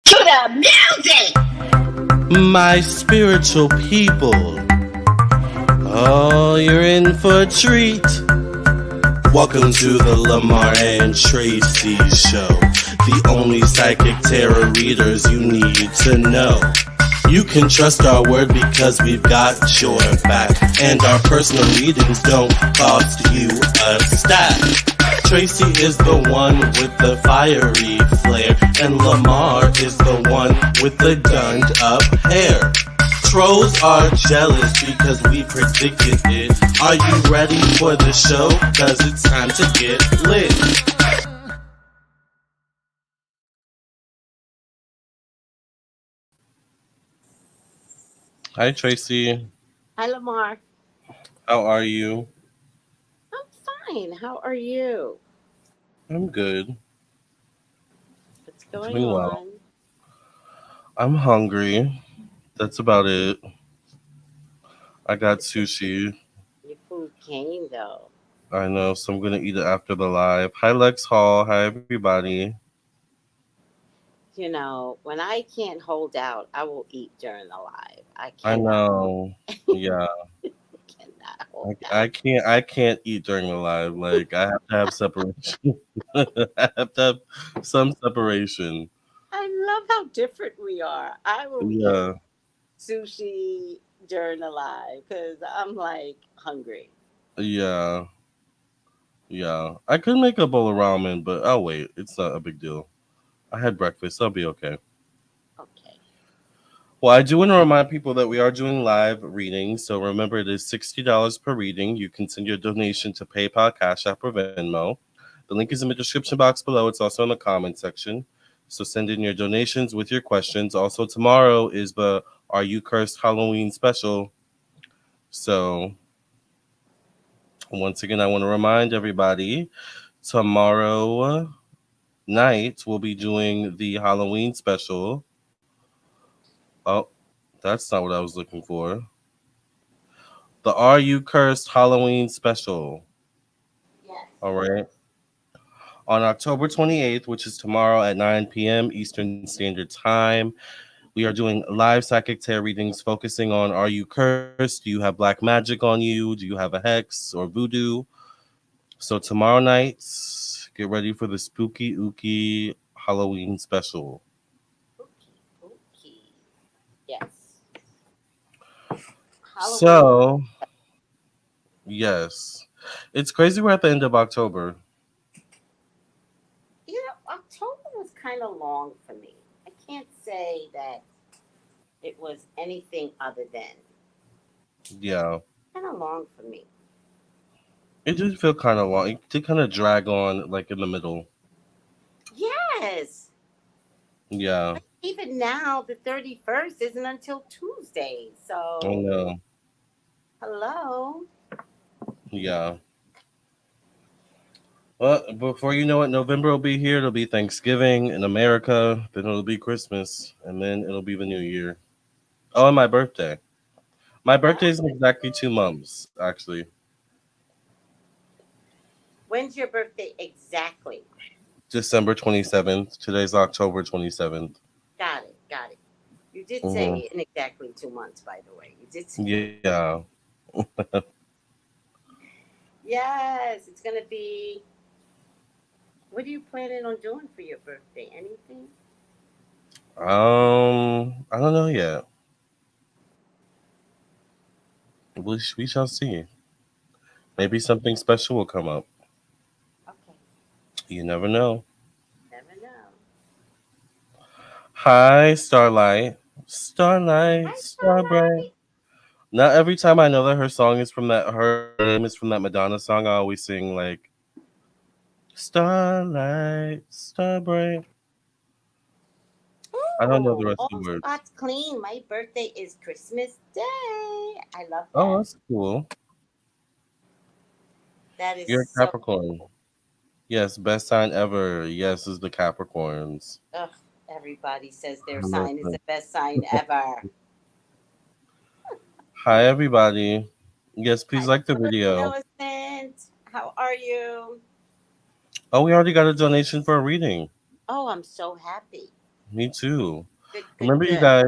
to the music! My spiritual people. Oh, you're in for a treat. Welcome to the Lamarr and Tracey show. The only psychic tarot readers you need to know. You can trust our word because we've got your back. And our personal readings don't cost you a stack. Tracey is the one with the fiery flair, and Lamarr is the one with the gunned up hair. Trolls are jealous because we predicted it. Are you ready for the show? Cause it's time to get lit. Hi Tracey. Hi, Lamarr. How are you? I'm fine. How are you? I'm good. What's going Doing well. on? I'm hungry. That's about it. I got sushi. Your food came, though. I know, so I'm gonna eat it after the live. Hi Lex Hall. Hi everybody. You know, when I can't hold out, I will eat during the live. I I cannot, know. Yeah. cannot hold I out. can't eat during the live. Like I have to have separation. I have to have some separation. I love how different we are. I will eat Yeah. sushi during the live because I'm like hungry. Yeah. Yeah. I could make a bowl of ramen, but I'll wait. It's not a big deal. I had breakfast. I'll be okay. Okay. Well, I do want to remind people that we are doing live readings. So remember, it is $60 per reading. You can send your donation to PayPal, Cash App, or Venmo. The link is in the description box below. It's also in the comment section. So send in your donations with your questions. Also, tomorrow is the Are You Cursed Halloween special. So once again, I want to remind everybody tomorrow night we'll be doing the Halloween special. Oh, that's not what I was looking for. The Are You Cursed Halloween special. Yes. All right. On October 28th, which is tomorrow at 9 p.m. Eastern Standard Time, we are doing live psychic tarot readings focusing on Are you cursed? Do you have black magic on you? Do you have a hex or voodoo? So tomorrow night, get ready for the spooky ooky Halloween special. Okay. Okay. Yes. Halloween. So, yes. It's crazy we're at the end of October. You know, October was kind of long for me. I can't say that it was anything other than Yeah. kind of long for me. It did feel kind of long. It did kind of drag on like in the middle. Yes. Yeah. Like even now, the 31st isn't until Tuesday. I So, know. hello. Yeah. Well, before you know it, November will be here. It'll be Thanksgiving in America. Then it'll be Christmas. And then it'll be the new year. Oh, and my birthday. My Oh, birthday is in exactly 2 months, actually. when's your birthday exactly? December 27th. Today's October 27th. Got it. Got it. You did Mm-hmm. say in exactly 2 months, by the way. You did say. Yeah. Yes, it's going to be. What are you planning on doing for your birthday? Anything? I don't know yet. We shall see. Maybe something special will come up. Okay. You never know. Never know. Hi, Starlight. Starlight, Hi, Starbright. Starlight. Not every time I know that her song is from that, her name is from that Madonna song, I always sing like Starlight, Starbright. I don't know the Oh, rest of all the words. spots clean. My birthday is Christmas Day. I love Oh, that. that's cool. That is You're a so Capricorn. cool. Yes, best sign ever. Yes, is the Capricorns. Ugh, everybody says their sign is Listen. the best sign ever. Hi, everybody. Yes, please Hi, like the Mother video. Millicent. How are you? Oh, we already got a donation for a reading. Oh, I'm so happy. Me too. Good, good, Remember, you good. guys,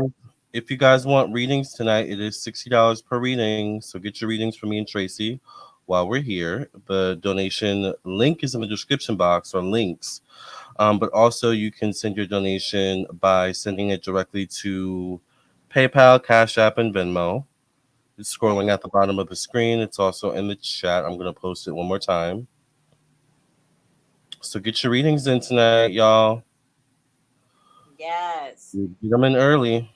if you guys want readings tonight, it is $60 per reading. So get your readings from me and Tracy while we're here. The donation link is in the description box or links. But also, you can send your donation by sending it directly to PayPal, Cash App, and Venmo. It's Okay. scrolling at the bottom of the screen. It's also in the chat. I'm going to post it one more time. So get your readings in tonight, y'all. Yes. Get them in early.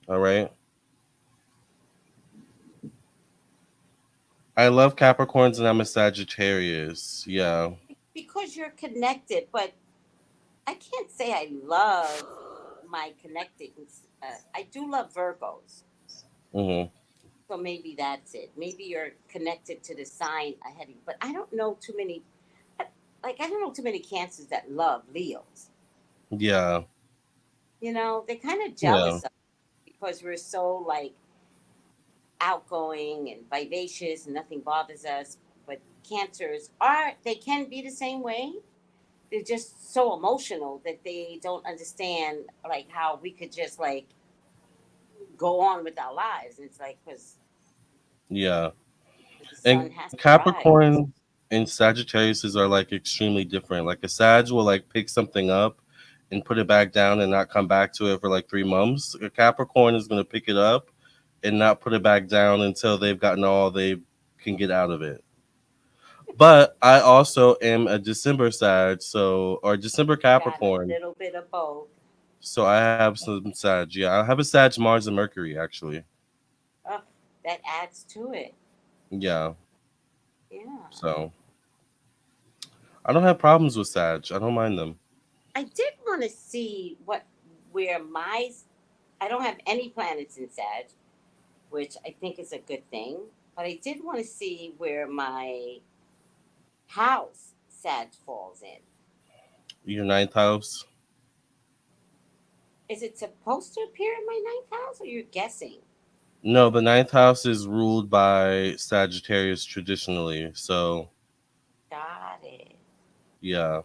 All right. I love Capricorns and I'm a Sagittarius. Yeah. Because you're connected, but I can't say I love my connected. I do love Virgos, Hmm. so maybe that's it. Maybe you're connected to the sign ahead of you, but I don't know too many. Like I don't know too many Cancers that love Leos. Yeah. You know, they're kind of Yeah. jealous of us because we're so like outgoing and vivacious and nothing bothers us. But Cancers are they can be the same way. They're just so emotional that they don't understand like how we could just like go on with our lives. And it's like because Yeah. the sun And has to rise. Capricorn and Sagittarius are like extremely different. Like a Sag will like pick something up and put it back down and not come back to it for like 3 months. A Capricorn is going to pick it up and not put it back down until they've gotten all they can get out of it. But I also am a December Sag, so or December Got a Capricorn. little bit of both. So I have some Sag. Yeah, I have a Sag, Mars, and Mercury actually. Oh, that adds to it. Yeah. Yeah. So I don't have problems with Sag. I don't mind them. I did want to see what where my I don't have any planets in Sag, which I think is a good thing. But I did want to see where my house Sag falls in. Your ninth house. Is it supposed to appear in my ninth house, or you're guessing? No, the ninth house is ruled by Sagittarius traditionally. So Got it. yeah.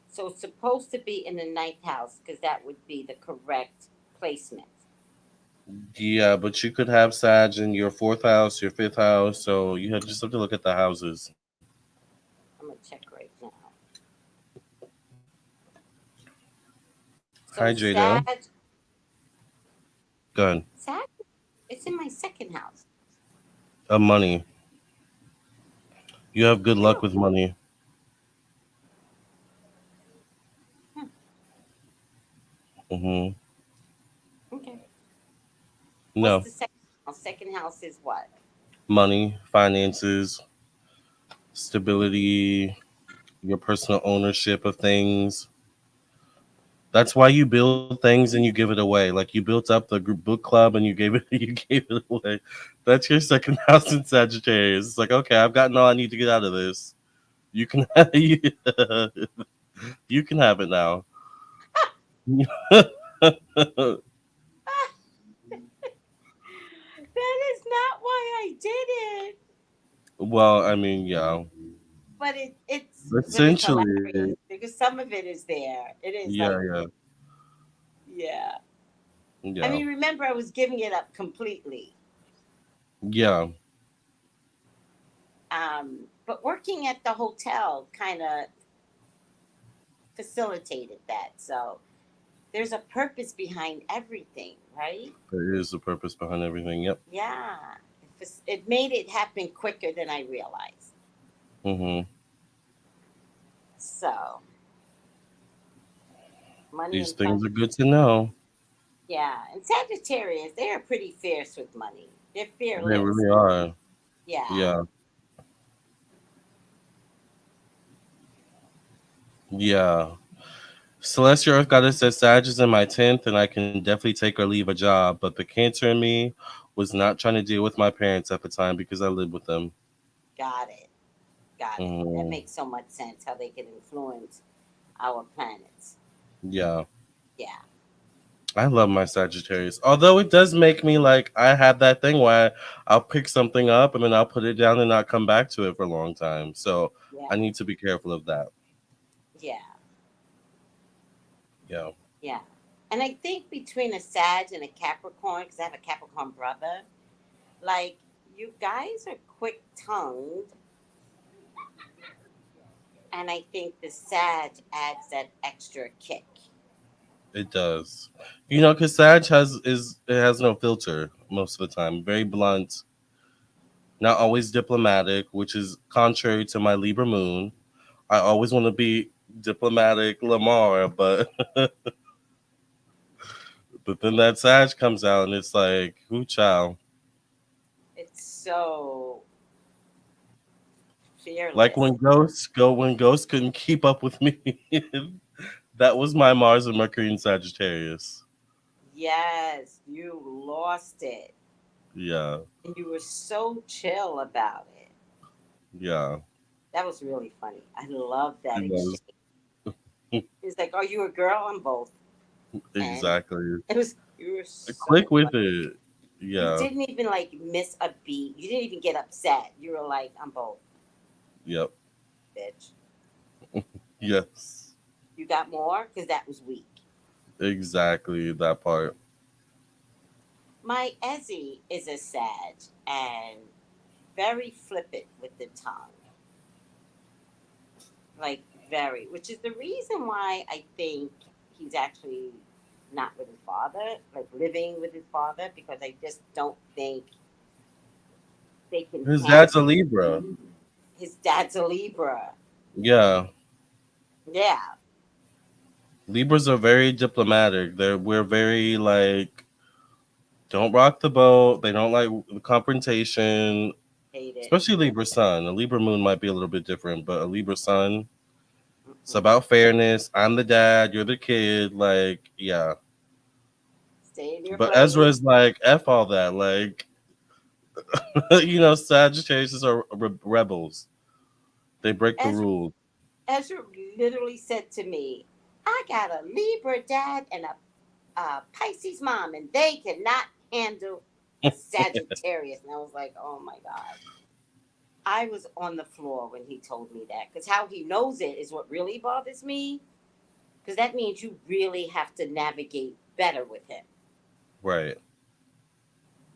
So it's supposed to be in the ninth house because that would be the correct placement. Yeah, but you could have Sag in your fourth house, your fifth house. So you have just have to look at the houses. I'm gonna check right now. Hi So Jada. Go ahead. Sag, it's in my second house. Money. You have good luck Really? with money. Hmm. Hmm. Okay. What's No. the second house? Second house is what? Money, finances, stability, your personal ownership of things. That's why you build things and you give it away. Like you built up the book club and you gave it you gave it away. That's your second house in Sagittarius. It's like, okay, I've gotten all I need to get out of this. You can you, you can have it now. That is not why I did it. Well, I mean, yeah. But it's Essentially, hilarious because some of it is there. It is yeah, like yeah, yeah. I yeah, mean, remember I was giving it up completely. yeah. But working at the hotel kind of facilitated that. So there's a purpose behind everything, right? There is a purpose behind everything. Yep. Yeah. It made it happen quicker than I realized. Hmm. So money These and things fun. are good to know. Yeah. And Sagittarius, they are pretty fierce with money. They're They fearless. really are. Yeah. Yeah, yeah. Celestial Earth Goddess says Sag is in my 10th, and I can definitely take or leave a job. But the Cancer in me was not trying to deal with my parents at the time because I lived with them. Got it. Got it. That Hmm. makes so much sense how they can influence our planets. Yeah. Yeah. I love my Sagittarius. Although it does make me like, I have that thing where I'll pick something up and then I'll put it down and not come back to it for a long time. So Yeah. I need to be careful of that. Yeah. Yeah. Yeah. And I think between a Sag and a Capricorn, because I have a Capricorn brother, like you guys are quick tongued, and I think the Sag adds that extra kick. It does. Because Sag has no filter most of the time. Very blunt, not always diplomatic, which is contrary to my Libra moon. I always want to be diplomatic Lamar, but then that Sag comes out and it's like, who child? It's so Like fearless. when Ghost couldn't keep up with me. That was my Mars and Mercury in Sagittarius. Yes, you lost it. Yeah, And you were so chill about it. yeah, That was really funny. I love that it was. exchange. It's like, are you a girl? I'm both. And Exactly. it was, you were Quick so with funny. it. You Yeah. didn't even like miss a beat. You didn't even get upset. You were like, I'm both, Yep. bitch. Yes. You got more? Because that was weak. Exactly that part. My Ezzy is a Sag and very flippant with the tongue. Like, very. Which is the reason why I think he's actually not with his father, like living with his father, because I just don't think they can His handle. dad's a Libra. His dad's a Libra. Yeah. Yeah. Libras are very diplomatic. We're very like don't rock the boat. They don't like the confrontation. Hate it. Especially Libra Sun. A Libra Moon might be a little bit different, but a Libra Sun, it's Mm-mm. about fairness. I'm the dad, you're the kid. Like, yeah. Stay in your But place. Ezra's like, F all that. Like, Sagittarius are rebels. They break the Ezra, rules. Ezra literally said to me, I got a Libra dad and a Pisces mom, and they cannot handle a Sagittarius. And I was like, oh my God. I was on the floor when he told me that because how he knows it is what really bothers me because that means you really have to navigate better with him Right.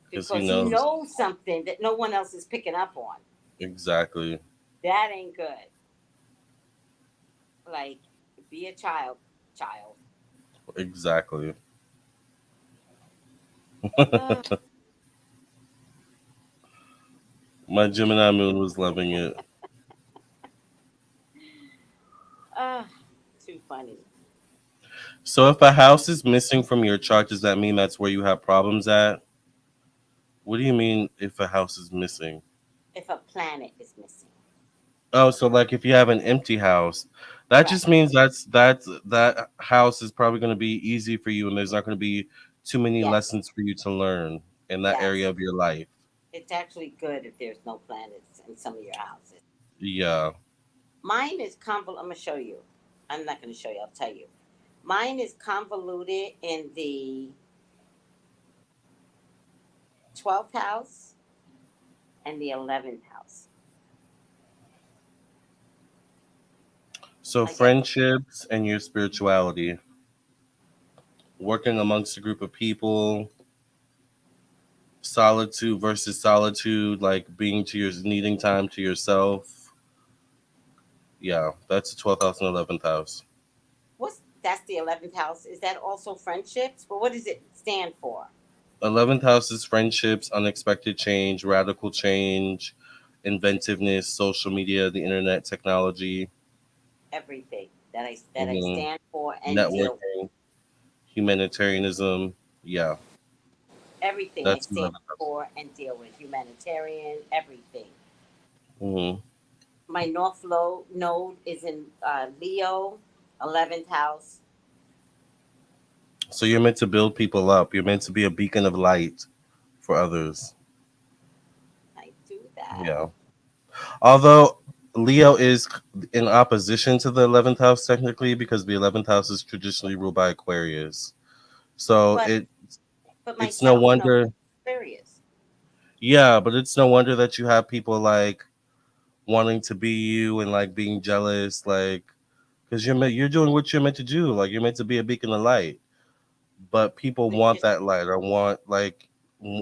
Because he because he knows. knows something that no one else is picking up on. Exactly. That ain't good. Like, be a child, child. Exactly. Uh, My Gemini moon was loving it. uh, too funny. So if a house is missing from your chart, does that mean that's where you have problems at? What do you mean if a house is missing? If a planet is missing. Oh, so like if you have an empty house, that Correct. just means that house is probably going to be easy for you, and there's not going to be too many Yes. lessons for you to learn in that area Yes. of your life. It's actually good if there's no planets in some of your houses. Yeah. Mine is convoluted. I'm going to show you. I'm not going to show you. I'll tell you. Mine is convoluted in the 12th house and the 11th house. So I got, friendships and your spirituality, working amongst a group of people, solitude versus solitude, like being to your needing time to yourself. Yeah, that's the 12th house and 11th house. that's the 11th house. Is that also friendships? But what does it stand for? 11th house is friendships, unexpected change, radical change, inventiveness, social media, the internet, technology, Everything that I mhm, stand for and deal with. networking, humanitarianism. Yeah, Everything I that's stand 11th house. for and deal with. Humanitarian, everything. Mhm. My node is in Leo, 11th house. So you're meant to build people up. You're meant to be a beacon of light for others. I do that. Yeah. Although Leo is in opposition to the 11th house technically because the 11th house is traditionally ruled by Aquarius. So But but my it's no South Node wonder, is Aquarius. yeah, but it's no wonder that you have people like wanting to be you and like being jealous, like because you're doing what you're meant to do. Like you're meant to be a beacon of light, but people It's want just that light or want like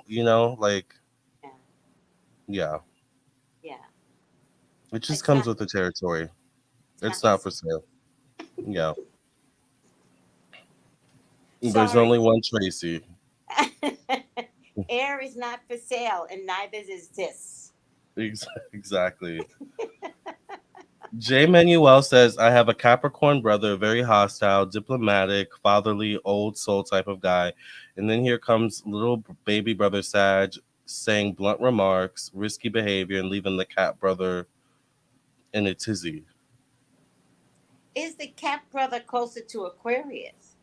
you know like yeah, yeah. yeah. It just It's comes not. with the territory. It's It's not for not sale. for sale. Yeah, there's Sorry. only one Tracy. Air is not for sale, and neither is this. Exactly. Jay Manuel says, I have a Capricorn brother, very hostile, diplomatic, fatherly, old soul type of guy. And then here comes little baby brother Sag saying blunt remarks, risky behavior, and leaving the cat brother in a tizzy. Is the Cap brother closer to Aquarius?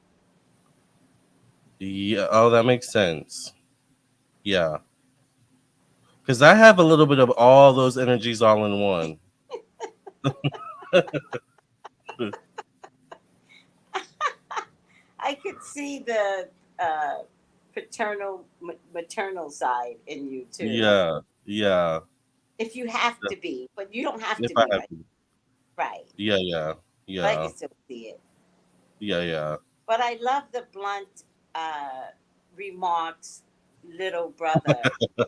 Yeah, oh, that makes sense. Yeah. Because I have a little bit of all those energies all in one. I could see the uh, maternal side in you too. Yeah, yeah. If you have to be, but you don't have If to I be have right. to. Right. Yeah, yeah, But I yeah, can still see it. yeah, yeah. But I love the blunt uh, remarks, little brother.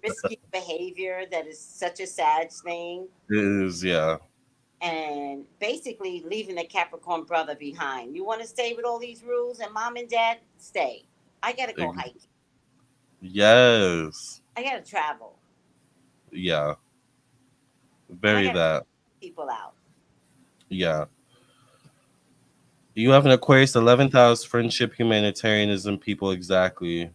Risky behavior that is such a sad thing. It is, yeah. And basically leaving the Capricorn brother behind. You want to stay with all these rules and mom and dad? Stay. I got to go Ex- hiking. Yes. I got to travel. Yeah. And I Very got to that. people out. Yeah. You have an Aquarius 11th house, friendship, humanitarianism, people, exactly.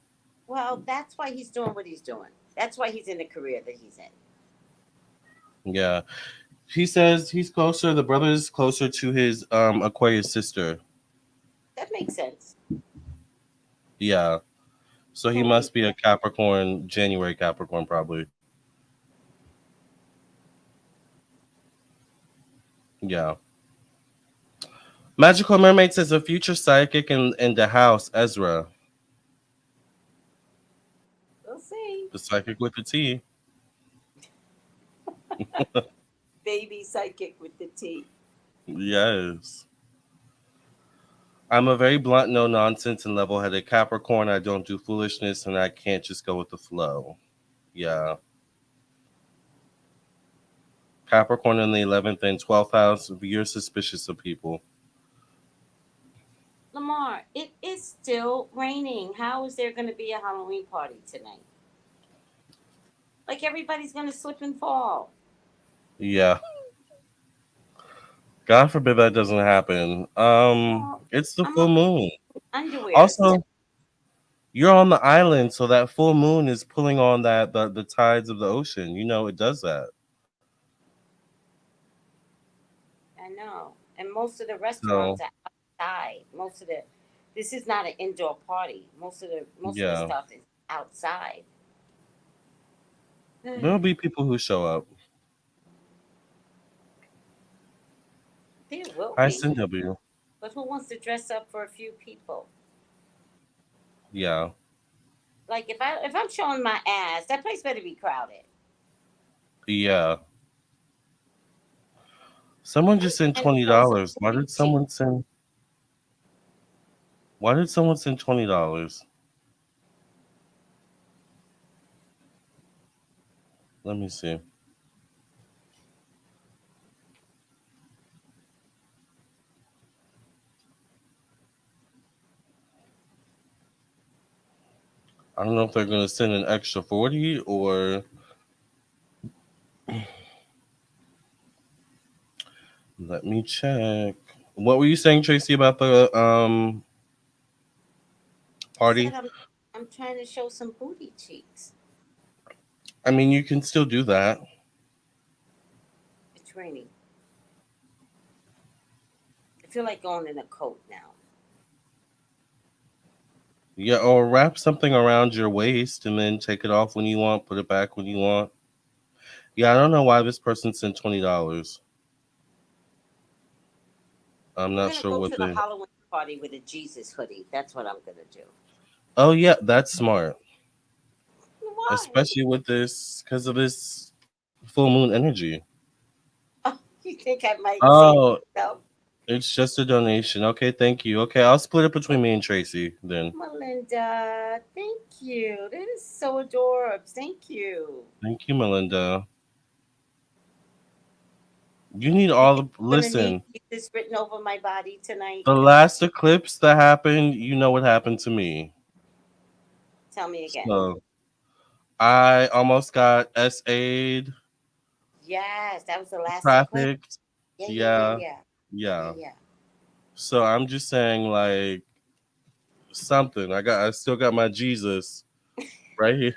Well, that's why he's doing what he's doing. That's why he's in the career that he's in. Yeah. He says he's closer, the brother is closer to his Aquarius sister. That makes sense. Yeah. So he Totally. must be a Capricorn, January Capricorn, probably. Yeah. Magical Mermaid says a future psychic in the house, Ezra. We'll see. The psychic with the T. Baby psychic with the T. Yes. I'm a very blunt, no nonsense, and level headed Capricorn. I don't do foolishness and I can't just go with the flow. Yeah. Capricorn in the 11th and 12th house. You're suspicious of people. Lamarr, it is still raining. How is there going to be a Halloween party tonight? Like everybody's going to slip and fall. Yeah. God forbid that doesn't happen. Well, It's the I'm full up moon. underwear. Also, you're on the island, so that full moon is pulling on the tides of the ocean. You know it does that. I know. And most of the restaurants So are outside. This is not an indoor party. Most of the yeah. stuff is outside. There'll There be people who show up. will Hi, be. CW. But who wants to dress up for a few people? Yeah. Like if I'm showing my ass, that place better be crowded. Yeah. Someone just sent And show some $20. booty cheek. Why did someone send $20? Let me see. I don't know if they're gonna send an extra 40 or let me check. What were you saying, Tracy, about the I said party? I'm trying to show some booty cheeks. I mean, you can still do that. It's raining. I feel like going in a coat now. Yeah, or wrap something around your waist and then take it off when you want, put it back when you want. Yeah, I don't know why this person sent $20. I'm I'm not gonna sure go what to the they. Halloween party with a Jesus hoodie. That's what I'm gonna do. Oh yeah, that's smart, Why? especially with this because of this full moon energy. Oh, you think I might save Oh myself? It's just a donation. Okay, thank you. Okay, I'll split it between me and Tracy then. Melinda, thank you. That is so adorable. Thank you. Thank you, Melinda. You need You all think the I'm gonna need listen. this written over my body tonight? The last eclipse that happened, you know what happened to me. Tell me again. So I almost got SA'd, Yes, that was the last eclipse. trafficked. Yeah, yeah, yeah, Yeah, yeah, yeah, yeah. yeah. So I'm just saying, like, something. I still got my Jesus right here.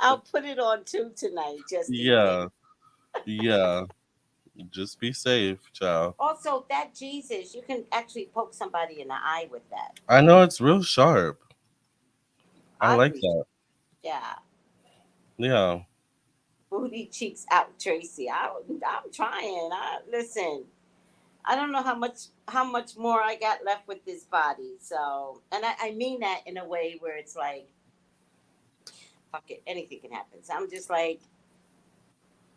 I'll put it on too tonight, just in case. Yeah, yeah. Just be safe, child. Also, that Jesus, you can actually poke somebody in the eye with that. I know it's real sharp. I like Oddly, that. yeah. Yeah. Booty cheeks out, Tracy. I'm trying. Listen. I don't know how much more I got left with this body. So, and I mean that in a way where it's like, fuck it, anything can happen. So I'm just like,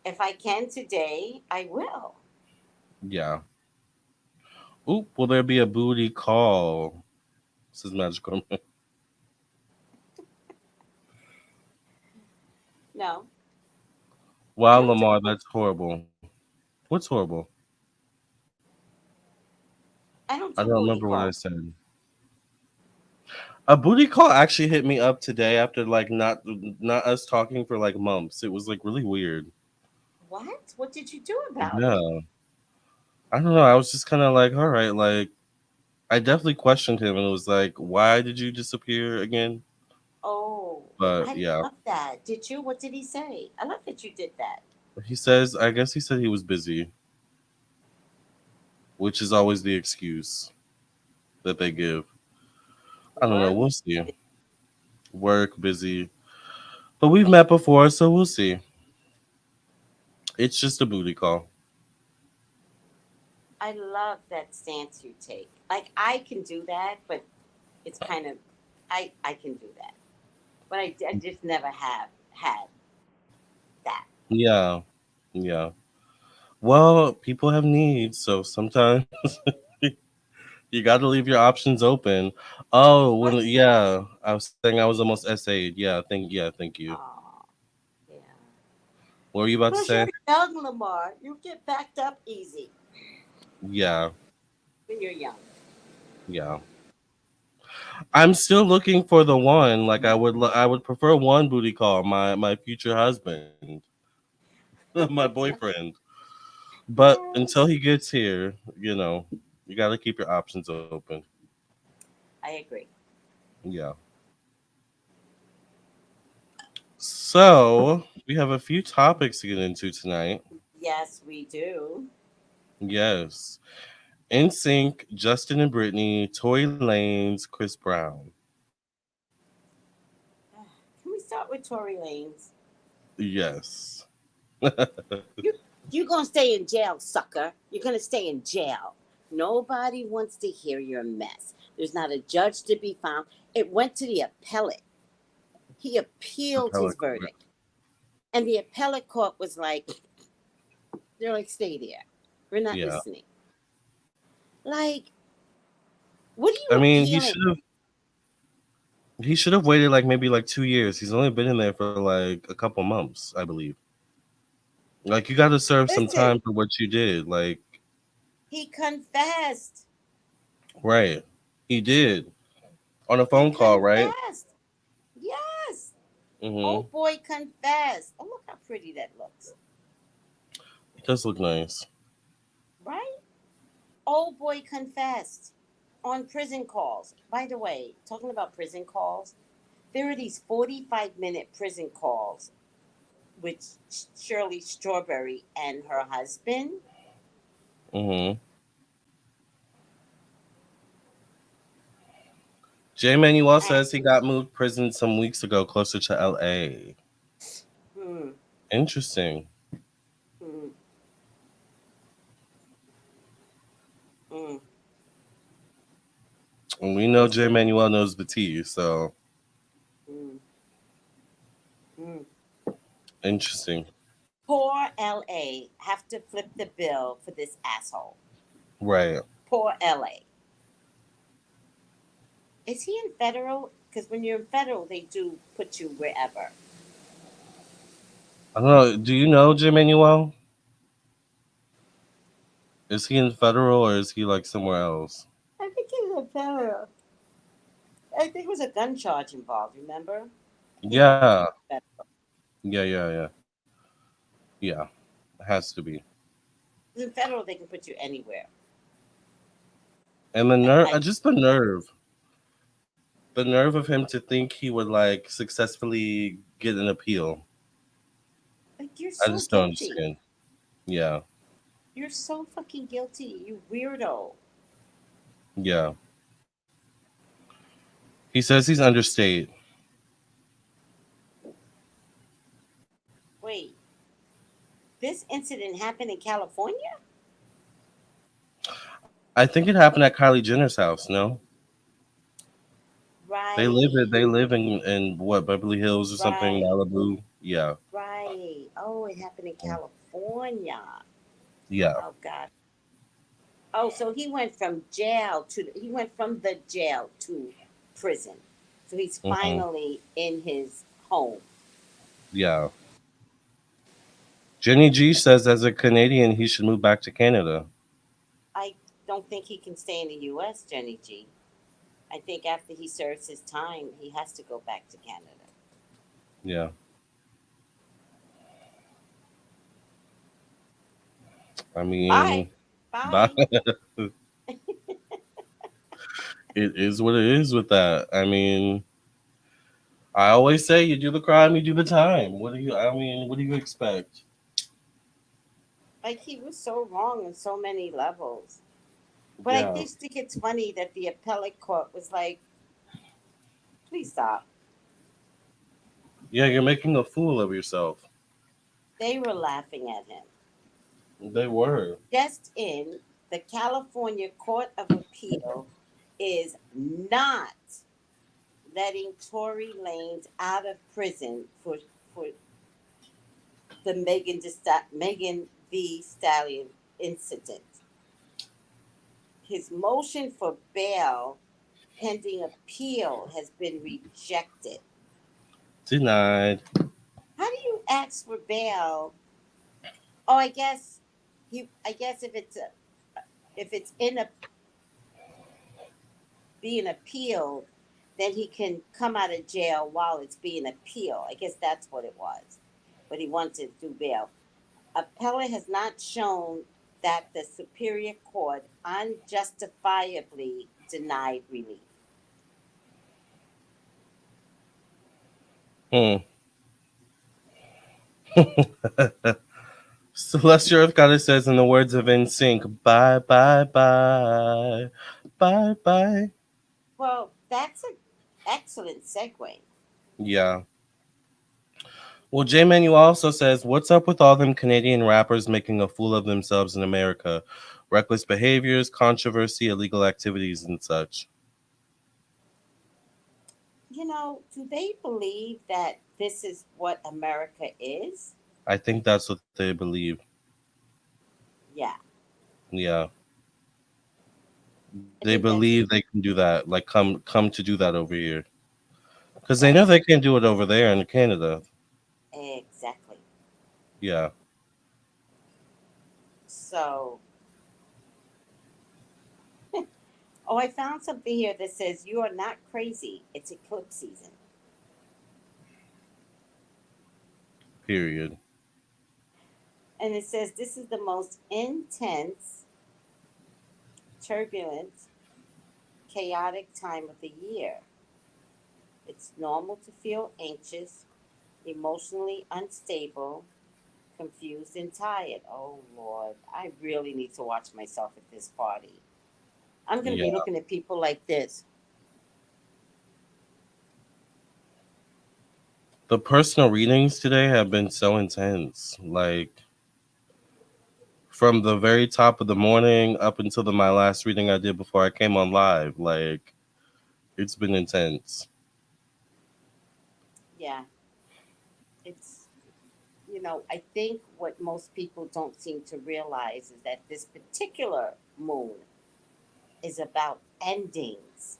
if I can today, I will. Yeah. Oop, will there be a booty call? This is magical. No, I Wow, don't do. Lamar, that's horrible. What's horrible? I don't I do don't booty remember what I calls. said. A booty call actually hit me up today after like not us talking for like months. It was like really weird. What? What did you do about it? Yeah. I don't know. I was just kind of like, all right, like I definitely questioned him and was like, why did you disappear again? Oh, But I yeah. love that. Did you? What did he say? I love that you did that. I guess he said he was busy, which is always the excuse that they give. I don't know. Work. We'll see. Work, busy. But we've met before, so we'll see. It's just a booty call. I love that stance you take. Like I can do that, but it's kind of, I can do that, but I just never have had that. Yeah. Yeah. Well, people have needs, so sometimes you got to leave your options open. Oh, when What's yeah, I was saying I was almost essayed. Thank you. oh yeah. What were you about to Because say? you're young, Lamar. You get backed up easy Yeah, when you're young. yeah. I'm still looking for the one. Like I would prefer one booty call. My future husband, my boyfriend. But until Yes, he gets here, you got to keep your options open. I agree. Yeah. So we have a few topics to get into tonight. Yes, we do. Yes. Nsync, Justin and Britney, Tory Lanez, Chris Brown. Can we start with Tory Lanez? Yes. You you gonna stay in jail, sucker. You're gonna stay in jail. Nobody wants to hear your mess. There's not a judge to be found. It went to the appellate. He appealed his Appellate court. verdict. And the appellate court was like, they're like, stay there. We're not Yeah. listening. Like, what are I you mean, appealing? he should have waited like maybe like 2 years. He's only been in there for like a couple months, I believe. Like you got to serve some Listen, time for what you did. Like, he confessed. right? He did on a He phone call, right? confessed. Yes. Mm-hmm. Oh boy confessed. Oh, look how pretty that looks. It does look nice. Right? Old boy confessed on prison calls. By the way, talking about prison calls, there are these 45-minute prison calls with Shirley Strawberry and her husband. Mm-hmm. Jay Manuel And, says he got moved prison some weeks ago closer to LA. hmm, Interesting. hmm, hmm. And we know Jay Listen, Manuel knows the tea, so hmm, hmm. interesting. Poor LA have to flip the bill for this asshole. Right. Poor LA. Is he in federal? Because when you're in federal, they do put you wherever. I don't know. Do you know Jim Manuel? Is he in federal or is he like somewhere else? I think he's in federal. I think it was a gun charge involved. Remember? He might Yeah. be in federal. Yeah. Yeah. It has to be. 'Cause in federal, they can put you anywhere. And the Like, nerve, like, just the nerve. The nerve of him to think he would like successfully get an appeal. like you're I so just don't guilty. understand. Yeah. You're so fucking guilty. You weirdo. Yeah. He says he's understate. Wait, this incident happened in California? I think it happened at Kylie Jenner's house, no? Right, They live in what, Beverly Hills or something, right, Malibu? Yeah. right. Oh, it happened in California. Yeah. Oh God. Oh, so he went from the jail to prison. So he's Hmm. finally in his home. Yeah. Jenny G says as a Canadian he should move back to Canada. I don't think he can stay in the U.S., Jenny G. I think after he serves his time, he has to go back to Canada. Yeah. I Bye. mean, bye. Bye. It is what it is with that. I mean, I always say you do the crime, you do the time. What do you expect? Like he was so wrong on so many levels. But I Yeah. just think it's funny that the appellate court was like, please stop. Yeah, you're making a fool of yourself. They were laughing at him. They were. Just in, the California Court of Appeal is not letting Tory Lanez out of prison for the Megan the Stallion incident. His motion for bail pending appeal has been rejected. Denied. How do you ask for bail? Oh, I guess I guess if it's in a being appealed, then he can come out of jail while it's being appealed. I guess that's what it was. But he wanted to do bail. Appellate has not shown that the Superior Court unjustifiably denied relief. Hmm. Celestial Earth Goddess says, in the words of Nsync, bye, bye, bye, bye, bye. Well, that's an excellent segue. Yeah. Well, J Manu also says, what's up with all them Canadian rappers making a fool of themselves in America? Reckless behaviors, controversy, illegal activities, and such. Do they believe that this is what America is? I think that's what they believe. Yeah, Yeah. I They think that's believe they can do that, like come to do that over here. Because they know right. they can't do it over there in Canada. Exactly. Yeah. So, oh, I found something here that says you are not crazy. It's eclipse season. Period. And it says this is the most intense, turbulent, chaotic time of the year. It's normal to feel anxious, emotionally unstable, confused, and tired. Oh, Lord. I really need to watch myself at this party. I'm going to Yeah. be looking at people like this. The personal readings today have been so intense. Like from the very top of the morning up until my last reading I did before I came on live. Like it's been intense. Yeah, it's, No, I think what most people don't seem to realize is that this particular moon is about endings,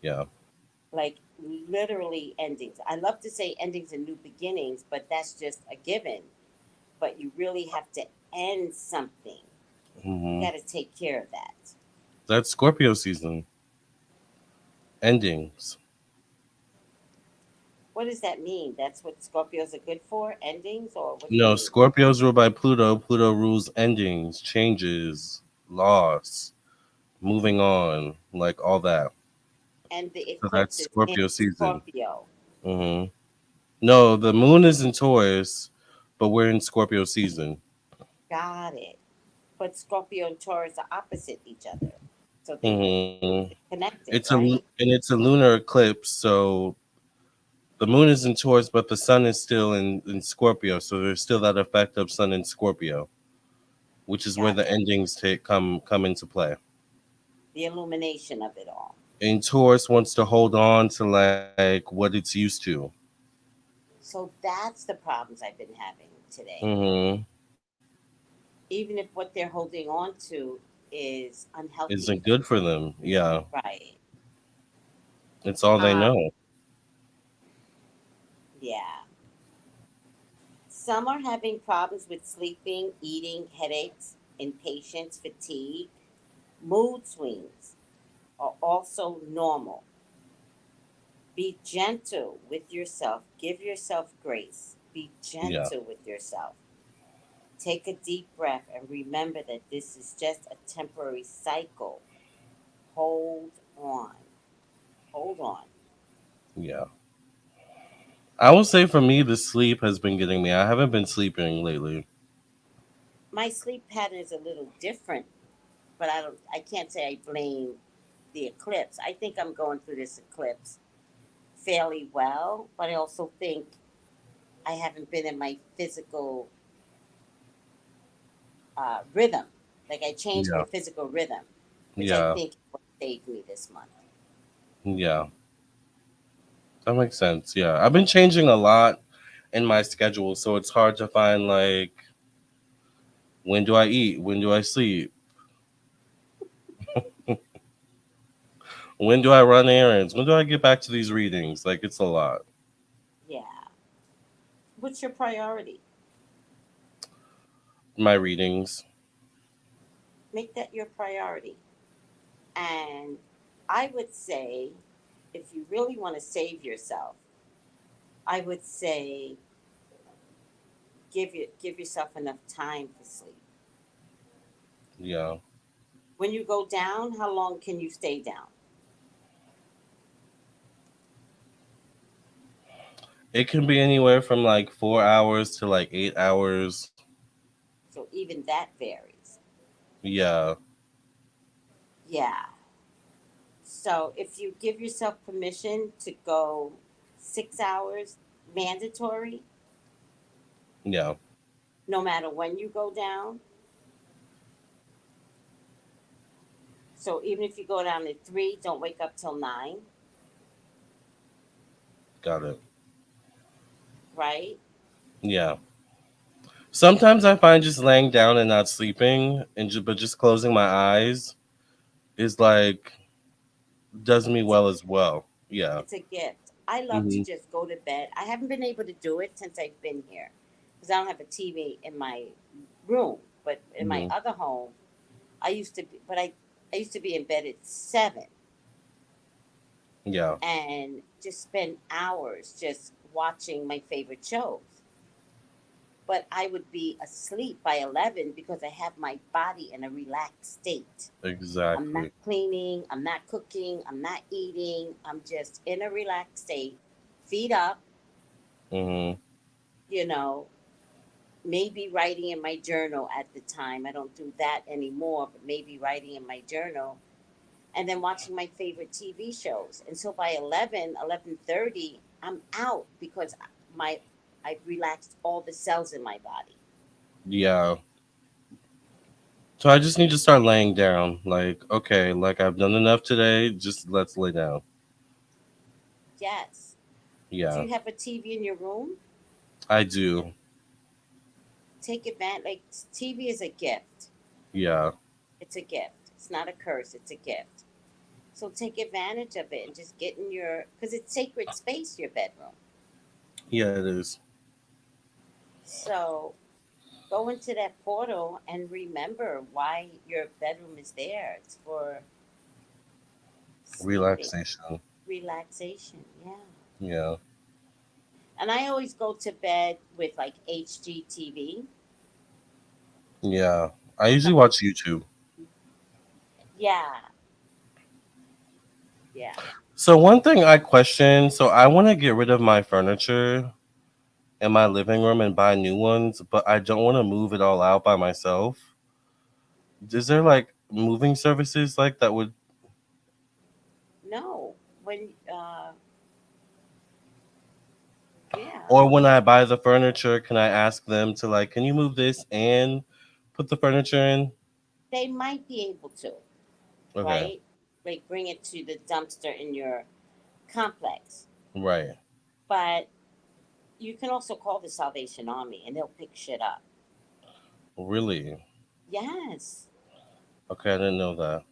Yeah. like literally endings. I love to say endings and new beginnings, but that's just a given. But you really have to end something. You Hmm. got to take care of that. That's Scorpio season. Endings. What does that mean? That's what Scorpios are good for? Endings? Or what do you No, mean? Scorpios ruled by Pluto. Pluto rules endings, changes, loss, moving on, like all that. And the So that's eclipse is in Scorpio season. Scorpio. Hmm. No, the moon is in Taurus, but we're in Scorpio season. Got it. But Scorpio and Taurus are opposite each other. So they Hmm. connected, It's right? it's a lunar eclipse, so the moon is in Taurus, but the sun is still in Scorpio. So there's still that effect of sun in Scorpio, which is where the Gotcha. endings come into play. The illumination of it all. And Taurus wants to hold on to like what it's used to. So that's the problems I've been having today. Hmm. Even if what they're holding on to is unhealthy Isn't for them. good for them. Yeah, Right. it's all they Um, know. yeah. Some are having problems with sleeping, eating, headaches, impatience, fatigue. Mood swings are also normal. Be gentle with yourself. Give yourself grace. Be Yeah, gentle with yourself. Take a deep breath and remember that this is just a temporary cycle. Hold on. Hold on. yeah. I will say for me, the sleep has been getting me. I haven't been sleeping lately. My sleep pattern is a little different, but I can't say I blame the eclipse. I think I'm going through this eclipse fairly well, but I also think I haven't been in my physical rhythm. Like I changed my Yeah, physical rhythm, which I yeah, think is what saved me this month. yeah. That makes sense. Yeah, I've been changing a lot in my schedule, so it's hard to find like when do I eat, when do I sleep, when do I run errands, when do I get back to these readings. Like it's a lot. Yeah. What's your priority? My readings. Make that your priority. And I would say, if you really want to save yourself, I would say give yourself enough time for sleep. Yeah. When you go down, how long can you stay down? It can be anywhere from like 4 hours to like 8 hours. So even that varies. Yeah. Yeah. So if you give yourself permission to go 6 hours, mandatory, Yeah. no matter when you go down. So even if you go down at 3, don't wake up till 9, Got it. right? Yeah. Sometimes I find just laying down and not sleeping and but just closing my eyes is like does me It's a well as well. Yeah. it's a gift. I love to Hmm. just go to bed. I haven't been able to do it since I've been here because I don't have a TV in my room, but in my Hmm. other home, I used to be, but I used to be in bed at 7 Yeah. and just spend hours just watching my favorite shows. But I would be asleep by 11 because I have my body in a relaxed state. I'm not Exactly. cleaning, I'm not cooking, I'm not eating. I'm just in a relaxed state, feet up, Hmm. you know, maybe writing in my journal at the time. I don't do that anymore, but maybe writing in my journal and then watching my favorite TV shows. And so by 11:30, I'm out because my I've relaxed all the cells in my body. Yeah. So I just need to start laying down. Like, okay, like I've done enough today. Just let's lay down. Yes. Do Yeah, you have a TV in your room? I do. take advantage. Like TV is a gift. Yeah. It's a gift. It's not a curse. It's a gift. So take advantage of it and just get in your, because it's sacred space, your bedroom. Yeah, it is. So go into that portal and remember why your bedroom is there. It's for sleeping, Relaxation. relaxation. Yeah. Yeah. And I always go to bed with like HGTV. Yeah. I usually Some, watch YouTube. yeah, yeah. So one thing I question, so I want to get rid of my furniture in my living room and buy new ones, but I don't want to move it all out by myself. Is there like moving services like that would, No, when, yeah, or when I buy the furniture, can I ask them to like, can you move this and put the furniture in? they might be able to, Okay. right? Like bring it to the dumpster in your complex. Right. But you can also call the Salvation Army and they'll pick shit up. Really? Yes. Okay, I didn't know that.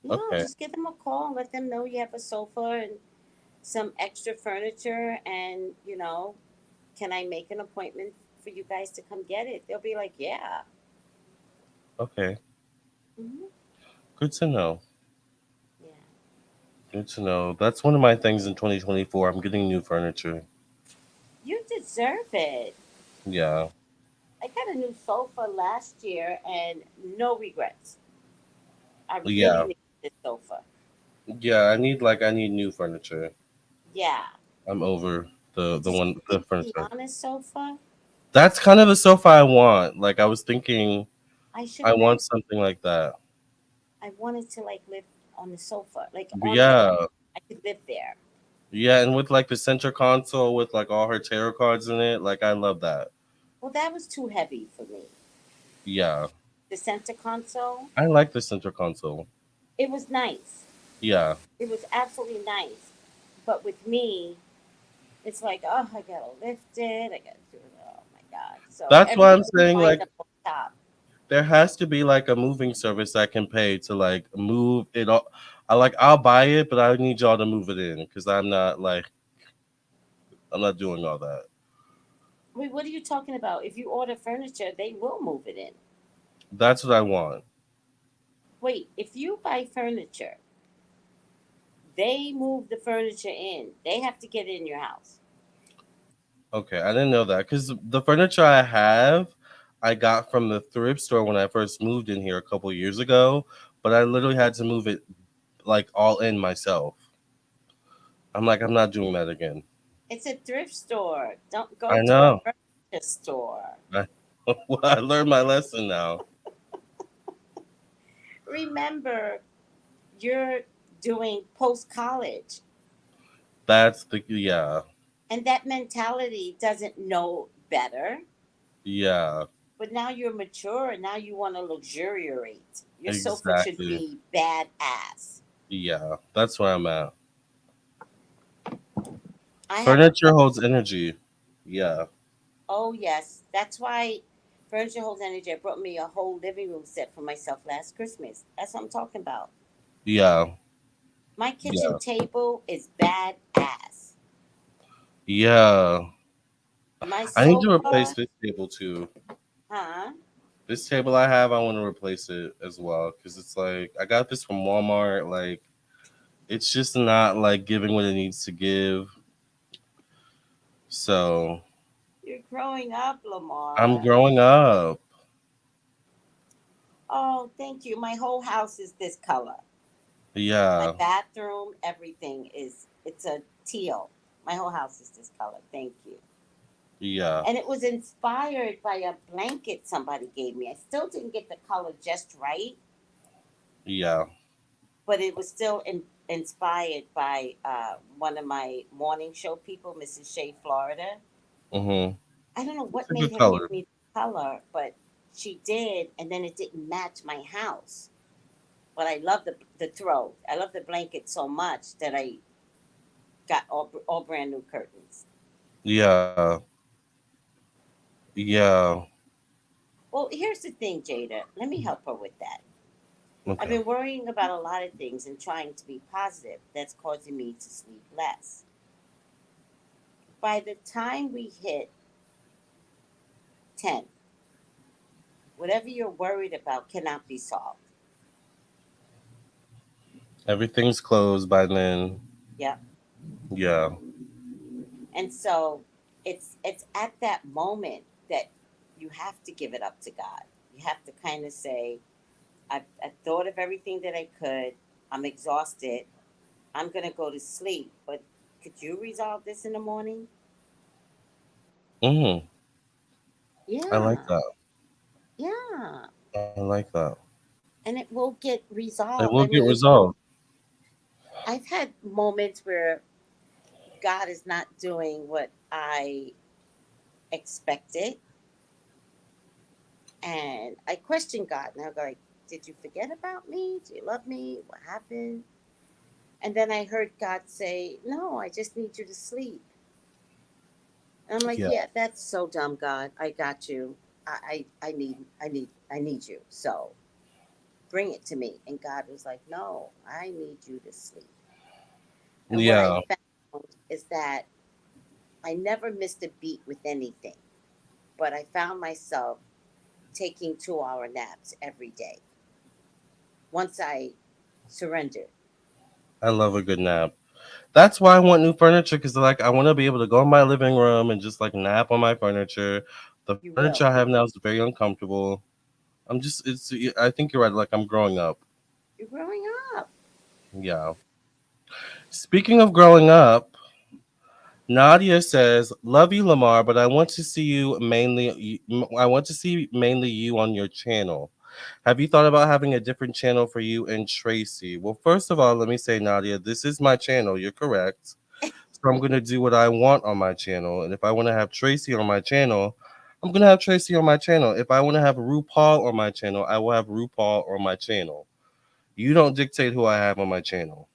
No, Okay. just give them a call and let them know you have a sofa and some extra furniture and, can I make an appointment for you guys to come get it? They'll be like, yeah. Okay. Hmm. Good to know. Yeah. Good to know. That's one of my things in 2024. I'm getting new furniture. You deserve it. Yeah. I got a new sofa last year and no regrets. I really Yeah. need this sofa. Yeah, I need new furniture. Yeah. I'm over the Did you one the see furniture. Tiana's sofa? That's kind of the sofa I want. Like I was thinking I should I rent. want something like that. I wanted to like live on the sofa, like on the bed. Yeah. I could live there. Yeah, and with like the center console with like all her tarot cards in it, like I love that. Well, that was too heavy for me. Yeah. The center console, I like the center console. it was nice. Yeah. It was absolutely nice. But with me, it's like, oh, I gotta lift it. I gotta do it. Oh my god! So That's why I'm everything saying wind like up on top. there has to be like a moving service I can pay to like move it all. I'll buy it, but I need y'all to move it in because I'm not doing all that. Wait, what are you talking about? If you order furniture, they will move it in. That's what I want. Wait, if you buy furniture, they move the furniture in. They have to get in your house. Okay, I didn't know that because the furniture I have, I got from the thrift store when I first moved in here a couple years ago, but I literally had to move it like all in myself. I'm not doing that again. It's a thrift store. Don't go I to a know. furniture store. I, well, I learned my lesson now. Remember, you're doing post college, That's the yeah, and that mentality doesn't know better. yeah, But now you're mature and now you want to luxuriate. Your sofa should exactly. be badass. Yeah, that's where I'm at. I have a Furniture holds energy. Yeah, oh yes, that's why Furniture Holds Energy. I brought me a whole living room set for myself last Christmas. That's what I'm talking about. yeah, My yeah, kitchen table is badass. yeah. My I need to replace sofa, this table too. huh? This table I have, I want to replace it as well because it's like I got this from Walmart. Like it's just not like giving what it needs to give. So You're growing up, I'm Lamar. growing up. Oh, thank you. My whole house is this color. My Yeah, bathroom, everything is it's a teal. My whole house is this color. Thank you. yeah, And it was inspired by a blanket somebody gave me. I still didn't get the color just right, yeah. but it was still inspired by one of my morning show people, Mrs. Shea Florida. Mhm. I don't know It's what a made good her color. give me the color, but she did, and then it didn't match my house. But I love the throw. I love the blanket so much that I got all brand new curtains. Yeah, yeah. Well, here's the thing, Jada. Let me help her with that. I've Okay. been worrying about a lot of things and trying to be positive. That's causing me to sleep less. By the time we hit 10, whatever you're worried about cannot be solved. Everything's closed by then. Yep. Yeah. And so it's at that moment that you have to give it up to God. You have to kind of say, I thought of everything that I could. I'm exhausted. I'm going to go to sleep. But could you resolve this in the morning? Mm. I like Yeah. that. Yeah. I like that. And it will get It resolved. will I get mean, resolved. I've had moments where God is not doing what I expected. And I question God. And I go like, did you forget about me? Do you love me? What happened? And then I heard God say, no, I just need you to sleep. And I'm like, Yeah. yeah, that's so dumb, God. I got you. I need you. So bring it to me. And God was like, no, I need you to sleep. And what I Yeah. found is that I never missed a beat with anything, but I found myself taking 2 hour naps every day once I surrendered. I love a good nap. That's why I want new furniture because like I want to be able to go in my living room and just like nap on my furniture. The You furniture will. I have now is very uncomfortable. I'm just it's I think you're right. Like I'm growing up. You're growing up. Yeah. Speaking of growing up, Nadia says, "Love you, Lamar, but I want to see you mainly. I want to see mainly you on your channel. Have you thought about having a different channel for you and Tracy?" Well, first of all, let me say, Nadia, this is my channel. You're correct. So I'm gonna do what I want on my channel, and if I want to have Tracy on my channel, I'm gonna have Tracy on my channel. If I want to have RuPaul on my channel, I will have RuPaul on my channel. You don't dictate who I have on my channel.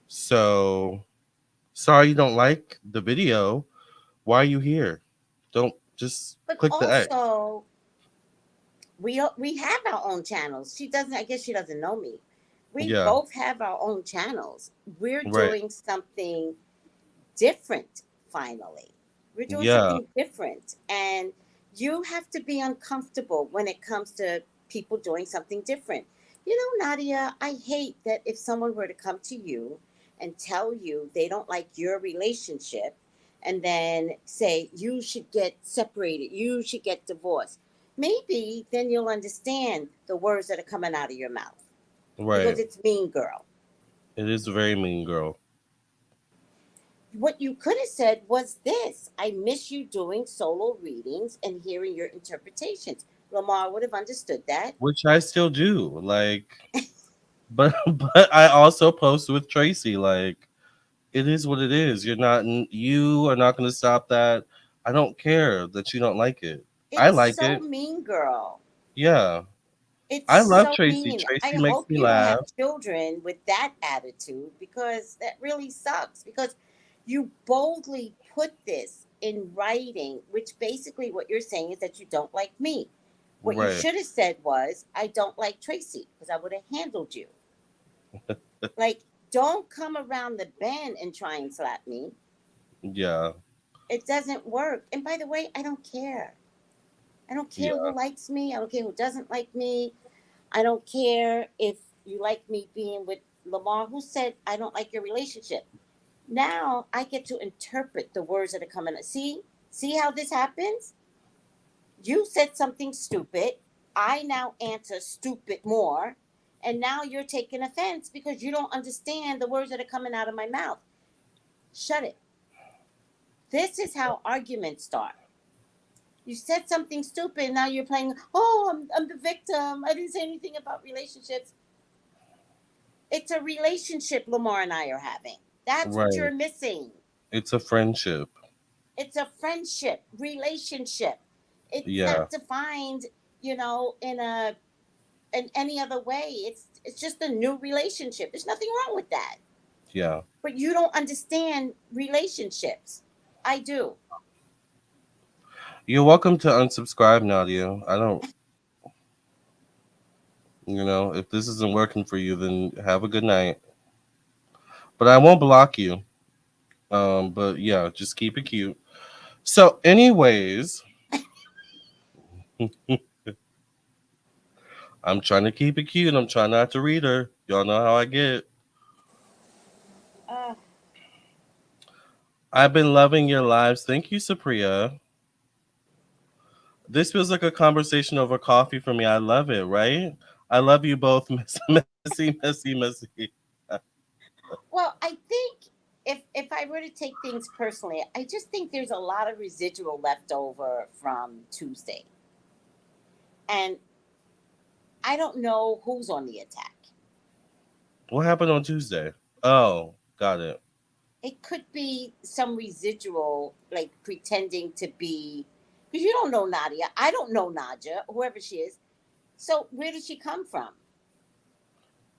So sorry you don't like the video. Why are you here? Don't just But click the X. also, we have our own channels. She doesn't. I guess she doesn't know me. We Yeah, both have our own channels. We're right. doing something different. Finally, we're doing Yeah, something different, and you have to be uncomfortable when it comes to people doing something different. You know, Nadia, I hate that if someone were to come to you and tell you they don't like your relationship and then say you should get separated, you should get divorced. Maybe then you'll understand the words that are coming out of your mouth right. because it's mean girl. It is a very mean girl, What you could have said was this: I miss you doing solo readings and hearing your interpretations. Lamar would have understood that. which I still do. Like, but but I also post with Tracy. Like, it is what it is. You are not going to stop that. I don't care that you don't like it. I It's like so it. mean, girl. Yeah, It's I love so Tracy. mean. I Tracy makes hope me you don't have laugh. children with that attitude because that really sucks. Because you boldly put this in writing, which basically what you're saying is that you don't like me. What you Right. should have said was, I don't like Tracy because I would have handled you. Like, don't come around the bend and try and slap me. Yeah. It doesn't work. And by the way, I don't care. I don't care Yeah. who likes me. I don't care who doesn't like me. I don't care if you like me being with Lamar, who said I don't like your relationship. Now I get to interpret the words that are coming. See how this happens? You said something stupid. I now answer stupid more. And now you're taking offense because you don't understand the words that are coming out of my mouth. Shut it. This is how arguments start. You said something stupid, and now you're playing, oh, I'm the victim. I didn't say anything about relationships. It's a relationship Lamar and I are having. That's what Right. you're missing. It's a friendship. It's a friendship, relationship. It's Yeah. not defined, in any other way. It's just a new relationship. There's nothing wrong with that. Yeah. But you don't understand relationships. I do. You're welcome to unsubscribe, Nadia. I don't. You know, if this isn't working for you, then have a good night. But I won't block you. But yeah, just keep it cute. So, anyways, I'm trying to keep it cute. I'm trying not to read her. Y'all know how I get. Uh, I've been loving your lives. Thank you, Supriya. This feels like a conversation over coffee for me. I love it, right? I love you both, messy. well, I think if I were to take things personally, I just think there's a lot of residual left over from Tuesday, and I don't know who's on the attack. What happened on Tuesday? Oh, got it. It could be some residual, like pretending to be, because you don't know Nadia. I don't know Nadia, whoever she is. So where did she come from?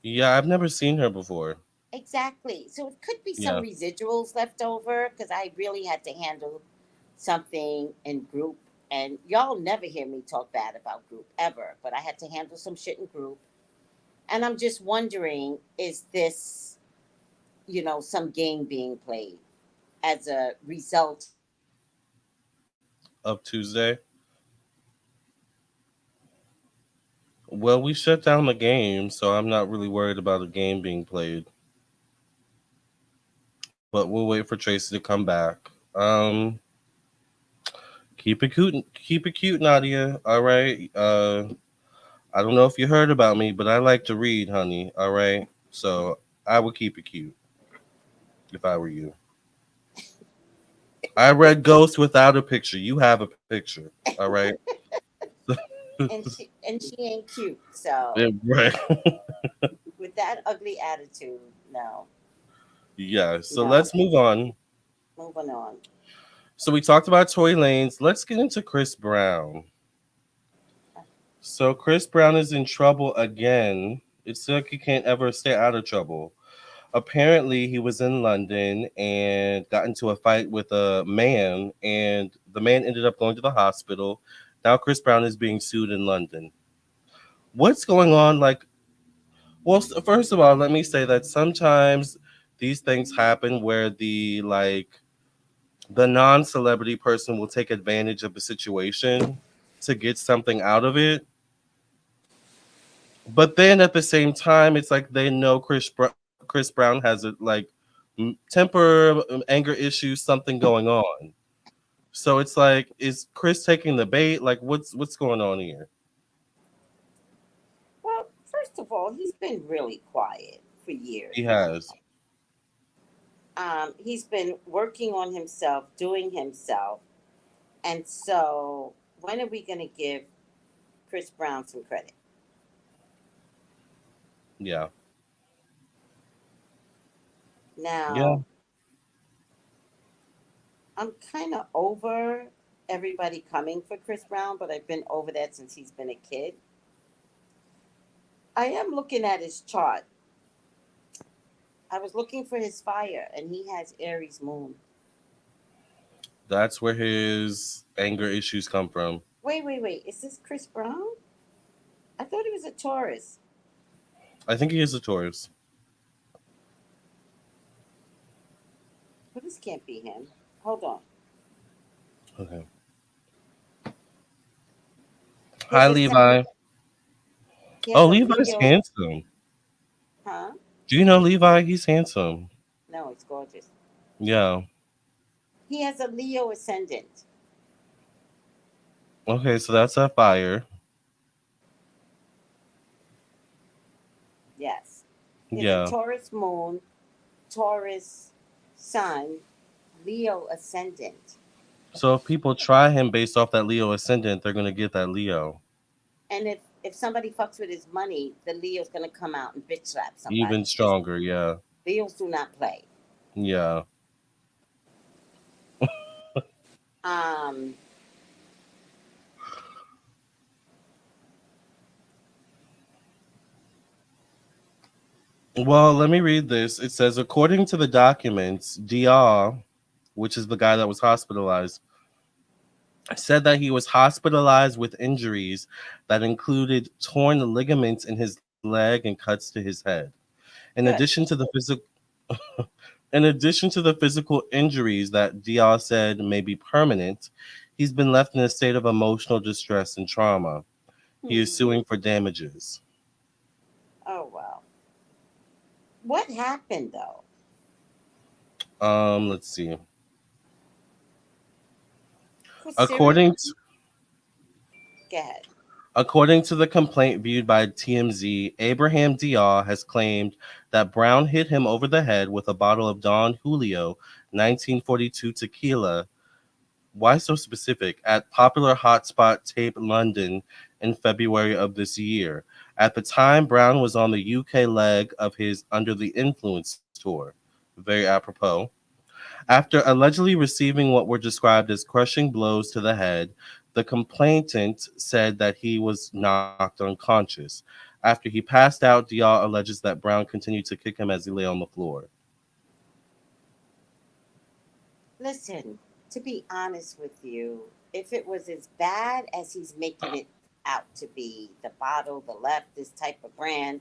Yeah, I've never seen her before. Exactly. So it could be some Yeah. residuals left over because I really had to handle something in group. And y'all never hear me talk bad about group ever, but I had to handle some shit in group. And I'm just wondering, is this, some game being played as a result Of Tuesday. Well, we shut down the game, so I'm not really worried about a game being played. But we'll wait for Tracy to come back. Um, keep it cute, Nadia. All right. I don't know if you heard about me, but I like to read, honey. All right. So I would keep it cute if I were you. I read Ghost without a picture. You have a picture. All right. and she ain't cute. So Yeah, right. with that ugly attitude, no, Yeah. So no. let's move on. Moving on. So we talked about Tory Lanez. Let's get into Chris Brown. So Chris Brown is in trouble again. It's like he can't ever stay out of trouble. Apparently, he was in London and got into a fight with a man, and the man ended up going to the hospital. Now Chris Brown is being sued in London. What's going on? Like, well, first of all, let me say that sometimes these things happen where the non-celebrity person will take advantage of the situation to get something out of it. But then at the same time, it's like they know Chris Brown has a temper, anger issues, something going on. So it's like, is Chris taking the bait? Like, what's going on here? Well, first of all, he's been really quiet for He years now. has, He's been working on himself, doing himself, and so when are we going to give Chris Brown some credit? yeah, yeah. Now, I'm kind of over everybody coming for Chris Brown, but I've been over that since he's been a kid. I am looking at his chart. I was looking for his fire, and he has Aries moon. That's where his anger issues come from. Wait. Is this Chris Brown? I thought he was a Taurus. I think he is a Taurus. But this can't be him. Hold on. Okay. His Hi, ascendant. Levi. He Oh, has a Levi's Leo. handsome. Huh? Do you know Levi? He's handsome. No, it's gorgeous. Yeah. He has a Leo ascendant. Okay, so that's a fire. Yes. He has a Yeah. Taurus moon, Taurus sun, Leo ascendant. So if people try him based off that Leo ascendant, they're gonna get that Leo. And if somebody fucks with his money, the Leo's gonna come out and bitch slap Even somebody. Because stronger, yeah. Leos do not play. Yeah. Um, Well, let me read this. It says, according to the documents, Diar, which is the guy that was hospitalized, said that he was hospitalized with injuries that included torn ligaments in his leg and cuts to his head. In Good. addition to the physical In addition to the physical injuries that Diaz said may be permanent, he's been left in a state of emotional distress and trauma. He is Hmm. suing for damages. Oh well. What happened though? Let's see. Cause According seriously, to, go ahead. according to the complaint viewed by TMZ, Abraham Diaz has claimed that Brown hit him over the head with a bottle of Don Julio 1942 tequila. Why so specific? At popular hotspot Tape London in February of this year. At the time, Brown was on the UK leg of his Under the Influence tour. Very apropos. After allegedly receiving what were described as crushing blows to the head, the complainant said that he was knocked unconscious. After he passed out, Dial alleges that Brown continued to kick him as he lay on the floor. Listen, to be honest with you, if it was as bad as he's making it out to be, the bottle, the left, this type of brand,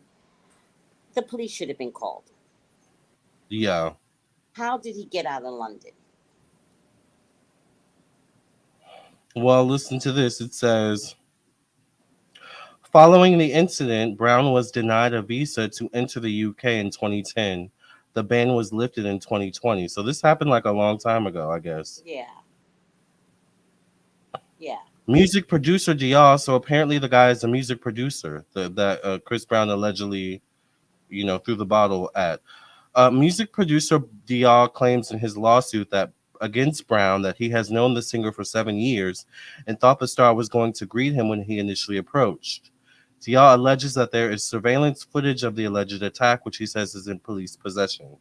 the police should have been called. Yeah. How did he get out of London? Well, listen to this. It says, following the incident, Brown was denied a visa to enter the UK in 2010. The ban was lifted in 2020. So this happened like a long time ago, I guess. Yeah, yeah. Music producer Diaz. So apparently the guy is a music producer that Chris Brown allegedly, threw the bottle at. Music producer Diaz claims in his lawsuit that against Brown that he has known the singer for 7 years and thought the star was going to greet him when he initially approached. Diaz alleges that there is surveillance footage of the alleged attack, which he says is in police possession.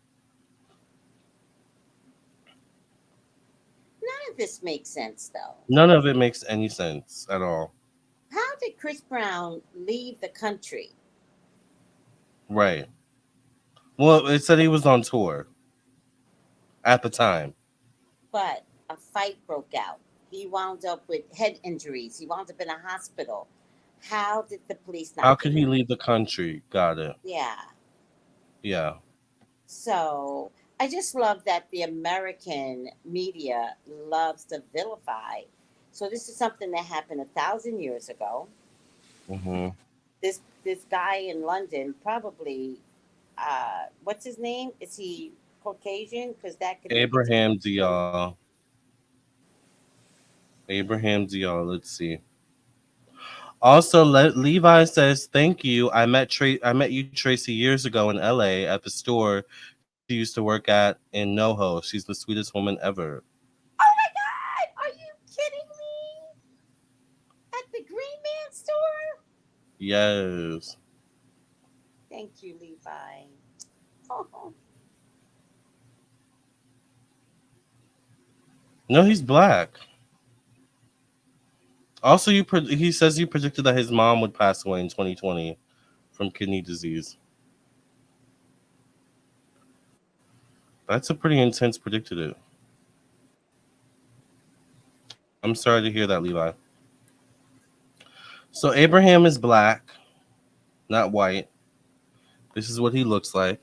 None of this makes sense though. None of it makes any sense at all. How did Chris Brown leave the country? Right. Well, it said he was on tour at the time. But a fight broke out. He wound up with head injuries. He wound up in a hospital. How did the police How not could get he him? leave the country? Got it. Yeah. Yeah. So I just love that the American media loves to vilify. So this is something that happened 1,000 years ago. Hmm. This guy in London probably, what's his name? Is he Caucasian? Because that could make it to Abraham too. Diaz. Abraham Diaz. Let's see. Also, Levi says, "Thank you. I met you, Tracy, years ago in LA at the store she used to work at in NoHo. She's the sweetest woman ever." Oh my God! Are you kidding me? At the Green Man store? Yes. Thank you, Levi. Oh, No, he's black. Also, he says you predicted that his mom would pass away in 2020 from kidney disease. That's a pretty intense predicted. I'm sorry to hear that, Levi. So Abraham is black, not white. This is what he looks like.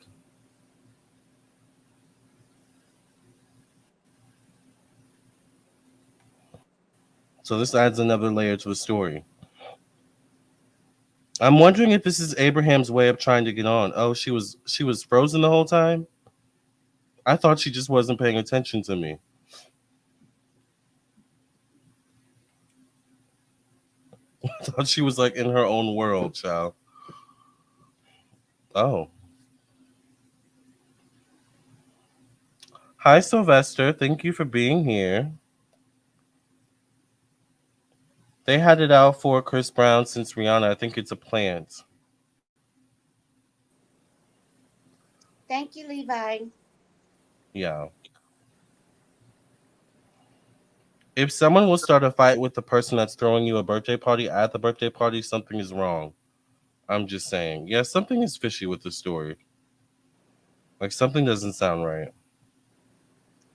So this adds another layer to the story. I'm wondering if this is Abraham's way of trying to get on. Oh, she was frozen the whole time? I thought she just wasn't paying attention to me. I thought she was like in her own world, child. Oh. Hi Sylvester, thank you for being here. They had it out for Chris Brown since Rihanna. I think it's a plant. thank you, Levi. Yeah. If someone will start a fight with the person that's throwing you a birthday party at the birthday party, something is wrong. I'm just saying. Yeah, something is fishy with the story. Like something doesn't sound right.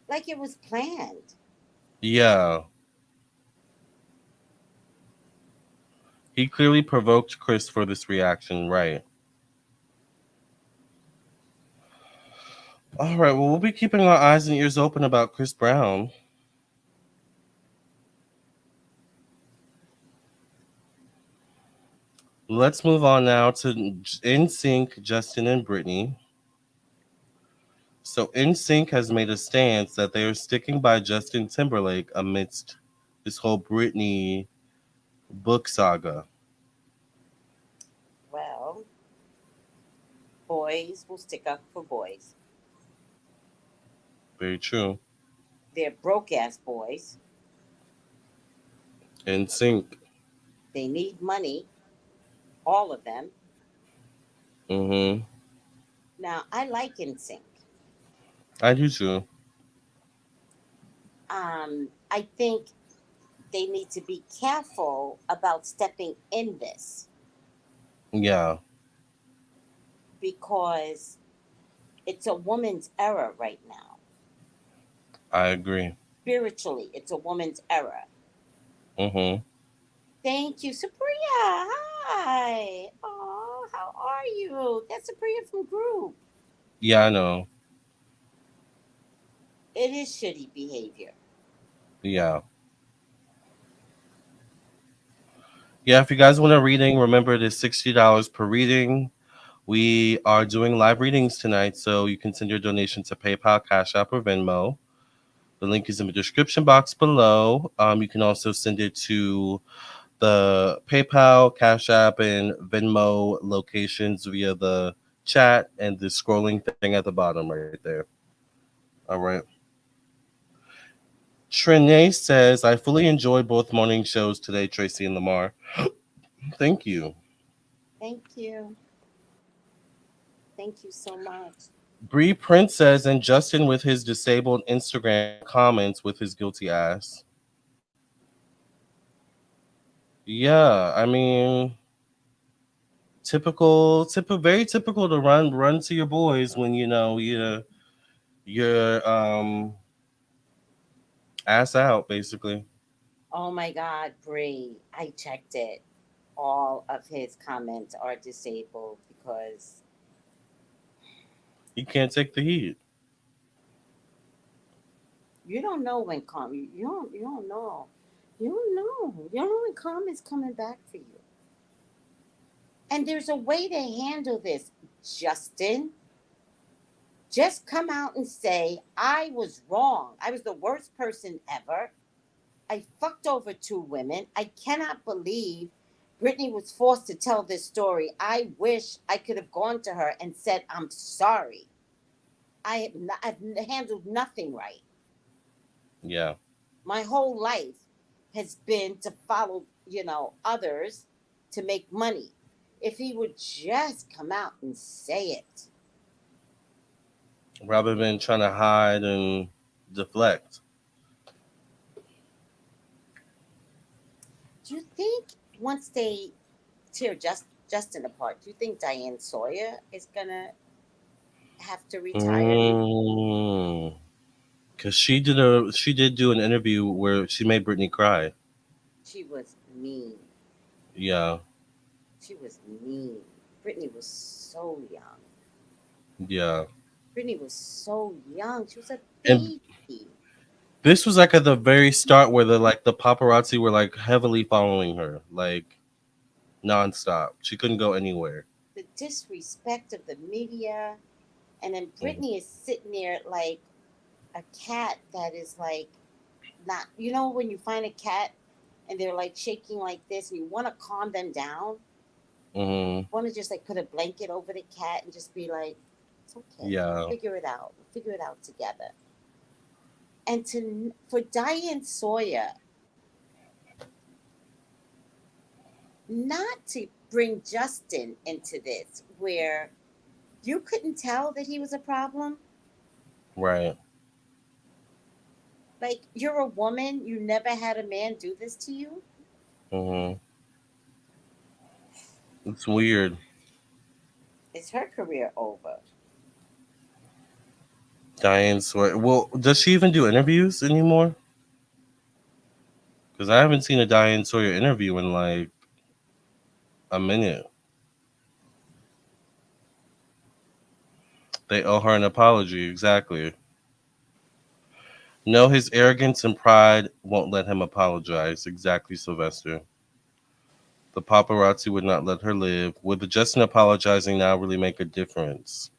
Like it was planned. Yeah. He clearly provoked Chris for this reaction, right? All right, well, we'll be keeping our eyes and ears open about Chris Brown. Let's move on now to Nsync, Justin, and Britney. So Nsync has made a stance that they are sticking by Justin Timberlake amidst this whole Britney book saga. Well, boys will stick up for boys. Very true. They're broke ass boys. Nsync. They need money, all of them. Mm-hmm. Now, I like Nsync. I do too. I think they need to be careful about stepping in this Yeah, because it's a woman's era right now. I agree. Spiritually, it's a woman's era. Mm-hmm. Thank you, Supriya. Hi. Oh, how are you? That's Supriya from Group. Yeah, I know. It is shitty behavior. Yeah. Yeah, if you guys want a reading, remember it is $60 per reading. We are doing live readings tonight, so you can send your donation to PayPal, Cash App, or Venmo. The link is in the description box below. You can also send it to the PayPal, Cash App, and Venmo locations via the chat and the scrolling thing at the bottom right there. All right. Trinae says, I fully enjoyed both morning shows today, Tracey and Lamarr. Thank you. Thank you. Thank you so much. Bree Prince says, and Justin with his disabled Instagram comments with his guilty ass. Yeah, I mean, very typical to run to your boys when you know you're ass out basically. Oh my God, Bree. I checked it. All of his comments are disabled because You can't take the heat. you don't know when you don't know. You don't know when karma is coming back for you. And there's a way to handle this, Justin. Just come out and say, I was wrong. I was the worst person ever. I fucked over two women. I cannot believe Britney was forced to tell this story. I wish I could have gone to her and said, I'm sorry. I've handled nothing right. Yeah. My whole life has been to follow, others to make money. If he would just come out and say it. Rather than trying to hide and deflect. Do you think once they tear Justin apart, do you think Diane Sawyer is gonna have to retire? Mm. Cause she did do an interview where she made Britney cry. She was mean. Yeah. She was mean. Britney was so young. Yeah. Britney was so young. She was a And baby. this was like at the very start where the paparazzi were like heavily following her, like nonstop. She couldn't go anywhere. The disrespect of the media. And then Mhm. Britney is sitting there like a cat that is like not, when you find a cat and they're like shaking like this and you want to calm them down, Mhm. want to just like put a blanket over the cat and just be like, it's okay. Yeah. Figure it out. We'll figure it out together. And for Diane Sawyer not to bring Justin into this where you couldn't tell that he was a problem. Right. Like, you're a woman, you never had a man do this to you. Mhm. It's weird. Is her career over? Diane Sawyer. Well, does she even do interviews anymore? Because I haven't seen a Diane Sawyer interview in like a minute. They owe her an apology, exactly. No, his arrogance and pride won't let him apologize, exactly, Sylvester. The paparazzi would not let her live. Would the Justin apologizing now really make a difference?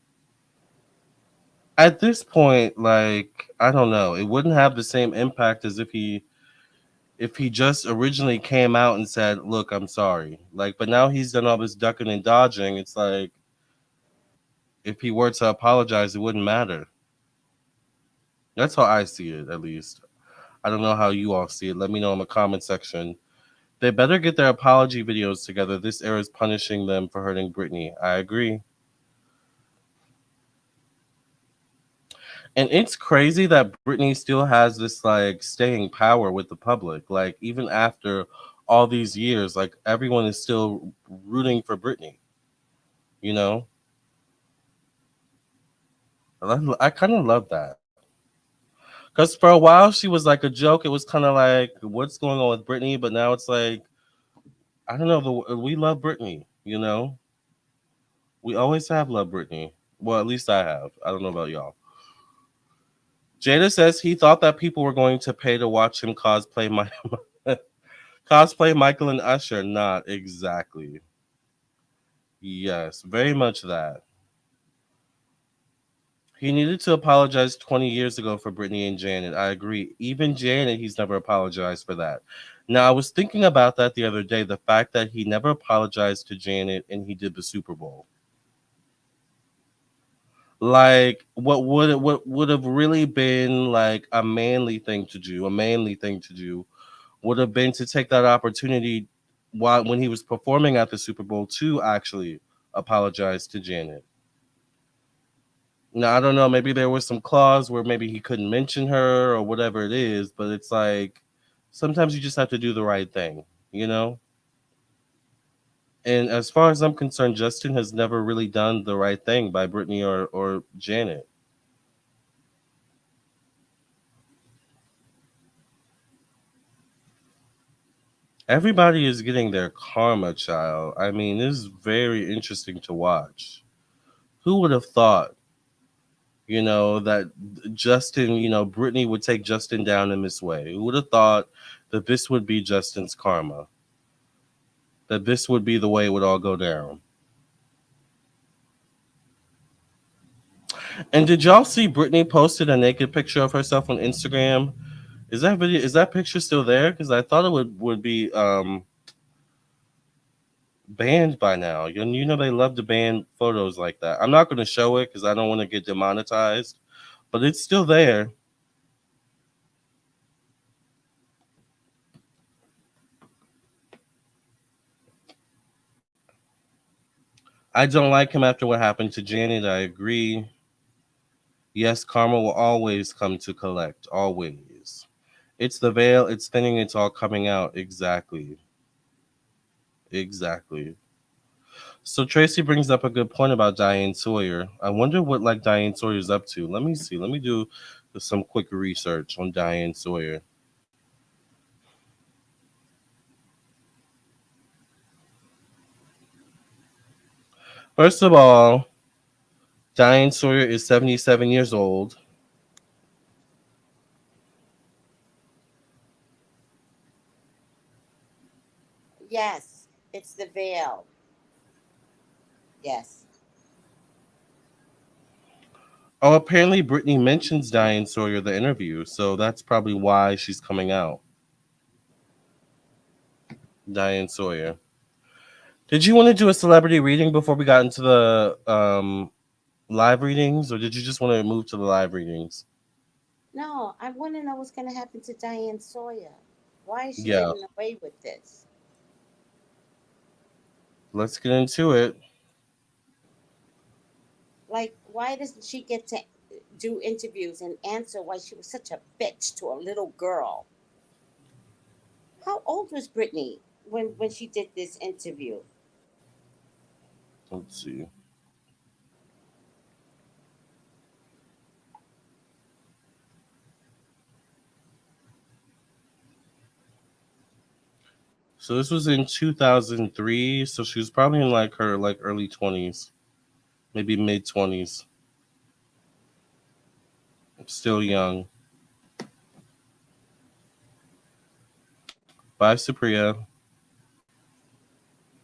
At this point, like, I don't know. It wouldn't have the same impact as if he just originally came out and said, "Look, I'm sorry." Like, but now he's done all this ducking and dodging. It's like if he were to apologize, it wouldn't matter. That's how I see it, at least. I don't know how you all see it. Let me know in the comment section. They better get their apology videos together. This era is punishing them for hurting Britney. I agree. And it's crazy that Britney still has this like staying power with the public. Like even after all these years, like everyone is still rooting for Britney. You know, I kind of love that because for a while she was like a joke. It was kind of like what's going on with Britney, but now it's like I don't know. We love Britney. You know, we always have loved Britney. Well, at least I have. I don't know about y'all. Jada says he thought that people were going to pay to watch him cosplay cosplay Michael and Usher. Not exactly. Yes, very much that. He needed to apologize 20 years ago for Britney and Janet. I agree. Even Janet, he's never apologized for that. Now, I was thinking about that the other day. The fact that he never apologized to Janet and he did the Super Bowl. Like, what would have really been like a manly thing to do? A manly thing to do would have been to take that opportunity while when he was performing at the Super Bowl to actually apologize to Janet. Now I don't know, maybe there was some clause where maybe he couldn't mention her or whatever it is, but it's like sometimes you just have to do the right thing, you know? And as far as I'm concerned, Justin has never really done the right thing by Brittany or Janet. Everybody is getting their karma, child. I mean, this is very interesting to watch. Who would have thought, that Justin, Brittany would take Justin down in this way? Who would have thought that this would be Justin's karma? That this would be the way it would all go down? And did y'all see Brittany posted a naked picture of herself on Instagram? Is that picture still there? Because I thought it would be banned by now. You know they love to ban photos like that. I'm not going to show it because I don't want to get demonetized, but it's still there. I don't like him after what happened to Janet. I agree. Yes, karma will always come to collect. Always. It's the veil. It's thinning. It's all coming out. Exactly. Exactly. So Tracy brings up a good point about Diane Sawyer. I wonder what like Diane Sawyer's up to. Let me see. Let me do some quick research on Diane Sawyer. First of all, Diane Sawyer is 77 years old. Yes, it's the veil. Yes. Oh, apparently Brittany mentions Diane Sawyer in the interview, so that's probably why she's coming out. Diane Sawyer. Did you want to do a celebrity reading before we got into the live readings, or did you just want to move to the live readings? No, I want to know what's going to happen to Diane Sawyer. Why is she Yeah, getting away with this? let's get into it. Like, why doesn't she get to do interviews and answer why she was such a bitch to a little girl? How old was Britney when she did this interview? Let's see. So this was in 2003. So she was probably in like her like early 20s, maybe mid 20s. Still young. Bye, Supriya.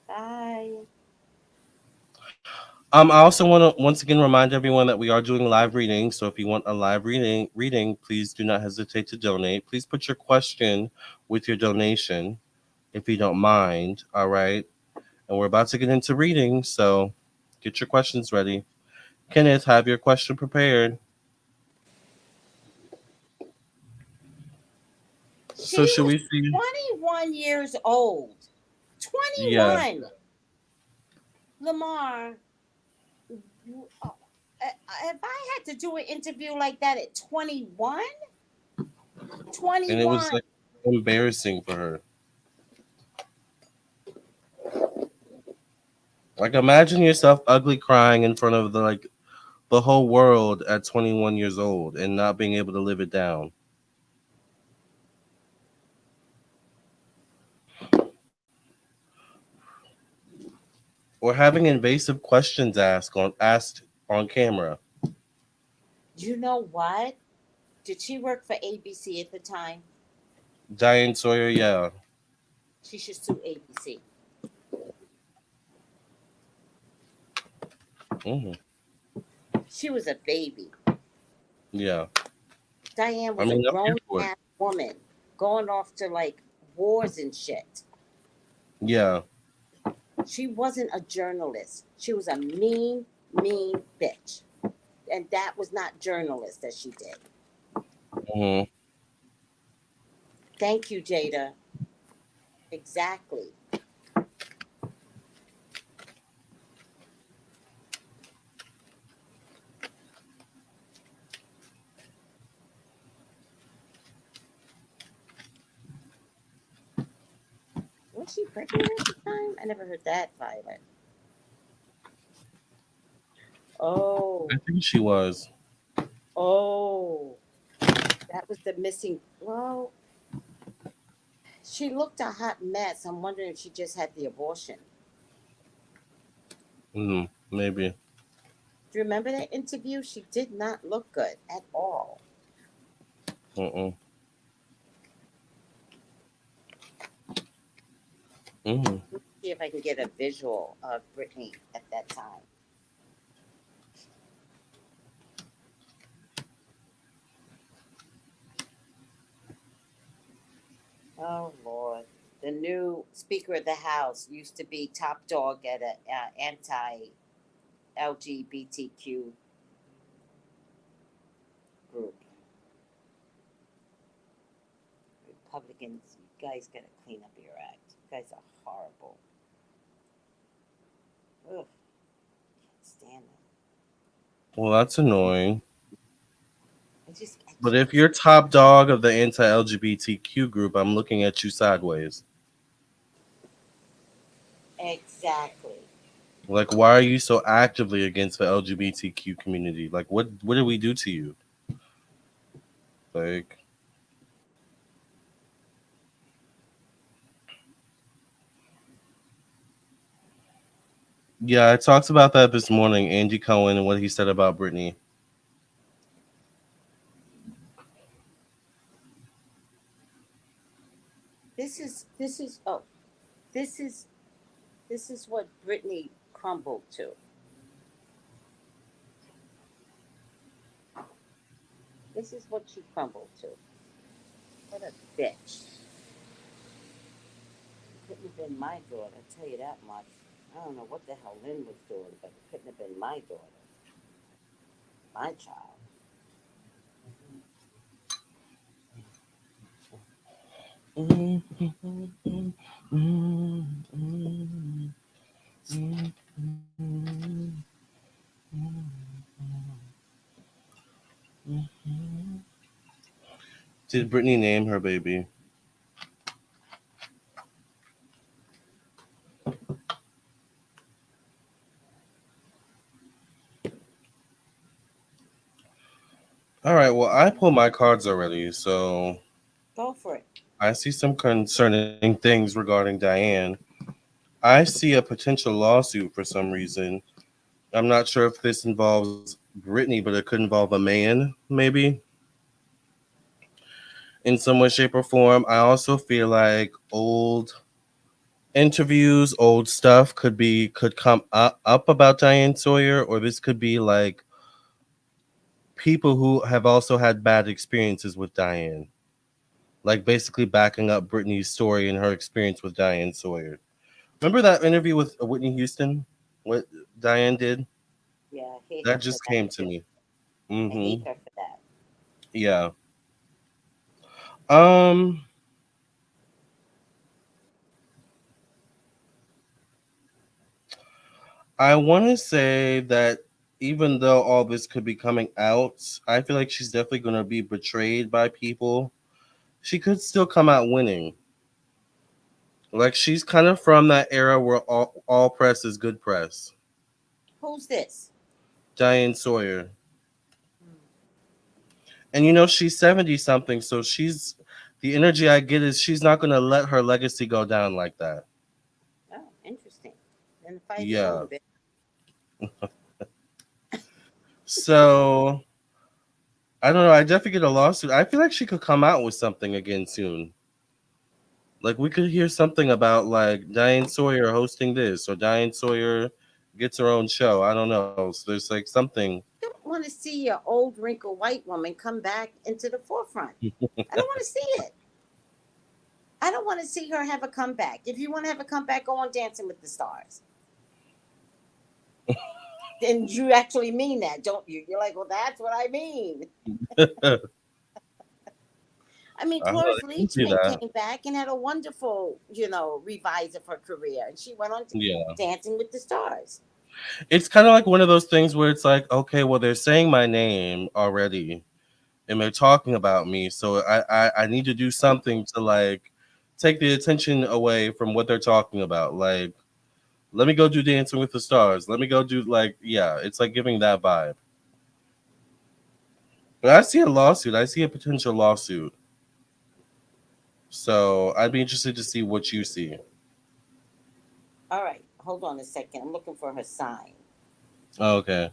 Bye. I also want to once again remind everyone that we are doing live readings. So if you want a live reading, please do not hesitate to donate. Please put your question with your donation, if you don't mind. All right. And we're about to get into reading, so get your questions ready. Kenneth, have your question prepared. She So should was we see? 21 years old. Yeah. 21. Lamarr, if I had to do an interview like that at 21, And it was 21. like embarrassing for her. Like imagine yourself ugly crying in front of the whole world at 21 years old and not being able to live it down. Or having invasive questions asked on camera. You know what? Did she work for ABC at the time? Diane Sawyer, yeah. She should sue ABC. Hmm. She was a baby. Yeah. Diane I was a mean, I'm here grown for it. ass woman going off to like wars and shit. Yeah. She wasn't a journalist. She was a mean bitch. And that was not journalist that she did. Hmm. Thank you, Jada. Exactly. Was she pregnant at the time? I never heard that, Violet. I Oh, think she was. oh, that was the missing. Well, she looked a hot mess. I'm wondering if she just had the abortion. Maybe. Do you remember that interview? She did not look good at all. Mm-mm. Mm-hmm. See if I can get a visual of Britney at that time. Oh Lord, the new Speaker of the House used to be top dog at a anti-LGBTQ group. Republicans, you guys gotta clean up your act. You guys are horrible. Ugh, can't stand them. Well, that's annoying. I But can't. if you're top dog of the anti-LGBTQ group, I'm looking at you sideways. Exactly. Like, why are you so actively against the LGBTQ community? Like, what did we do to you? Like, yeah, I talked about that this morning. Andy Cohen and what he said about Britney. This is this is this is what Britney crumbled to. This is what she crumbled to. What a bitch. Couldn't have been my daughter, I'll tell you that much. I don't know what the hell Lynn was doing, but it couldn't have been my daughter, my child. Did Britney name her baby? All right. Well, I pulled my cards already, so Go for it. I see some concerning things regarding Diane. I see a potential lawsuit for some reason. I'm not sure if this involves Britney, but it could involve a man, maybe, in some way, shape, or form. I also feel like old interviews, old stuff could come up about Diane Sawyer, or this could be like people who have also had bad experiences with Diane, like basically backing up Britney's story and her experience with Diane Sawyer. Remember that interview with Whitney Houston? What Diane did? Yeah, I hate That her for just that came to too. me. I hate Mm-hmm. her for that. Yeah. Um, I want to say that even though all this could be coming out, I feel like she's definitely going to be betrayed by people. She could still come out winning. Like she's kind of from that era where all press is good press. Who's this? Diane Sawyer. Hmm. And she's 70 something, so she's the energy I get is she's not going to let her legacy go down like that. Oh, interesting. Then the fight is Yeah. over, bitch. So, I don't know, I definitely get a lawsuit. I feel like she could come out with something again soon. Like we could hear something about like Diane Sawyer hosting this or Diane Sawyer gets her own show. I don't know. So there's like something. I don't want to see an old wrinkled white woman come back into the forefront. I don't want to see it. I don't want to see her have a comeback. If you want to have a comeback, go on Dancing with the Stars. Then you actually mean that, don't you? You're like, well, that's what I mean. I I mean, don't know. Cloris They can do Leachman that. came back and had a wonderful, revise of her career, and she went on to Yeah. Dancing with the Stars. It's kind of like one of those things where it's like, okay, well, they're saying my name already and they're talking about me. So I need to do something to like take the attention away from what they're talking about. Like, let me go do Dancing with the Stars. Let me go do like, yeah, it's like giving that vibe. But I see a lawsuit. I see a potential lawsuit. So I'd be interested to see what you see. All right, hold on a second. I'm looking for her sign. Okay.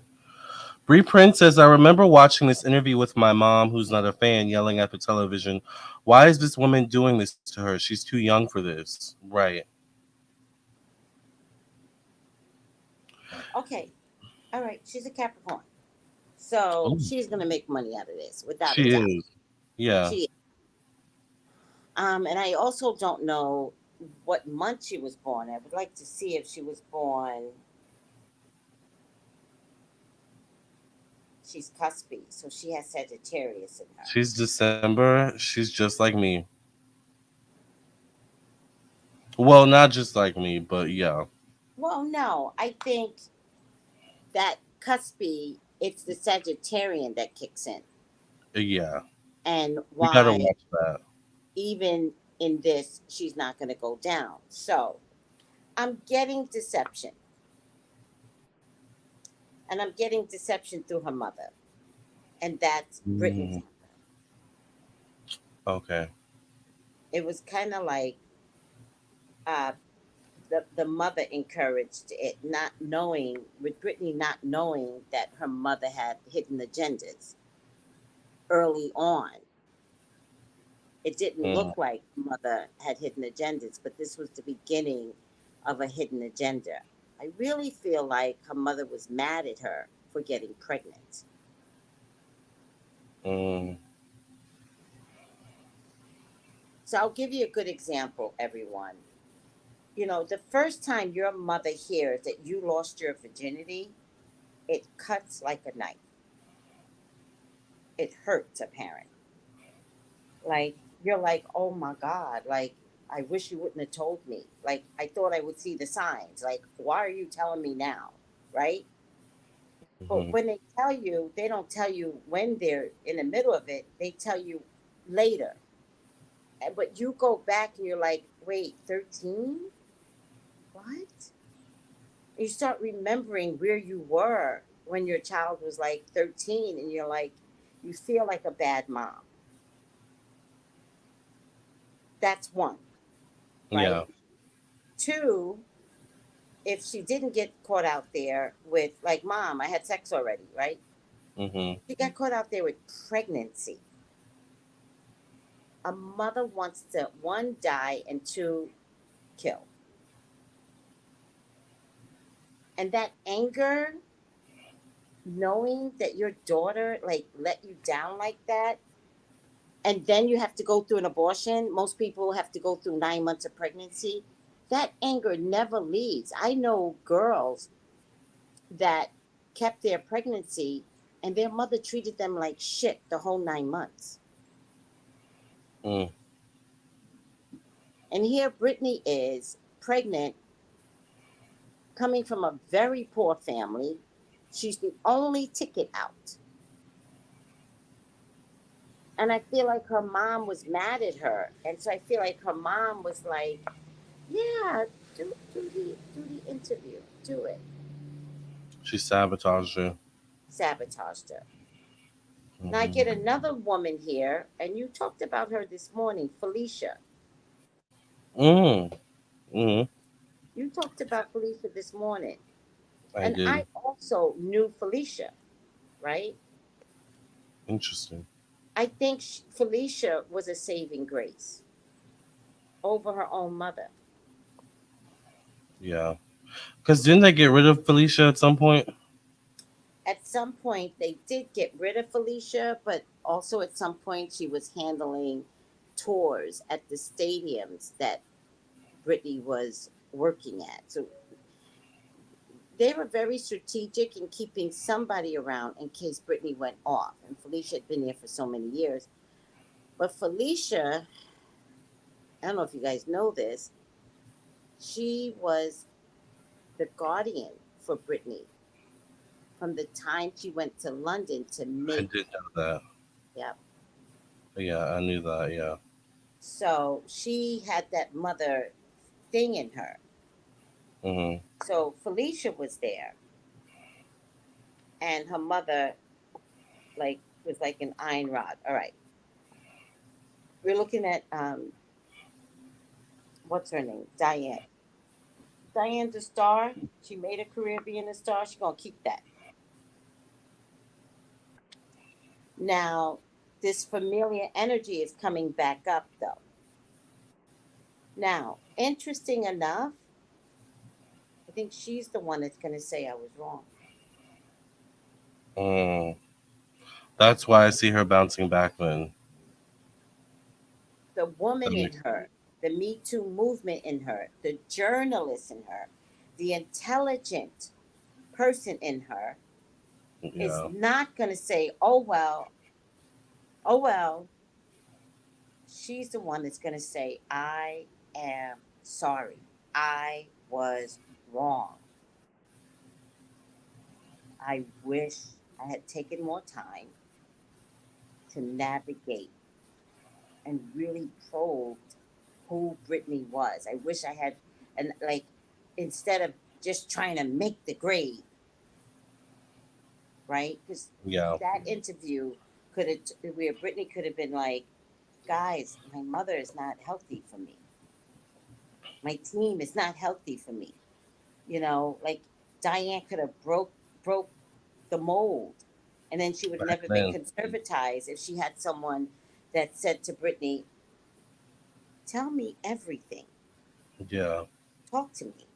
Bree Prince says, I remember watching this interview with my mom, who's not a fan, yelling at the television, why is this woman doing this to her? She's too young for this. Right. Okay, all right. She's a Capricorn, so Oh, she's gonna make money out of this without a she doubt. is. Yeah. She and I also don't know what month she was born. I would like to see if she was born. She's cuspy, so she has Sagittarius in her. She's December. She's just like me. Well, not just like me, but yeah. Well, no, I think that cuspy, it's the Sagittarian that kicks in, Yeah. and We got to why watch that. even in this she's not going to go down. So I'm getting deception, and I'm getting deception through her mother, and that's Brittany's Mm, mother. okay. It was kind of like uh, the mother encouraged it, not knowing, with Brittany not knowing that her mother had hidden agendas early on. It didn't Mm, look like mother had hidden agendas, but this was the beginning of a hidden agenda. I really feel like her mother was mad at her for getting pregnant. mm, So I'll give you a good example, everyone. The first time your mother hears that you lost your virginity, it cuts like a knife. It hurts a parent. Like, you're like, oh my God, like, I wish you wouldn't have told me. Like, I thought I would see the signs. Like, why are you telling me now? Right? mhm, But when they tell you, they don't tell you when they're in the middle of it, they tell you later. But you go back and you're like, wait, 13? What? You start remembering where you were when your child was like 13, and you feel like a bad mom. That's one, right? Yeah. Two, if she didn't get caught out there with, like, mom, I had sex already, right? Mm-hmm. She got caught out there with pregnancy. A mother wants to, one, die, and two, kill. And that anger, knowing that your daughter like let you down like that, and then you have to go through an abortion. Most people have to go through 9 months of pregnancy. That anger never leaves. I know girls that kept their pregnancy and their mother treated them like shit the whole 9 months. Mm. And here Britney is pregnant, coming from a very poor family. She's the only ticket out. And I feel like her mom was mad at her. And so I feel like her mom was like, yeah, do the interview. Do it. She sabotaged you. Sabotaged her. Now I get Mm-hmm. another woman here, and you talked about her this morning, Felicia. Mm. Mm. You talked about Felicia this morning. I And I did. also knew Felicia, right? Interesting. I think Felicia was a saving grace over her own mother. Yeah. Because didn't they get rid of Felicia at some point? At some point, they did get rid of Felicia, but also at some point, she was handling tours at the stadiums that Britney was working at. So they were very strategic in keeping somebody around in case Britney went off. And Felicia had been there for so many years. But Felicia, I don't know if you guys know this, she was the guardian for Britney from the time she went to London to I make. did know that. Yeah. Yeah, I knew that. Yeah. So she had that mother thing in her. Mm-hmm. So Felicia was there, and her mother like was like an iron rod. All right, we're looking at what's her name, Diane. Diane's a star. She made a career being a star. She's gonna keep that. Now, this familiar energy is coming back up though. Now, interesting enough, I think she's the one that's gonna say I was wrong. Mm. That's why I see her bouncing back then. The That woman in makes her, the Me Too movement in her, the journalist in her, the intelligent person in her is yeah. not going to say, oh, well, oh, well. She's the one that's going to say, I am sorry. I was wrong. I wish I had taken more time to navigate and really probed who Britney was. I wish I had, and like, instead of just trying to make the grade, right? Because Yeah. that interview could have, where Britney could have been like, guys, my mother is not healthy for me. My team is not healthy for me. Like Diane could have broke the mold, and then she would have Back never been then. conservatized if she had someone that said to Britney, "Tell me everything. Yeah. Talk to me."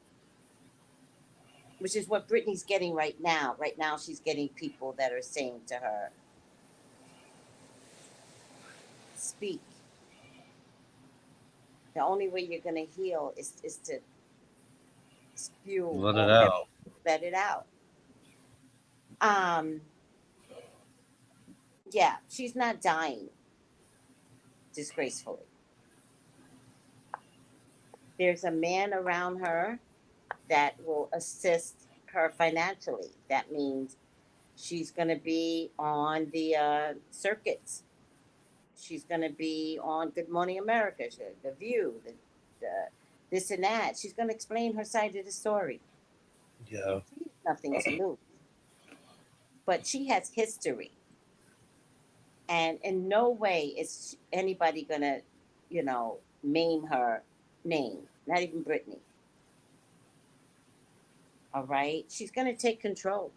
Which is what Britney's getting right now. Right now, she's getting people that are saying to her, "Speak. The only way you're gonna heal is to spew Let it all that, out. let it out." Um, yeah, she's not dying disgracefully. There's a man around her that will assist her financially. That means she's going to be on the circuits. She's going to be on Good Morning America, The View, the this and that. She's going to explain her side of the story. Yeah. She has nothing to lose, but she has history, and in no way is anybody going to, you know, maim her name. Not even Britney. All right, she's gonna take control,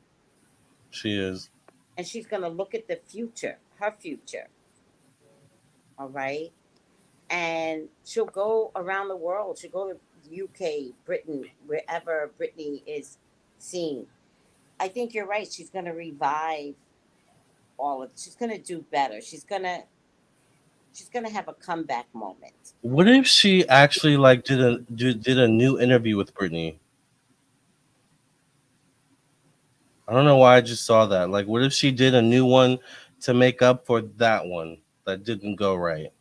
She is. and she's gonna look at the future, her future. All right, and she'll go around the world. She'll go to UK, Britain, wherever Britney is seen. I think you're right. She's gonna revive all of. She's gonna do better. She's gonna have a comeback moment. What if she actually like did a new interview with Britney? I don't know why I just saw that. Like, what if she did a new one to make up for that one that didn't go right?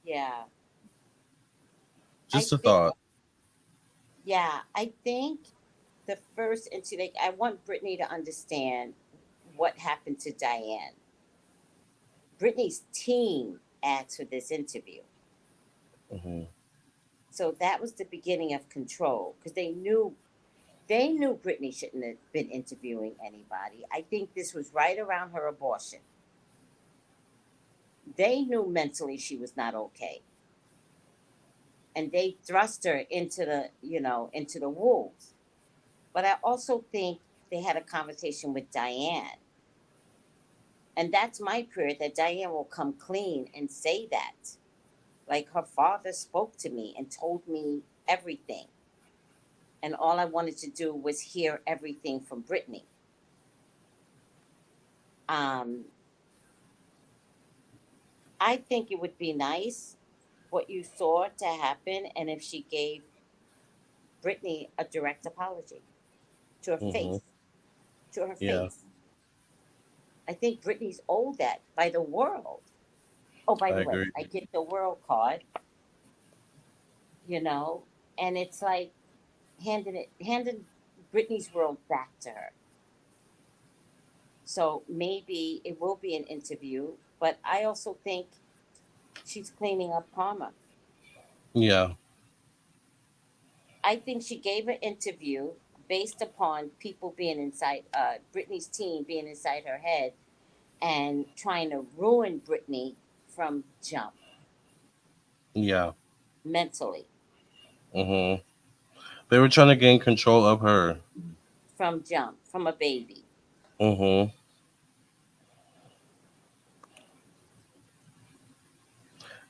Yeah, I Just a think. thought. Yeah, I think the first into like I want Brittany to understand what happened to Diane. Brittany's team asked for this interview. Hmm. So that was the beginning of control because they knew Brittany shouldn't have been interviewing anybody. I think this was right around her abortion. They knew mentally she was not okay. And they thrust her into the wolves. But I also think they had a conversation with Diane. And that's my prayer that Diane will come clean and say that. Like her father spoke to me and told me everything. And all I wanted to do was hear everything from Brittany. Um, I think it would be nice what you saw to happen, and if she gave Brittany a direct apology to her Hmm. face, to her Yeah, face. I think Brittany's owed that by the world. Oh, by I the way, agree. I get the world card, you know, and it's like handing Brittany's world back to her. So maybe it will be an interview, but I also think she's cleaning up karma. Yeah. I think she gave an interview based upon people being inside, Britney's team being inside her head and trying to ruin Britney from jump Yeah. mentally, Hmm. They were trying to gain control of her. from jump, from a baby. Hmm.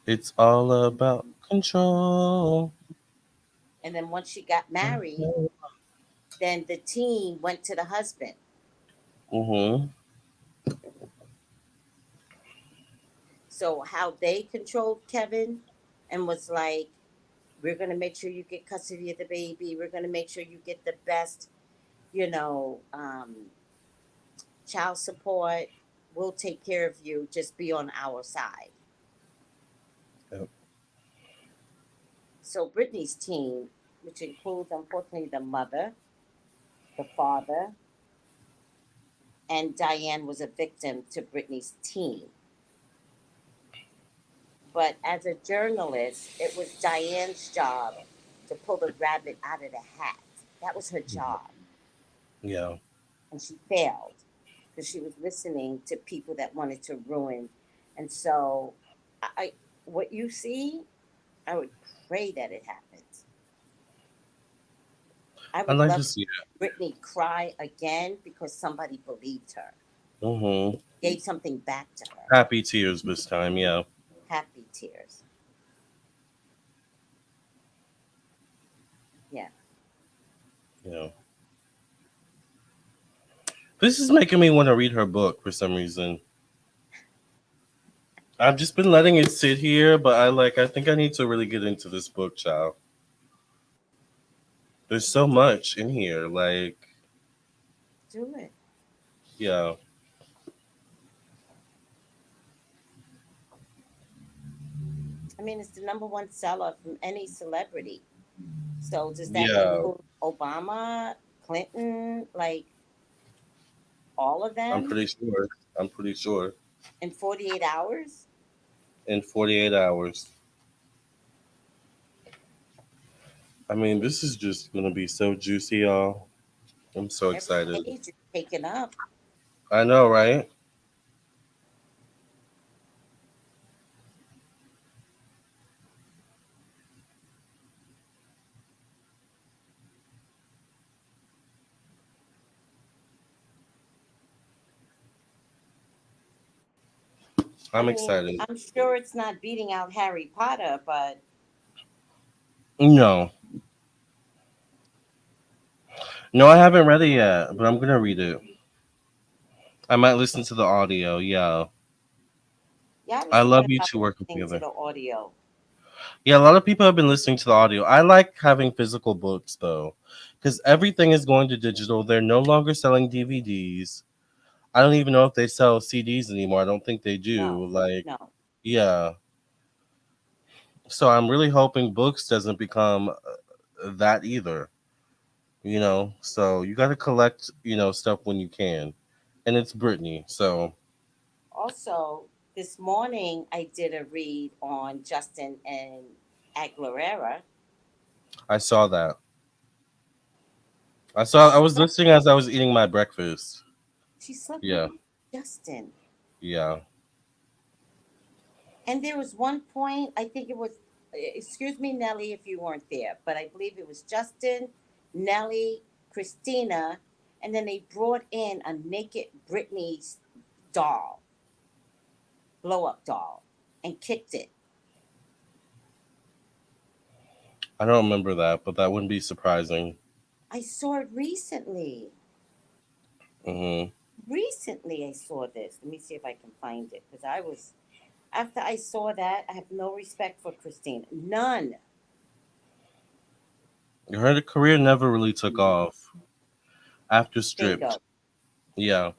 It's all about control. And then once she got married, then the team went to the husband. Hmm. So how they controlled Kevin and was like, we're gonna make sure you get custody of the baby. We're gonna make sure you get the best, you know, child support. We'll take care of you. Just be on our side. Yep. So Brittany's team, which includes unfortunately the mother, the father, and Diane was a victim to Brittany's team. But as a journalist, it was Diane's job to pull the rabbit out of the hat. That was her job. Yeah. And she failed because she was listening to people that wanted to ruin. And so, I what you see, I would pray that it happens. I I'd would like love to to see see Brittany cry again because somebody believed her, it. Hmm. gave something back to her. Happy tears this time. Yeah. Happy tears. Yeah. Yeah. This is making me want to read her book for some reason. I've just been letting it sit here, but I think I need to really get into this book, child. There's so much in here. Like, Do it. yeah. I mean, it's the number one seller from any celebrity. So does that Yeah. include Obama, Clinton, like all of I'm them pretty sure. I'm pretty sure. in 48 hours? In 48 hours. I mean, this is just going to be so juicy, y'all. I'm so Every excited. page is taken up. I know, right? I I'm mean, excited. I'm sure it's not beating out Harry Potter, but No, no, I haven't read it yet, but I'm gonna read it. I might listen to the audio. Yeah, yeah, I was I thinking love you about two working listening to together. the audio. Yeah, a lot of people have been listening to the audio. I like having physical books though, because everything is going to digital. They're no longer selling DVDs. I don't even know if they sell CDs anymore. I don't think they No, do. Like, no. yeah. So I'm really hoping books doesn't become that either. So you got to collect, stuff when you can, and it's Britney. So Also, this morning I did a read on Justin and Aguilera. I saw that. I She was slept. listening as I was eating my breakfast. She slept with Yeah, Justin. yeah. And there was one point, I think it was, excuse me, Nelly, if you weren't there, but I believe it was Justin, Nelly, Christina, and then they brought in a naked Britney's doll, blow up doll, and kicked it. I don't remember that, but that wouldn't be surprising. I saw it recently. Hmm. Recently, I saw this. Let me see if I can find it because I was, after I saw that, I have no respect for Christina. None. Her career never really took off after Stripped. Bingo. Yeah.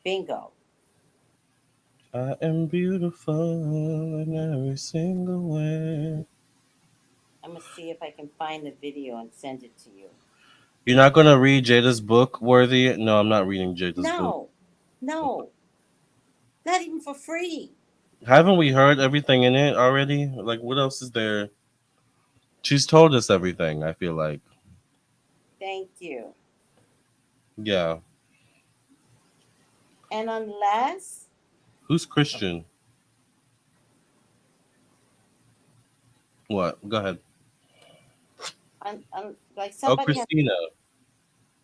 Bingo. I am beautiful in every single way. I'm going to see if I can find the video and send it to you. You're not gonna read Jada's book, Worthy? No, I'm not reading Jada's book. No, no, not even for free. Haven't we heard everything in it already? Like, what else is there? She's told us everything, I feel like. Thank you. Yeah. And unless, Who's Christian? What? Go ahead. like Oh, Christina.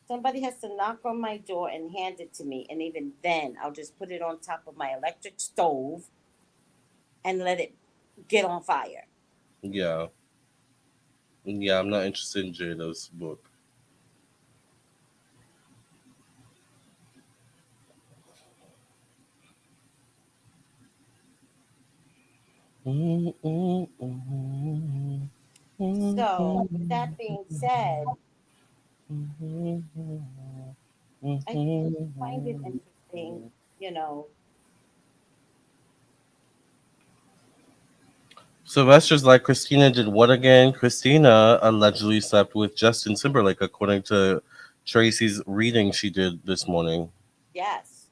somebody has to knock on my door and hand it to me, and even then, I'll just put it on top of my electric stove and let it get on fire. Yeah. Yeah, I'm not interested in Jada's book. So, with that being said, I just find it interesting, you know. Sylvester's like, Christina did what again? Christina allegedly slept with Justin Timberlake, according to Tracy's reading she did this morning. Yes,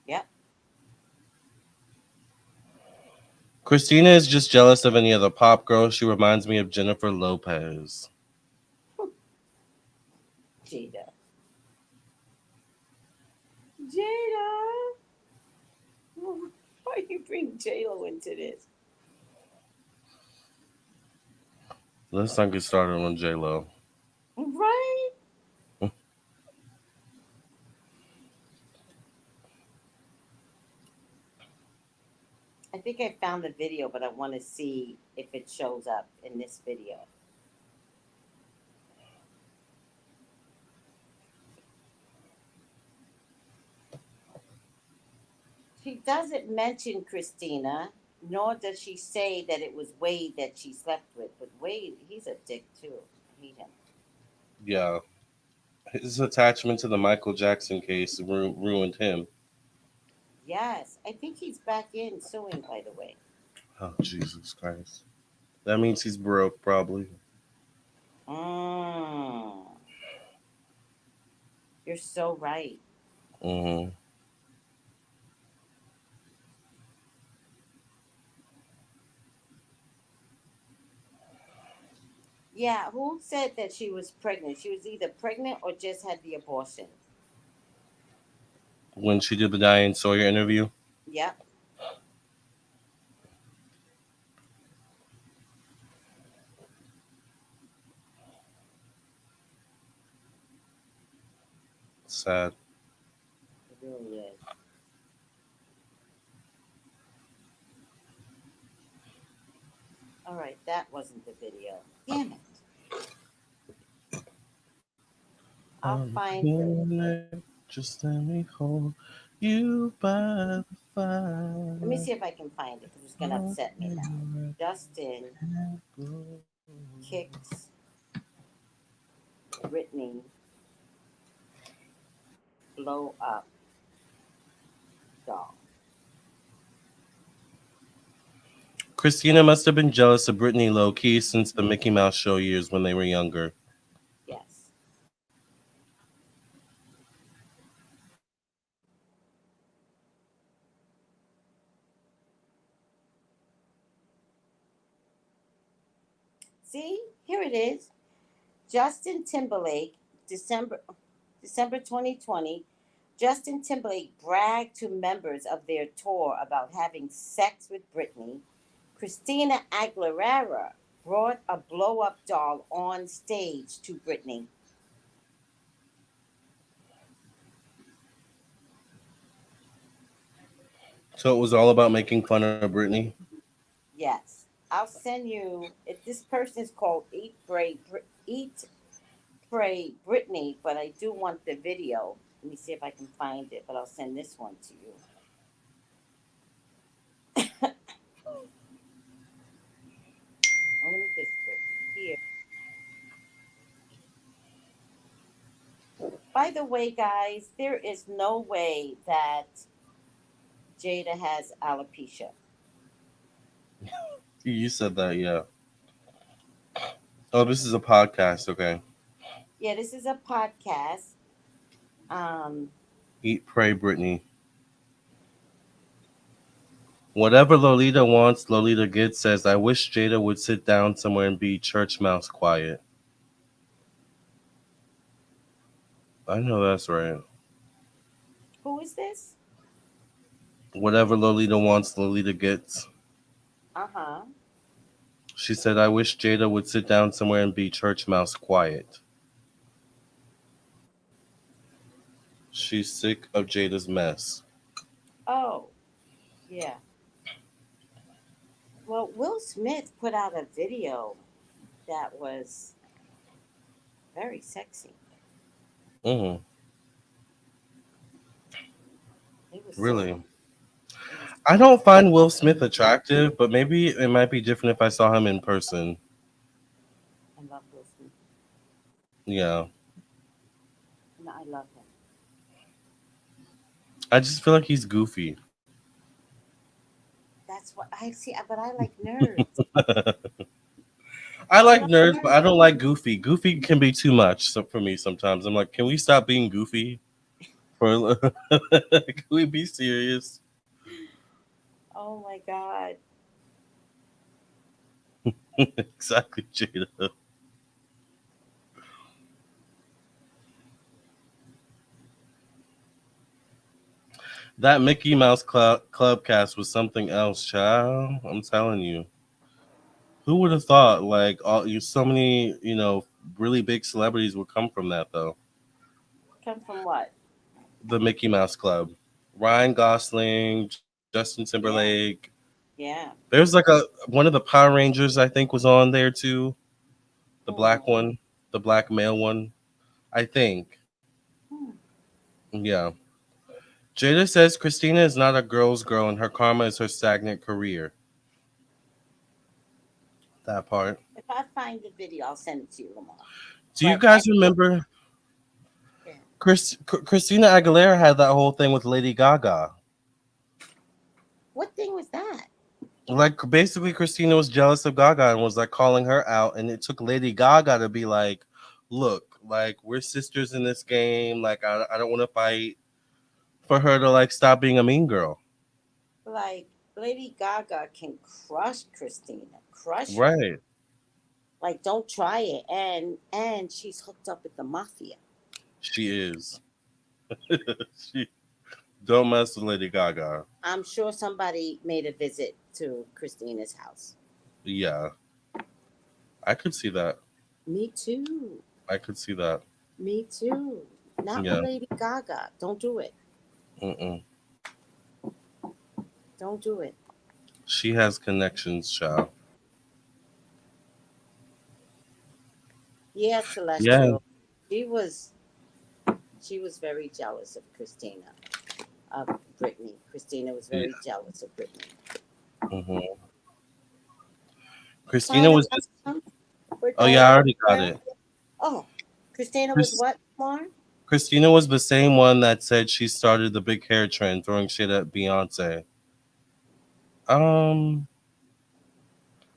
yep. Christina is just jealous of any other pop girl. She reminds me of Jennifer Lopez. Jada, Jada, why you bring J Lo into this? Let's not get started on J Lo. Right? I think I found the video, but I want to see if it shows up in this video. She doesn't mention Christina, nor does she say that it was Wade that she slept with. But Wade, he's a dick too. I hate him. Yeah, his attachment to the Michael Jackson case ruined him. Yes, I think he's back in suing, by the way. Oh, Jesus Christ. That means he's broke, probably. Mm, you're so right. Hmm. Yeah, who said that she was pregnant? She was either pregnant or just had the abortion. When she did the Diane Sawyer interview. Yep. Sad. It really is. All right, that wasn't the video. Damn it. I'll I'm find the. feeling it, just let me hold you by the Let me fire. see if I can find it because it's gonna upset me now. Justin kicks Britney blow up doll. Christina must have been jealous of Britney low key since the Mickey Mouse show years when they were younger. Yes. See, here it is. Justin Timberlake, December 2020. Justin Timberlake bragged to members of their tour about having sex with Britney. Christina Aguilera brought a blow up doll on stage to Britney. So it was all about making fun of Britney. Yes. I'll send you. If this person is called Eat Pray Britney, but I do want the video. Let me see if I can find it, but I'll send this one to you. Oh, let me just go here. By the way, guys, there is no way that Jada has alopecia. You said that, yeah. Oh, this is a podcast, okay. Yeah, this is a podcast. Um, Eat, pray, Britney. Whatever Lolita wants, Lolita gets. Says, I wish Jada would sit down somewhere and be church mouse quiet. I know that's right. who is this? Whatever Lolita wants, Lolita gets. Uh huh. She said, I wish Jada would sit down somewhere and be church mouse quiet. She's sick of Jada's mess. Oh, yeah. Well, Will Smith put out a video that was very sexy. Mm, It was so. really? It was. I don't find Will Smith attractive, but maybe it might be different if I saw him in person. I love Will Smith. Yeah. No, I love him. I just feel like he's goofy. That's what I see. But I like nerds. I I like love nerds, but I nerds. don't like goofy. Goofy can be too much for me sometimes. I'm like, can we stop being goofy? Can we be serious? Oh my god. Exactly, Jada. That Mickey Mouse Club cast was something else, child. I'm telling you. Who would have thought? Like so many, really big celebrities would come from that, though. Come from what? The Mickey Mouse Club. Ryan Gosling, Justin Yeah. Timberlake. Yeah. There's like one of the Power Rangers I think was on there too. The Hmm. black one, the black male one. I think. Hmm. Yeah. Jada says Christina is not a girl's girl and her karma is her stagnant career. That part. If I find the video, I'll send it to you, Lamar. Do you But guys remember yeah. Christina Aguilera had that whole thing with Lady Gaga? What thing was that? Like basically Christina was jealous of Gaga and was like calling her out, and it took Lady Gaga to be like, look, like we're sisters in this game, like I don't want to fight, for her to like stop being a mean girl. Like Lady Gaga can crush Christina, crush her. Right. Like don't try it. And she's hooked up with the mafia. She is. She don't mess with Lady Gaga. I'm sure somebody made a visit to Christina's house. Yeah. I could see that. Me too. I could see that. Me too. Not with Yeah. Lady Gaga. Don't do it. Mm-mm. Don't do it. She has connections, child. Yeah, Yeah. Celestial. She was she was very jealous of Christina, of Britney. Christina was Yeah. very jealous of Britney. Hmm. Christina Father, was just. we're Oh yeah, going I over already got here. it. Oh, Christina was Chris, what, Mar? Christina was the same one that said she started the big hair trend, throwing shade at Beyonce. Um,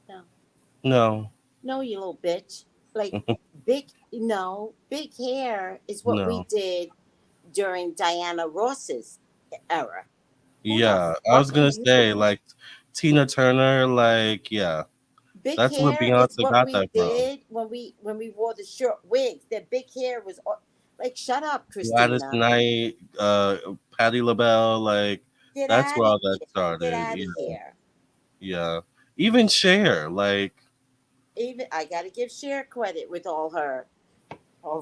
No, no, no, you little bitch. Like big, big hair is what we no. did during Diana Ross's era. Who the Yeah, I fuck was are gonna you? say like Tina Turner, like yeah, Big that's where hair is Beyonce what got we that from. did when we wore the short wigs. That big hair was like, shut up, Gladys Christina. Knight, Patti LaBelle, like Get that's out where of all that here. Get started. out of Yeah, here. yeah. Even Cher, like Even I gotta give Cher credit with all her. I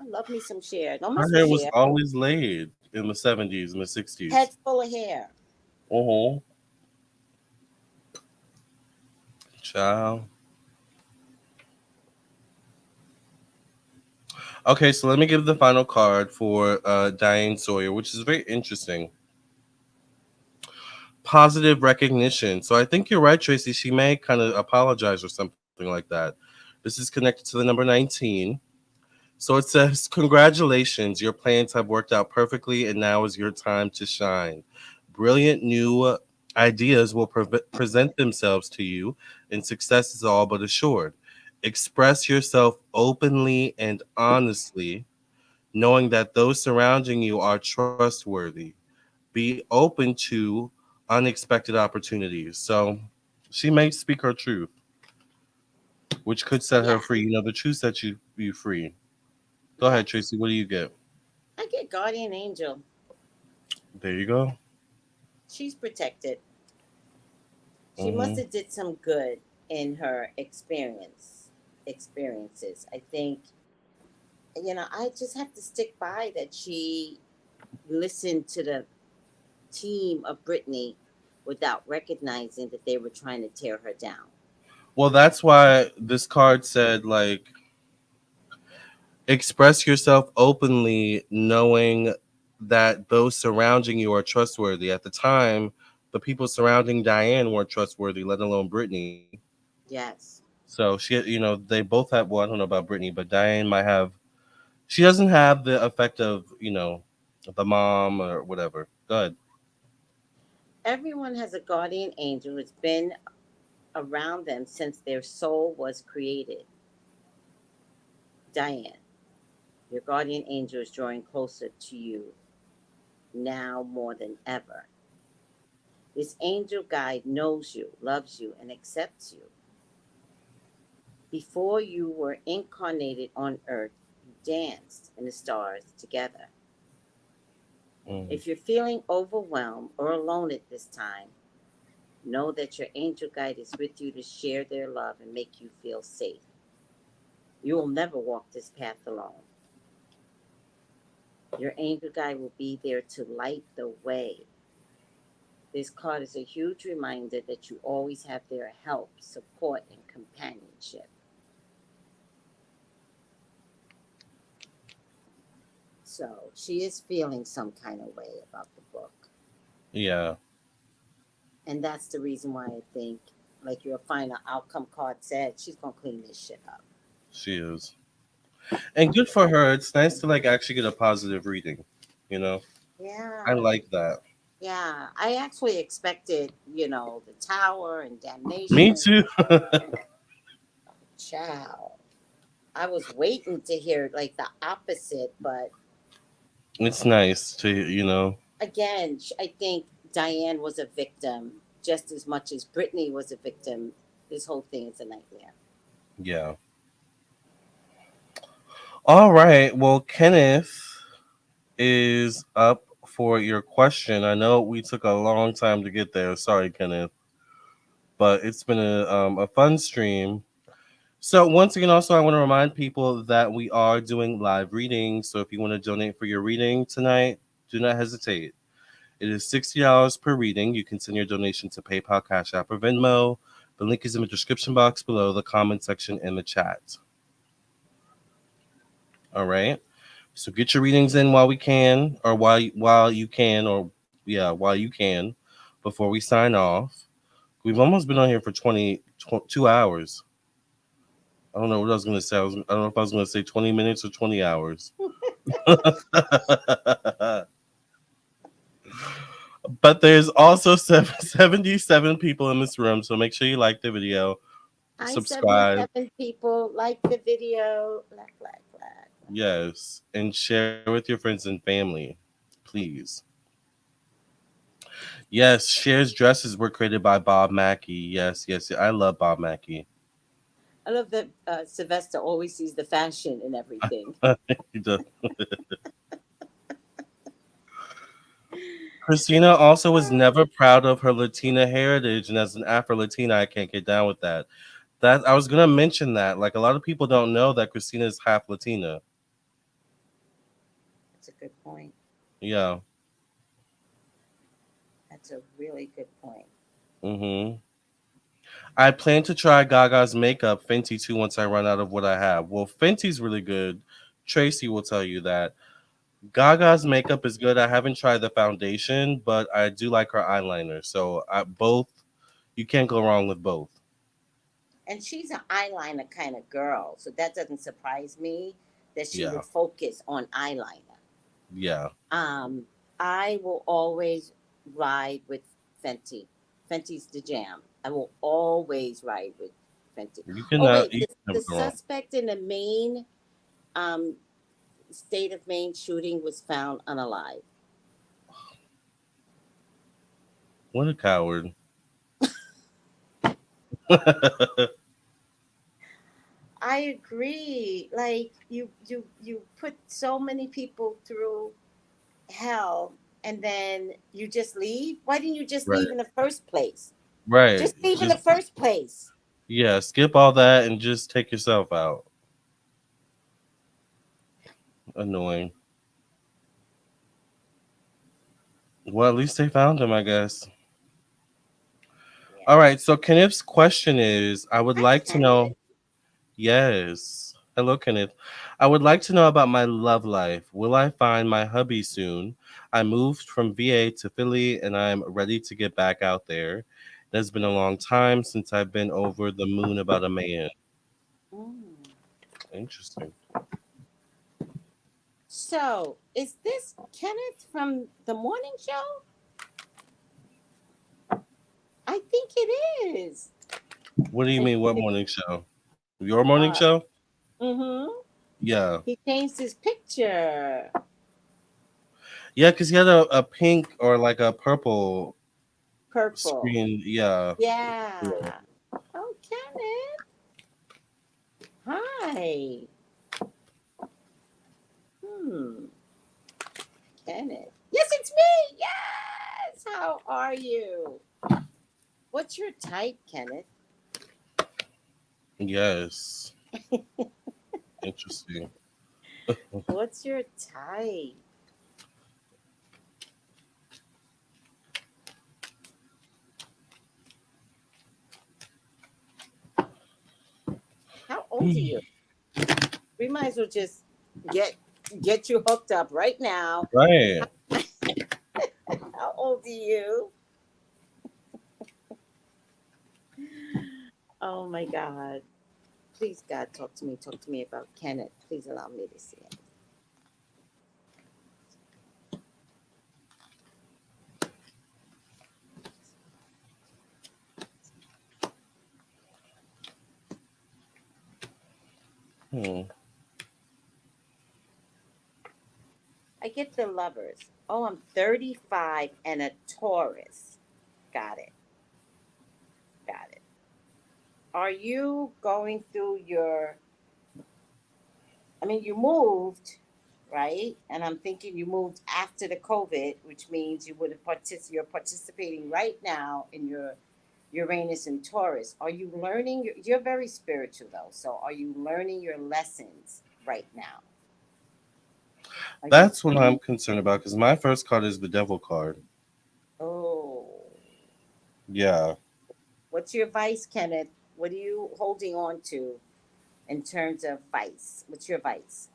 love me some Cher. Don't her mess with hair was Cher. always laid in the 70s and the Head 60s. full of hair. Uh-huh. Child. Okay, so let me give the final card for Diane Sawyer, which is very interesting. Positive recognition. So I think you're right, Tracy. She may kind of apologize or something like that. This is connected to the number 19. So it says, congratulations, your plans have worked out perfectly, and now is your time to shine. Brilliant new ideas will present themselves to you, and success is all but assured. Express yourself openly and honestly, knowing that those surrounding you are trustworthy. Be open to unexpected opportunities. So she may speak her truth, which could set her Yeah, free. You know, the truth sets you free. Go ahead, yes. Tracy. What do you get? I get guardian angel. There you go. She's protected. She must Hmm. have did some good in her experiences. I think, I just have to stick by that she listened to the team of Britney without recognizing that they were trying to tear her down. Well, that's why this card said, like, express yourself openly, knowing that those surrounding you are trustworthy. At the time, the people surrounding Diane weren't trustworthy, let alone Brittany. Yes. So they both have. Well, I don't know about Brittany, but Diane might have. She doesn't have the effect of the mom or whatever. Go ahead. Everyone has a guardian angel who's been around them since their soul was created. Diane, your guardian angel is drawing closer to you now more than ever. This angel guide knows you, loves you, and accepts you. Before you were incarnated on earth, you danced in the stars together. Mm. If you're feeling overwhelmed or alone at this time, know that your angel guide is with you to share their love and make you feel safe. You will never walk this path alone. Your angel guide will be there to light the way. This card is a huge reminder that you always have their help, support, and companionship. So she is feeling some kind of way about the book. Yeah, And that's the reason why I think, like your final outcome card said, she's going to clean this shit up. she is. And good for her. It's nice to like actually get a positive reading. You know, I Yeah. like that. Yeah. I actually expected, the tower and Me damnation. too. Ciao. I was waiting to hear like the opposite, but It's nice to. again, I think Diane was a victim just as much as Brittany was a victim. This whole thing is a nightmare. Yeah. All right. Well, Kenneth is up for your question. I know we took a long time to get there. Sorry, Kenneth, but it's been a fun stream. So once again, also I want to remind people that we are doing live readings. So if you want to donate for your reading tonight, do not hesitate. It is $60 per reading. You can send your donation to PayPal, Cash App, or Venmo. The link is in the description box below, the comment section, and the chat. All right. So get your readings in while we can, or while you can, while you can, before we sign off. We've almost been on here for 2 hours. I don't know what I was going to say. I don't know if I was going to say 20 minutes or 20 hours. But there's also 77 people in this room, so make sure you like the video, Hi, subscribe. 77 people. Like the video. Like. Yes, and share with your friends and family, please. Yes, Cher's dresses were created by Bob Mackie. Yes, yes, I love Bob Mackie. I love that Sylvester always sees the fashion in everything. He does. Christina also was never proud of her Latina heritage, and as an Afro-Latina, I can't get down with that. That I was gonna mention that. Like a lot of people don't know that Christina is half Latina. That's a good point. Yeah. That's a really good point. Mm-hmm. I plan to try Gaga's makeup, Fenty, too, once I run out of what I have. Well, Fenty's really good. Tracy will tell you that. Gaga's makeup is good. I haven't tried the foundation, but I do like her eyeliner. So you can't go wrong with both. And she's an eyeliner kind of girl, so that doesn't surprise me that she Yeah. would focus on eyeliner. Yeah. I will always ride with Fenty. Fenty's the jam. I will always ride with Fenty. You Oh cannot wait, you can the never go wrong. suspect in the Maine, state of Maine shooting was found unalive. What a coward. I agree. Like you put so many people through hell and then you just leave. Why didn't you just Right. leave in the first place? Right. Just leave in the Just first place. yeah, skip all that and just take yourself out. Annoying. Well, at least they found him, I guess. Yeah. All right. So Kenneth's question is, I would Hi, like to know. Kenneth. Yes. Hello, Kenneth. I would like to know about my love life. Will I find my hubby soon? I moved from VA to Philly and I'm ready to get back out there. It has been a long time since I've been over the moon about a man. Mm. Interesting. So, is this Kenneth from the morning show? I think it is. What do you mean? What morning show? Your morning Uh, show? mm-hmm. Yeah. He changed his picture. Yeah, because he had a pink or like a purple Purple. screen. Yeah. Yeah. Oh, Kenneth. Hi. Hmm. Kenneth. Yes, it's me. Yes. How are you? What's your type, Kenneth? Yes. Interesting. What's your type? How old are you? We might as well just get get you hooked up right now. Right. How old are you? Oh my God. Please, God, talk to me. Talk to me about Kenneth. Please allow me to see it. Hmm. I get the lovers. Oh, I'm 35 and a Taurus. Got it. Got it. Are you going through you moved, right? And I'm thinking you moved after the COVID, which means you would have you're participating right now in your Uranus and Taurus. Are you learning? You're very spiritual though. So are you learning your lessons right now? That's what I'm concerned about because my first card is the devil card. Oh, Yeah. What's your vice, Kenneth? What are you holding on to in terms of vice? What's your vice?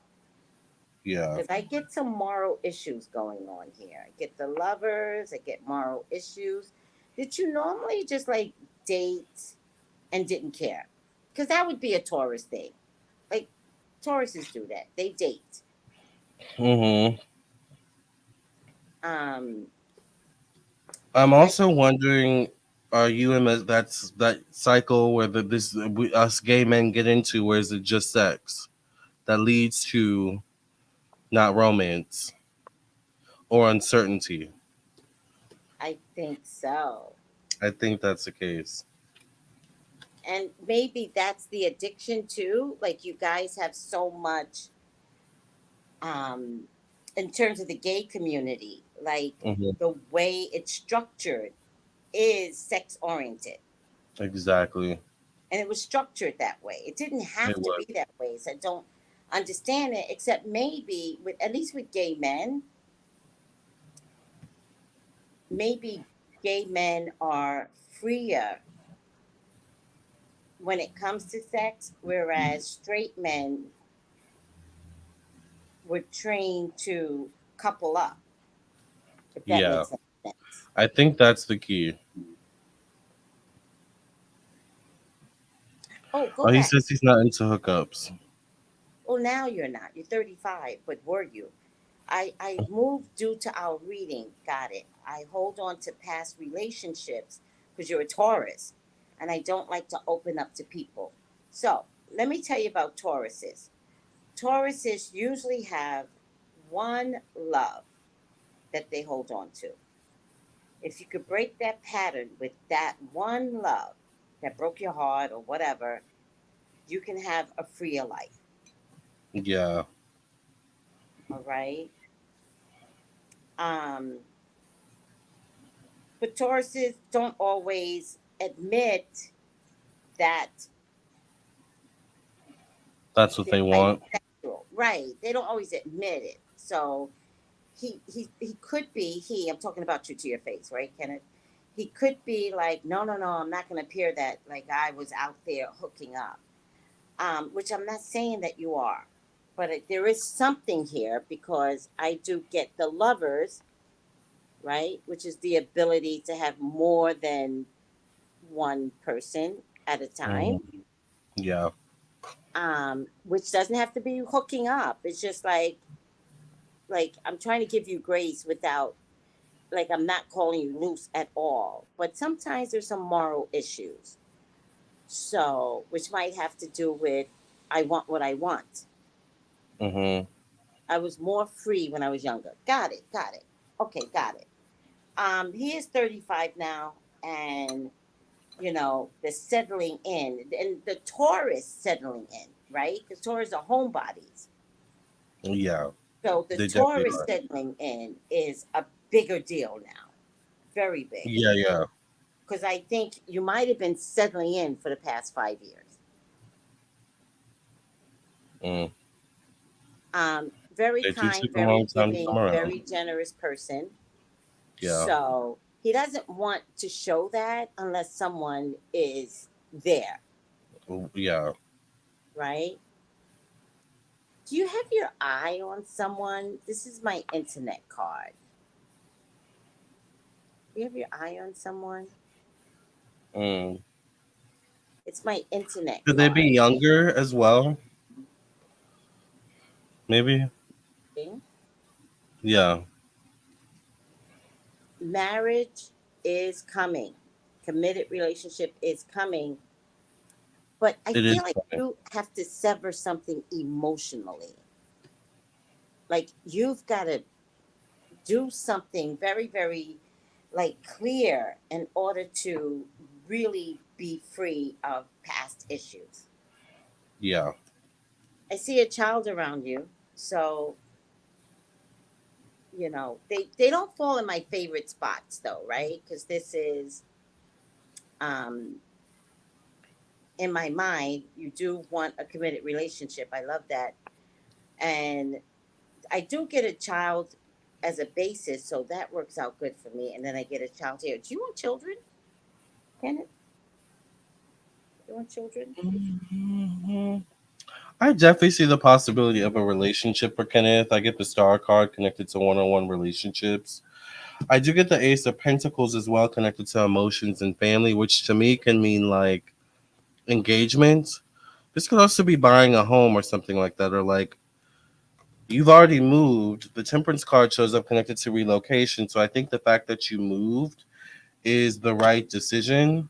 Yeah. Because I get some moral issues going on here. I get the lovers, I get moral issues. Did you normally just like date and didn't care? Because that would be a Taurus thing. Like Tauruses do that. They date. Mm-hmm. Um, I'm I also wondering, are you in that cycle where us gay men get into, where is it just sex that leads to not romance or uncertainty? I think so. I think that's the case. And maybe that's the addiction too. Like you guys have so much um in terms of the gay community, like Hmm. the way it's structured is sex oriented. Exactly. And it was structured that way. It didn't It have to was. be that way. So I don't understand it, except maybe with at least with gay men, maybe gay men are freer when it comes to sex, whereas straight men were trained to couple up, if that Yeah. makes any sense. I think that's the key. Oh, go Oh, he back. says he's not into hookups. Well, now you're not. You're 35, but were you? I moved due to our reading. Got it. I hold on to past relationships because you're a Taurus, and I don't like to open up to people. So let me tell you about Tauruses. Tauruses usually have one love that they hold on to. If you could break that pattern with that one love that broke your heart or whatever, you can have a freer life. Yeah. All right. Um, but Tauruses don't always admit that That's what they're they want. bisexual. Right. They don't always admit it. So he could be I'm talking about you to your face, right, Kenneth? He could be like, no, no, no, I'm not gonna appear that like I was out there hooking up. Which I'm not saying that you are. But there is something here because I do get the lovers, right? Which is the ability to have more than one person at a Hmm. time. Yeah. Which doesn't have to be hooking up. It's just like I'm trying to give you grace without like I'm not calling you loose at all. But sometimes there's some moral issues. So which might have to do with I want what I want. Hmm. I was more free when I was younger. Got it, got it. Okay, got it. He is 35 now, and the settling in, and the Taurus settling in, right? Because Taurus are homebodies. Yeah. So the They definitely Taurus are. settling in is a bigger deal now, very big. Yeah. Yeah. Because I think you might have been settling in for the past 5 years. Mm. Very It just kind, took a very long time to come giving, around. very generous person. Yeah. So he doesn't want to show that unless someone is there, Yeah. right? Do you have your eye on someone? This is my internet card. Do you have your eye on someone? Mm. It's my internet Could they be card. younger as well? Maybe. Okay? Yeah. Marriage is coming. Committed relationship is coming. But I It is feel like funny. you have to sever something emotionally. Like you've got to do something very, very like clear in order to really be free of past issues. Yeah. I see a child around you, so they don't fall in my favorite spots though, right? Because this is um in my mind, you do want a committed relationship. I love that, and I do get a child as a basis, so that works out good for me. And then I get a child here. Do you want children, Kenneth? You want children? Mhm. I definitely see the possibility of a relationship for Kenneth. I get the star card connected to one-on-one relationships. I do get the Ace of Pentacles as well, connected to emotions and family, which to me can mean like engagement. This could also be buying a home or something like that, or like you've already moved. The Temperance card shows up connected to relocation. So I think the fact that you moved is the right decision.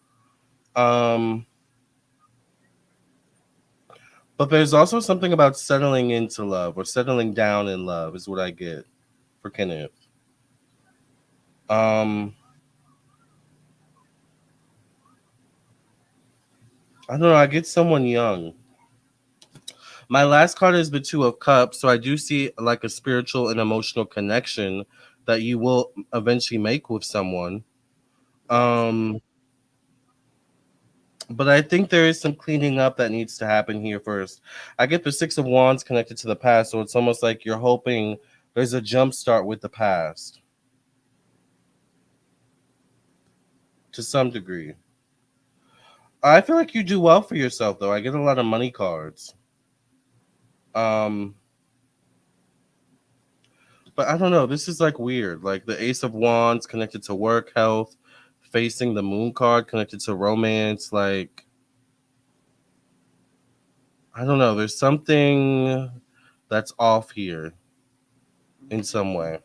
Um, but there's also something about settling into love or settling down in love is what I get for Kenneth. Um, I don't know. I get someone young. My last card is the Two of Cups, so I do see like a spiritual and emotional connection that you will eventually make with someone. Yes. Um, but I think there is some cleaning up that needs to happen here first. I get the Six of Wands connected to the past, so it's almost like you're hoping there's a jump start with the past to some degree. I feel like you do well for yourself, though. I get a lot of money cards. Um, but I don't know. This is like weird. Like the Ace of Wands connected to work, health, facing the Moon card connected to romance. Like, I don't know. There's something that's off here in some way.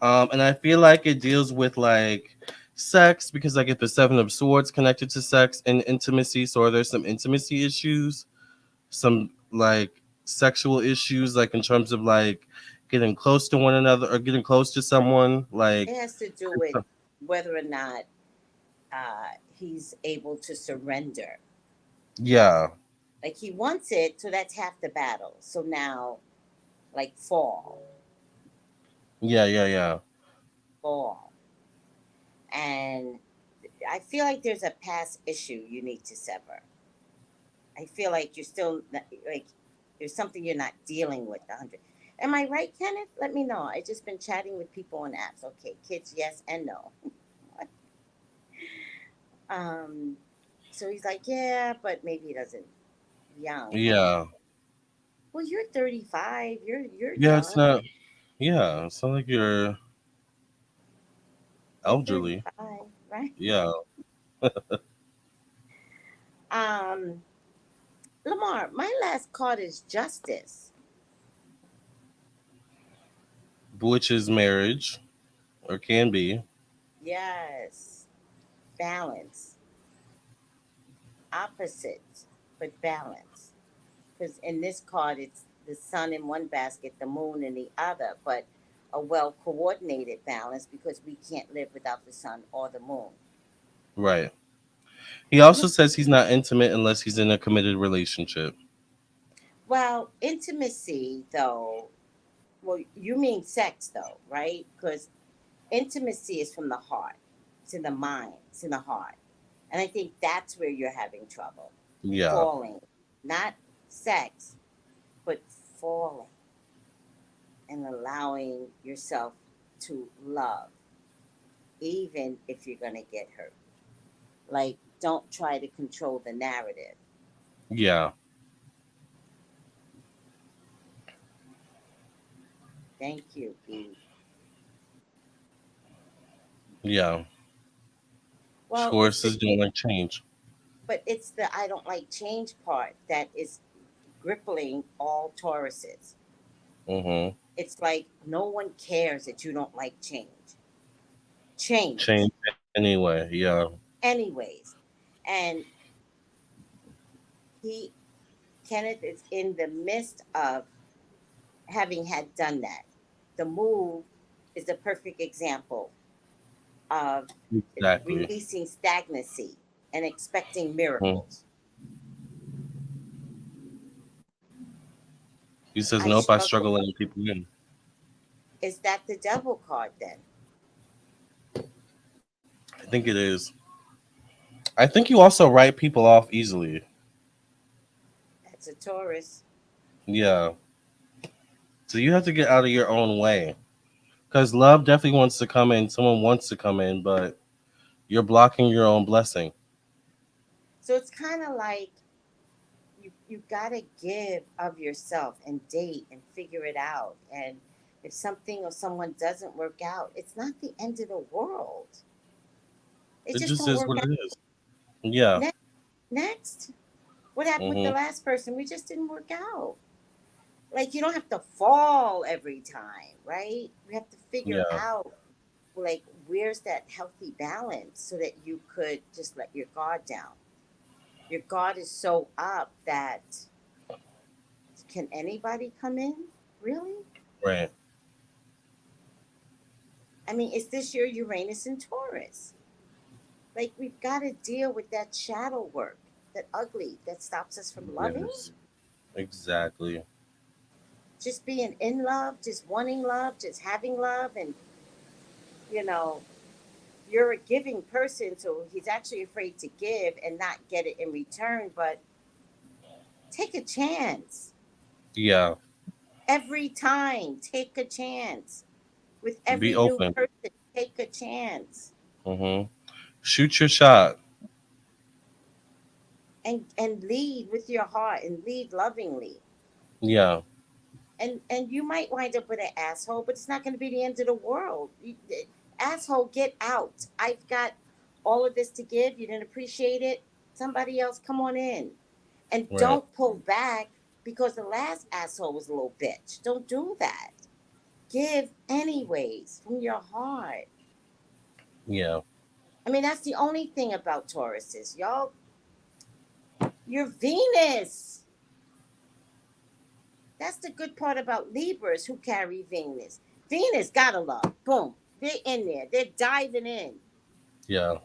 And I feel like it deals with like sex because I get the Seven of Swords connected to sex and intimacy. So there's some intimacy issues, some like sexual issues, like in terms of like getting close to one another or getting close to someone. Like, It has to do with whether or not he's able to surrender. yeah, Like he wants it, so that's half the battle. So now, like yeah. fall, and I feel like there's a past issue you need to sever. I feel like you're still like there's something you're not dealing with. 100. Am I right, Kenneth? Let me know. I just been chatting with people on apps. Okay, kids, yes and no. um, so he's like, yeah, but maybe he doesn't. Young. Yeah, Well, you're 35. You're yeah. It's young. not. Yeah, it's not like you're You're elderly. 35, right? Yeah, Um, Lamar, my last card is justice. which is marriage or can be. Yes. Balance. Opposites, but balance. Because in this card, it's the sun in one basket, the moon in the other, but a well coordinated balance because we can't live without the sun or the moon. Right. He also says he's not intimate unless he's in a committed relationship. Well, intimacy, though, well, you mean sex, though, right? Because intimacy is from the heart, it's in the mind, it's in the heart. And I think that's where you're having trouble. Yeah. Falling, not sex, but falling and allowing yourself to love, even if you're going to get hurt. Like, don't try to control the narrative. Yeah. Thank you, B. Yeah. Well, Horses don't like change. it's the I don't like change part that is crippling all Tauruses. Mm-hmm. It's like no one cares that you don't like change. Change, Change anyway. Yeah. anyways. And he, Kenneth, is in the midst of having had done that. The move is a perfect example of Exactly. releasing stagnancy and expecting Mhm. miracles. He says I nope. I struggle. struggle letting people in. Is that the devil card then? I think it is. I think you also write people off easily. That's a Taurus. Yeah. So you have to get out of your own way. Because love definitely wants to come in. Someone wants to come in, but you're blocking your own blessing. So it's kind of like you gotta give of yourself and date and figure it out. And if something or someone doesn't work out, it's not the end of the world. It It just just don't is work what out. it is. Yeah. Next, what happened with the Mhm. last person? We just didn't work out. Like you don't have to fall every time, right? You have to figure Yeah. out like where's that healthy balance so that you could just let your guard down. Your guard is so up that can anybody come in? Really? Right. I mean, is this your Uranus and Taurus? Like we've got to deal with that shadow work, that ugly that stops us from loving, Yes. Exactly. just being in love, just wanting love, just having love, and you know, you're a giving person, so he's actually afraid to give and not get it in return. But take a chance Yeah. every time. Take a chance with Be every new open. person. Take a chance Mhm. Shoot your shot. and lead with your heart and lead lovingly. Yeah. And you might wind up with an asshole, but it's not going to be the end of the world. Asshole, get out. I've got all of this to give. You didn't appreciate it. Somebody else, come on in. And Right. don't pull back because the last asshole was a little bitch. Don't do that. Give anyways from your heart. Yeah. I mean, that's the only thing about Tauruses. Y'all, you're Venus. That's the good part about Libras who carry Venus. Venus gotta love. Boom. They're in there. They're diving in. Yeah.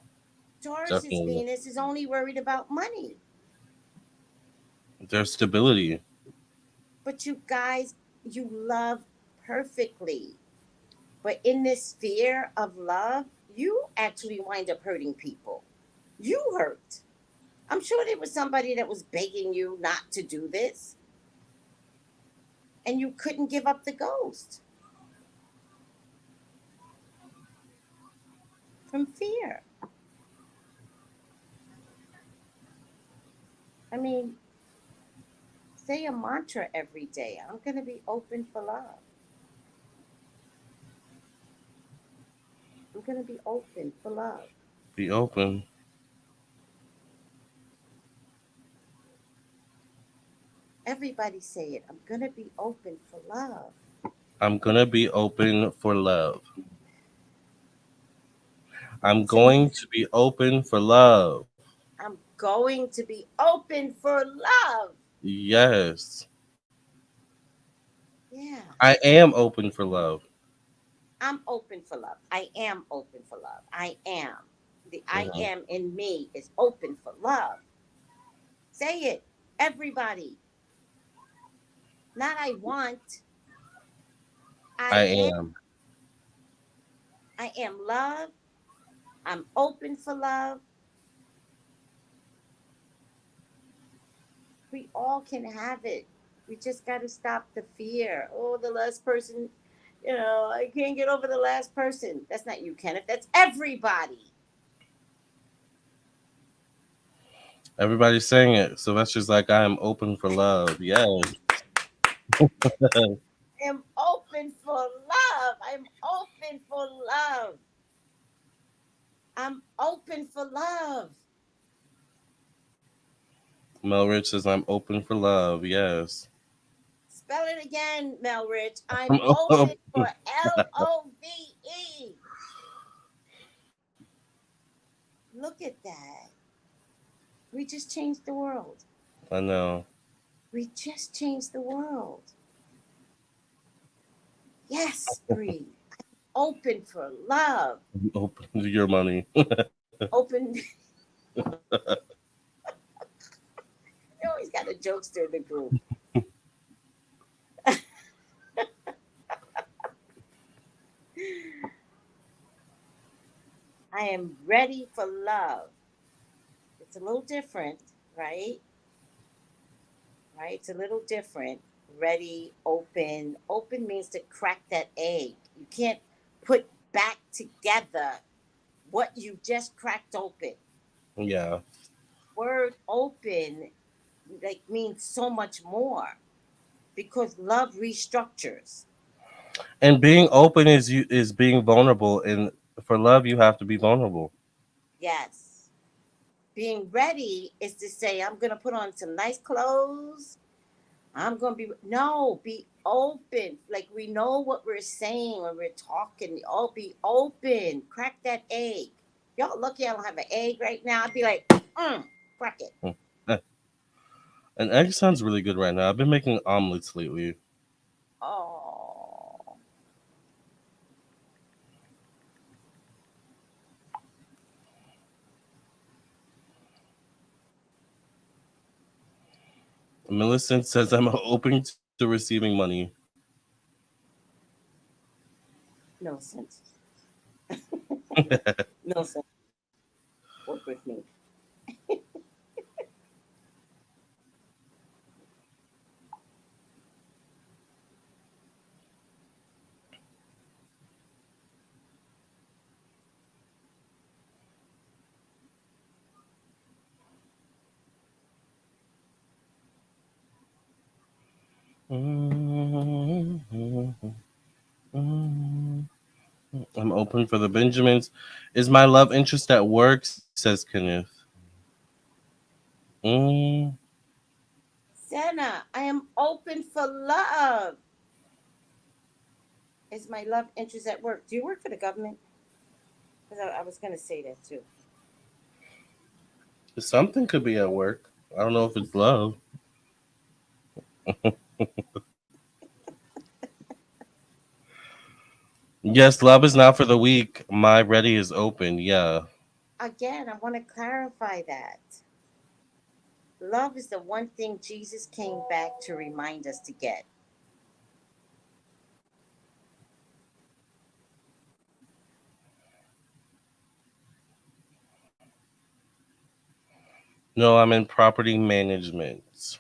Taurus's Definitely. Venus is only worried about money. There's stability. But you guys, you love perfectly. But in this sphere of love, you actually wind up hurting people. You hurt. I'm sure there was somebody that was begging you not to do this, and you couldn't give up the ghost from fear. I mean, say a mantra every day. I'm going to be open for love. I'm going to be open for love. Be open. Everybody say it. I'm going to be open for love. I'm gonna be open for love. I'm Say it. going to be open for love. I'm going to be open for love. Yes. Yeah. I am open for love. I'm open for love. I am open for love. I am. The I Mhm. am in me is open for love. Say it. Everybody. Not I want. I I am. am. I am love. I'm open for love. We all can have it. We just got to stop the fear. Oh, the last person, I can't get over the last person. That's not you, Kenneth. That's everybody. Everybody's saying it. So that's just like I am open for love. Yes. I'm open for love. I'm open for love. I'm open for love. Mel Rich says I'm open for love. Yes. Spell it again, Melrich. I'm I'm open for LOVE. Look at that. We just changed the world. I know. We just changed the world. Yes, Bree. Open for love. I'm open to your money. Open. You always got a jokester in the group. I am ready for love. It's a little different, right? Right? It's a little different. Ready, open. Open means to crack that egg. You can't put back together what you just cracked open. Yeah. word open like means so much more because love restructures. And being open is being vulnerable, and for love you have to be vulnerable. Yes. Being ready is to say, I'm going to put on some nice clothes. I'm going to be, no, be open. Like we know what we're saying when we're talking. Oh, be open. Crack that egg. Y'all lucky I don't have an egg right now. I'd be like, crack it. Mm. Eh, an egg sounds really good right now. I've been making omelets lately. Oh, Millicent says I'm open to receiving money. no sense. No sense. Work with me. I'm open for the Benjamins. Is my love interest at work? Says Kenneth. Mm, Senna, I am open for love. Is my love interest at work? Do you work for the government? Because I was going to say that too. something could be at work. I don't know if it's love. Yes, love is not for the weak. My ready is open. Yeah. Again, I want to clarify that. Love is the one thing Jesus came back to remind us to get. No, I'm in property management.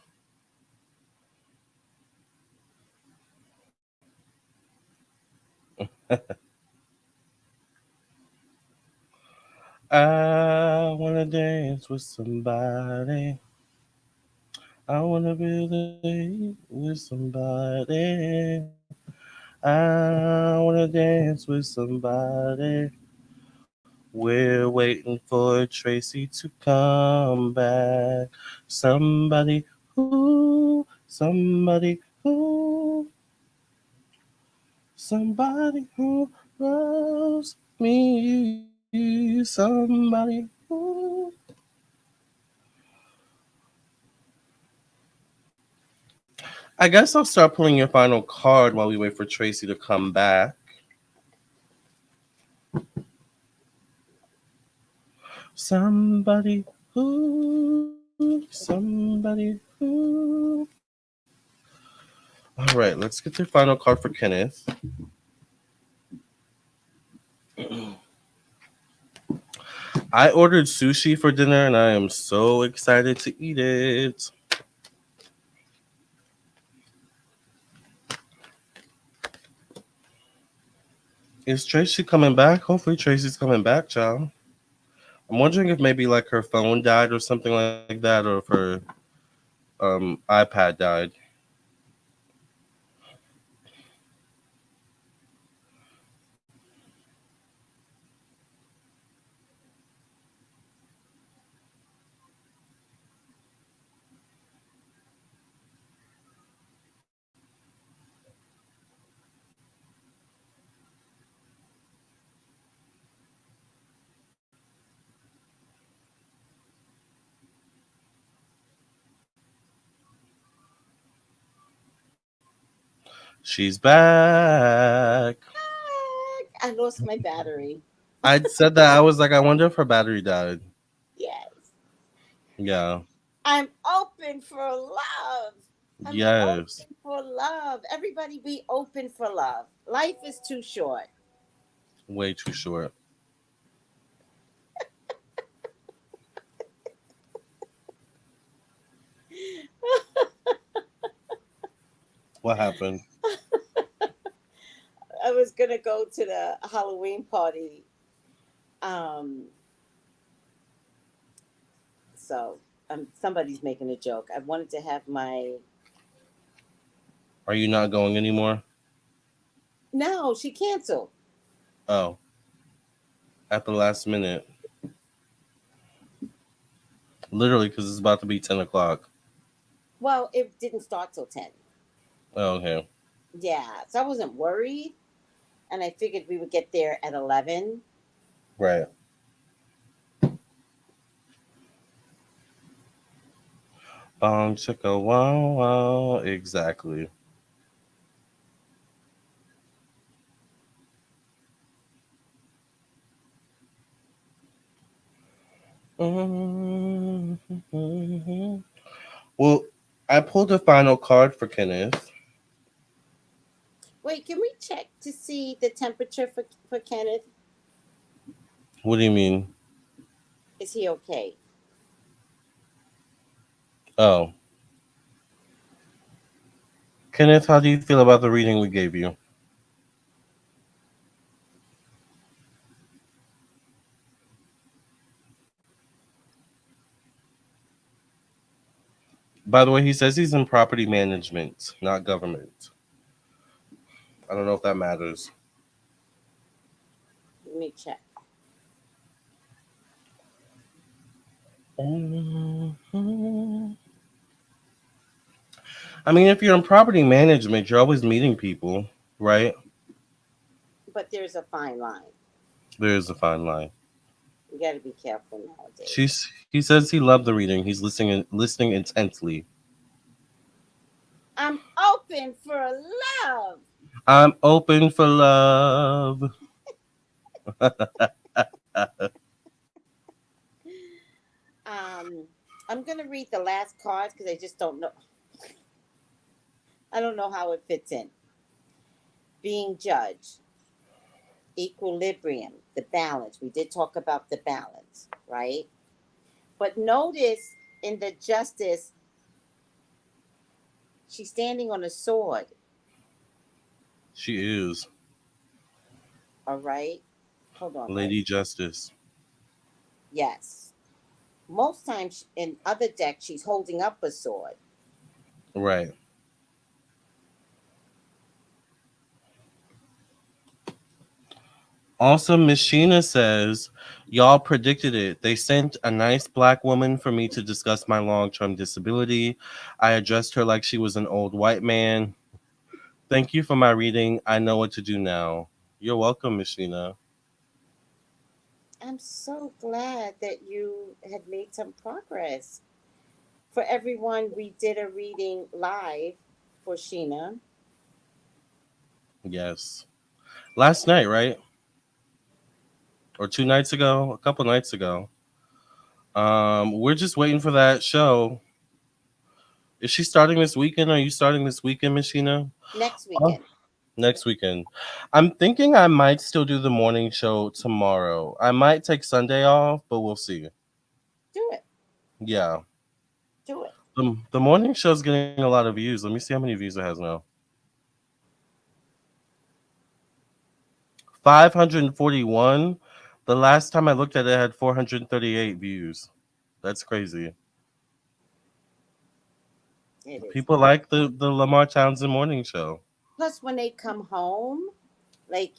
I wanna dance with somebody. I wanna relate with somebody. I wanna dance with somebody. We're waiting for Tracy to come back. Somebody somebody somebody who loves me. Somebody who. I guess I'll start pulling your final card while we wait for Tracy to come back. Somebody somebody who. All right, let's get the final card for Kenneth. I ordered sushi for dinner and I am so excited to eat it. Is Tracy coming back? Hopefully Tracy's coming back, child. I'm wondering if maybe like her phone died or something like that, or if her iPad died. She's back. I lost my battery. I said that I was like, I wonder if her battery died. Yes. Yeah. I'm open for love. I'm Yes. open for love. Everybody be open for love. Life is too short. Way too short. What happened? I was going to go to the Halloween party. Um, So somebody's making a joke. I wanted to have my. Are you not going anymore? No, she canceled. Oh, at the last minute. Literally, because it's about to be 10 o'clock. Well, it didn't start till 10. Oh, okay. Yeah, so I wasn't worried, and I figured we would get there at 11. Right. Bong chicka wow wow. Exactly. Mhm. Well, I pulled the final card for Kenneth. Wait, can we check to see the temperature for Kenneth? What do you mean? Is he okay? Oh, Kenneth, how do you feel about the reading we gave you? By the way, he says he's in property management, not government. I don't know if that matters. Let me check. Mhm. I mean, if you're in property management, you're always meeting people, right? But there's a fine line. There is a fine line. You got to be careful nowadays. He says he loved the reading. He's listening intensely. I'm open for love. I'm open for love. Um, I'm gonna read the last cards because I just don't know. I don't know how it fits in. Being judged, equilibrium, the balance. We did talk about the balance, right? But notice in the justice, she's standing on a sword. She is All right. Hold on, guys. Lady Justice. Yes. Most times in other decks, she's holding up a sword. Right. Also, Miss Sheena says, y'all predicted it. They sent a nice black woman for me to discuss my long term disability. I addressed her like she was an old white man. Thank you for my reading. I know what to do now. You're welcome, Miss Sheena. I'm so glad that you had made some progress. For everyone, we did a reading live for Sheena. Yes. Last night, right? Or 2 nights ago? A couple nights ago. We're just waiting for that show. Is she starting this weekend? Are you starting this weekend, Miss Sheena? Next Oh, weekend. next weekend. I'm thinking I might still do the morning show tomorrow. I might take Sunday off, but we'll see. Do it. Yeah. Do it. The morning show's getting a lot of views. Let me see how many views it has now. 541. The last time I looked at it, it had 438 views. That's crazy. It is. People like the Lamarr Townsend morning show. Plus, when they come home, like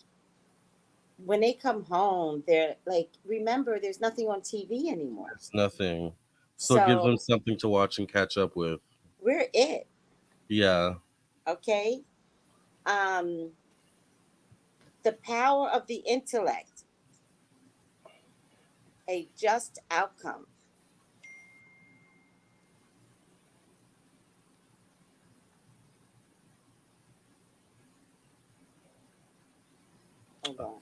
when they come home, they're like, remember, there's nothing on TV anymore. It's nothing. So it gives them So something to watch and catch up with. we're it. Yeah. Okay. Um, the power of the intellect, a just outcome. Hold on.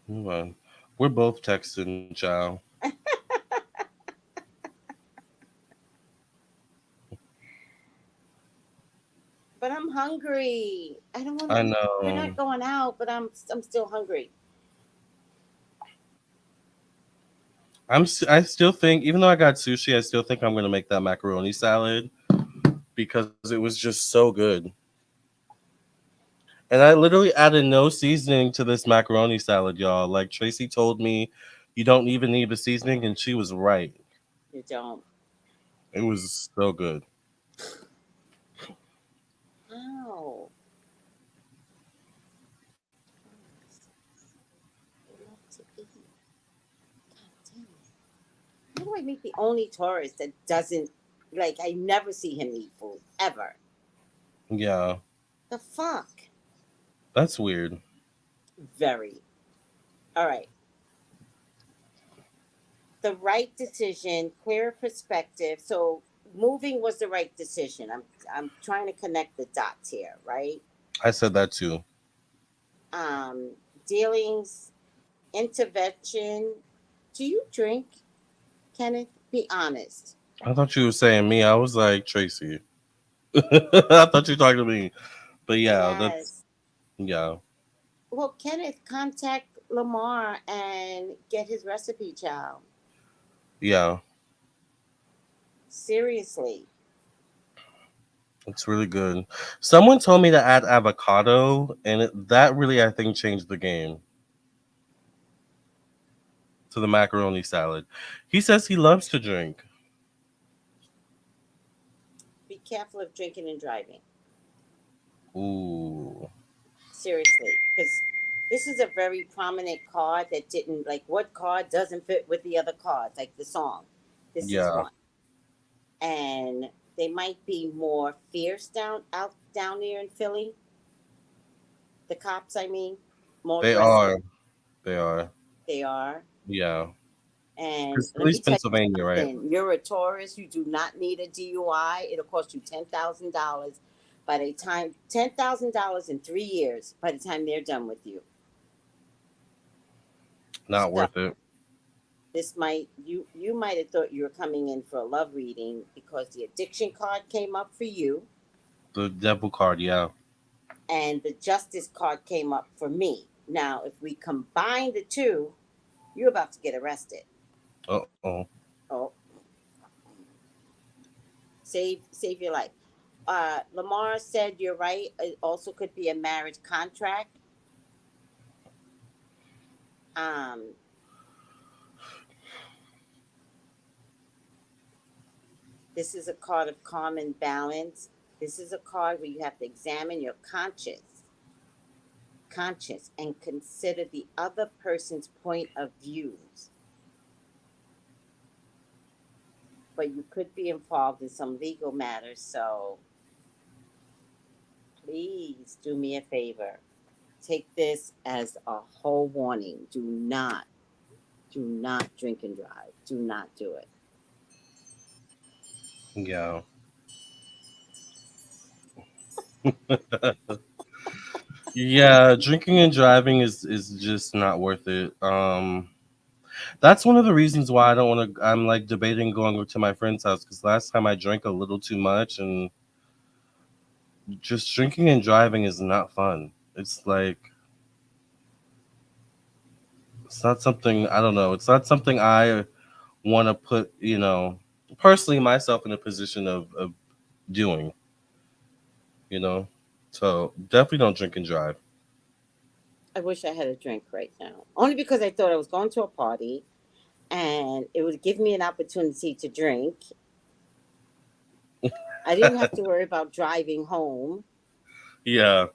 Hold on. We're both texting, child. But I'm hungry. I don't want I to. We're know. not going out, but I'm still hungry. I still think, even though I got sushi, I still think I'm gonna make that macaroni salad because it was just so good. And I literally added no seasoning to this macaroni salad, y'all. Like Tracy told me, you don't even need the seasoning, and she was right. You don't. It was so good. Oh. I love to eat. God damn it. How do I meet the only tourist that doesn't like I never see him eat food ever? Yeah, The fuck? that's weird. Very. All right. The right decision, clear perspective. So moving was the right decision. I'm trying to connect the dots here, right? I said that too. Um, Dealings, intervention. Do you drink, Kenneth? Be honest. I thought you were saying me. I was like Tracy. I thought you were talking to me. But yeah, that's Yes. yeah, Well, Kenneth, contact Lamarr and get his recipe, child. yeah. Seriously. It's really good. Someone told me to add avocado, and that really I think changed the game to the macaroni salad. He says he loves to drink. Be careful of drinking and driving. Ooh, Seriously. Because this is a very prominent card that didn't, like, what card doesn't fit with the other cards? Like the song. This is yeah, one. And they might be more fierce down there in Philly. The cops, I mean, more they aggressive. are. They are. They are. Yeah, And because at let me least tell you Pennsylvania, right? something. You're a tourist. You do not need a DUI. It'll cost you $10,000. By the time $10,000 in 3 years, by the time they're done with you. Not So worth it. this might you might have thought you were coming in for a love reading because the addiction card came up for you The devil card, yeah. and the justice card came up for me. Now, if we combine the two, you're about to get arrested. Oh, Oh, save your life. Lamarr said you're right. It also could be a marriage contract. Um, this is a card of calm and balance. This is a card where you have to examine your conscience and consider the other person's point of views. But you could be involved in some legal matters, so please do me a favor. Take this as a whole warning. Do not drink and drive. Do not do it. yeah. Yeah, drinking and driving is just not worth it. That's one of the reasons why I don't want to. I'm like debating going over to my friend's house because last time I drank a little too much, and just drinking and driving is not fun. It's like it's not something I don't know. It's not something I want to put personally myself in a position of doing. You know, so definitely don't drink and drive. I wish I had a drink right now. Only because I thought I was going to a party and it would give me an opportunity to drink. I didn't have to worry about driving home. Yeah,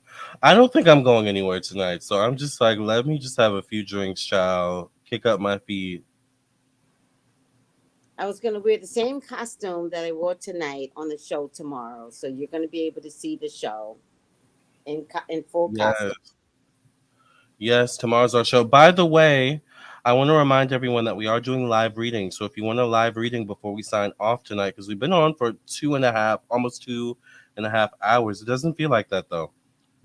I don't think I'm going anywhere tonight, so I'm just like, let me just have a few drinks, child, kick up my feet. I was going to wear the same costume that I wore tonight on the show tomorrow. So you're going to be able to see the show in full Yes, costume. yes, tomorrow's our show. By the way, I want to remind everyone that we are doing live readings. So if you want a live reading before we sign off tonight, because we've been on for 2.5, almost 2.5 hours. It doesn't feel like that though.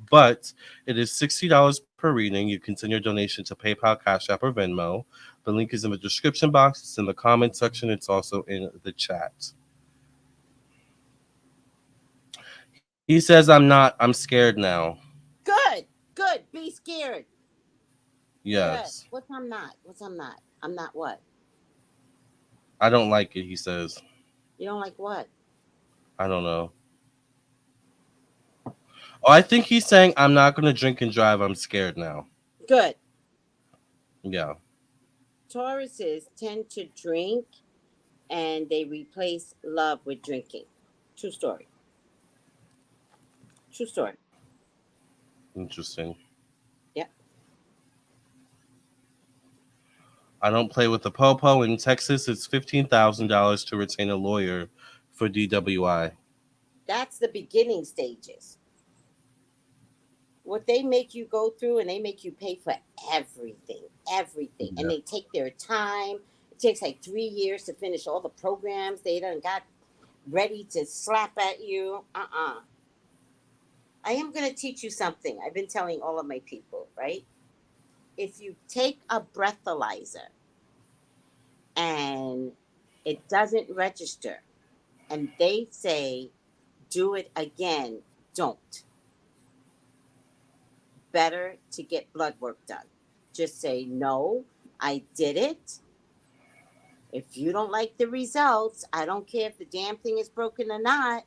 But it is $60 per reading. You can send your donation to PayPal, Cash App, or Venmo. The link is in the description box. It's in the comment section. It's also in the chat. He says, I'm not. I'm scared now. Good. Good. Be scared. Good. Yes. What's I'm not? What's I'm not? I'm not what? I don't like it, he says. You don't like what? I don't know. Oh, I think he's saying, I'm not going to drink and drive. I'm scared now. Good. Yeah. Tauruses tend to drink and they replace love with drinking. True story. True story. Interesting. Yep. I don't play with the popo. In Texas, it's $15,000 to retain a lawyer for DWI. That's the beginning stages. What they make you go through, and they make you pay for everything, everything. And Yeah. they take their time. It takes like 3 years to finish all the programs they done got ready to slap at you. I am going to teach you something. I've been telling all of my people, right? If you take a breathalyzer and it doesn't register, and they say, do it again, don't. Better to get blood work done. Just say, no, I did it. If you don't like the results, I don't care if the damn thing is broken or not.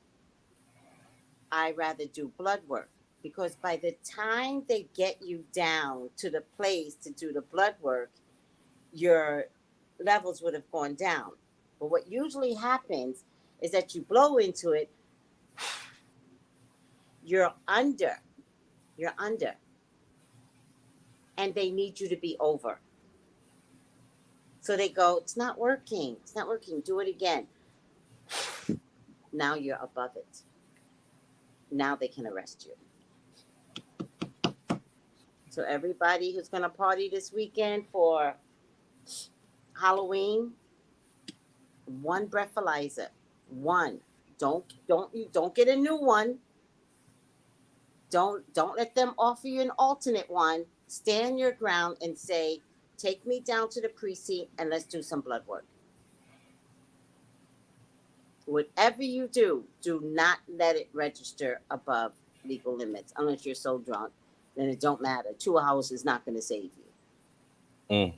I rather do blood work, because by the time they get you down to the place to do the blood work, your levels would have gone down. But what usually happens is that you blow into it, you're under, you're under, and they need you to be over. So they go, it's not working, it's not working, do it again. Now you're above it. Now they can arrest you. So everybody who's gonna party this weekend for Halloween, one breathalyzer. One. Don't get a new one. Don't let them offer you an alternate one. Stand your ground and say, take me down to the precinct and let's do some blood work. Whatever you do not let it register above legal limits. Unless you're so drunk, then it don't matter. 2 hours is not going to save you.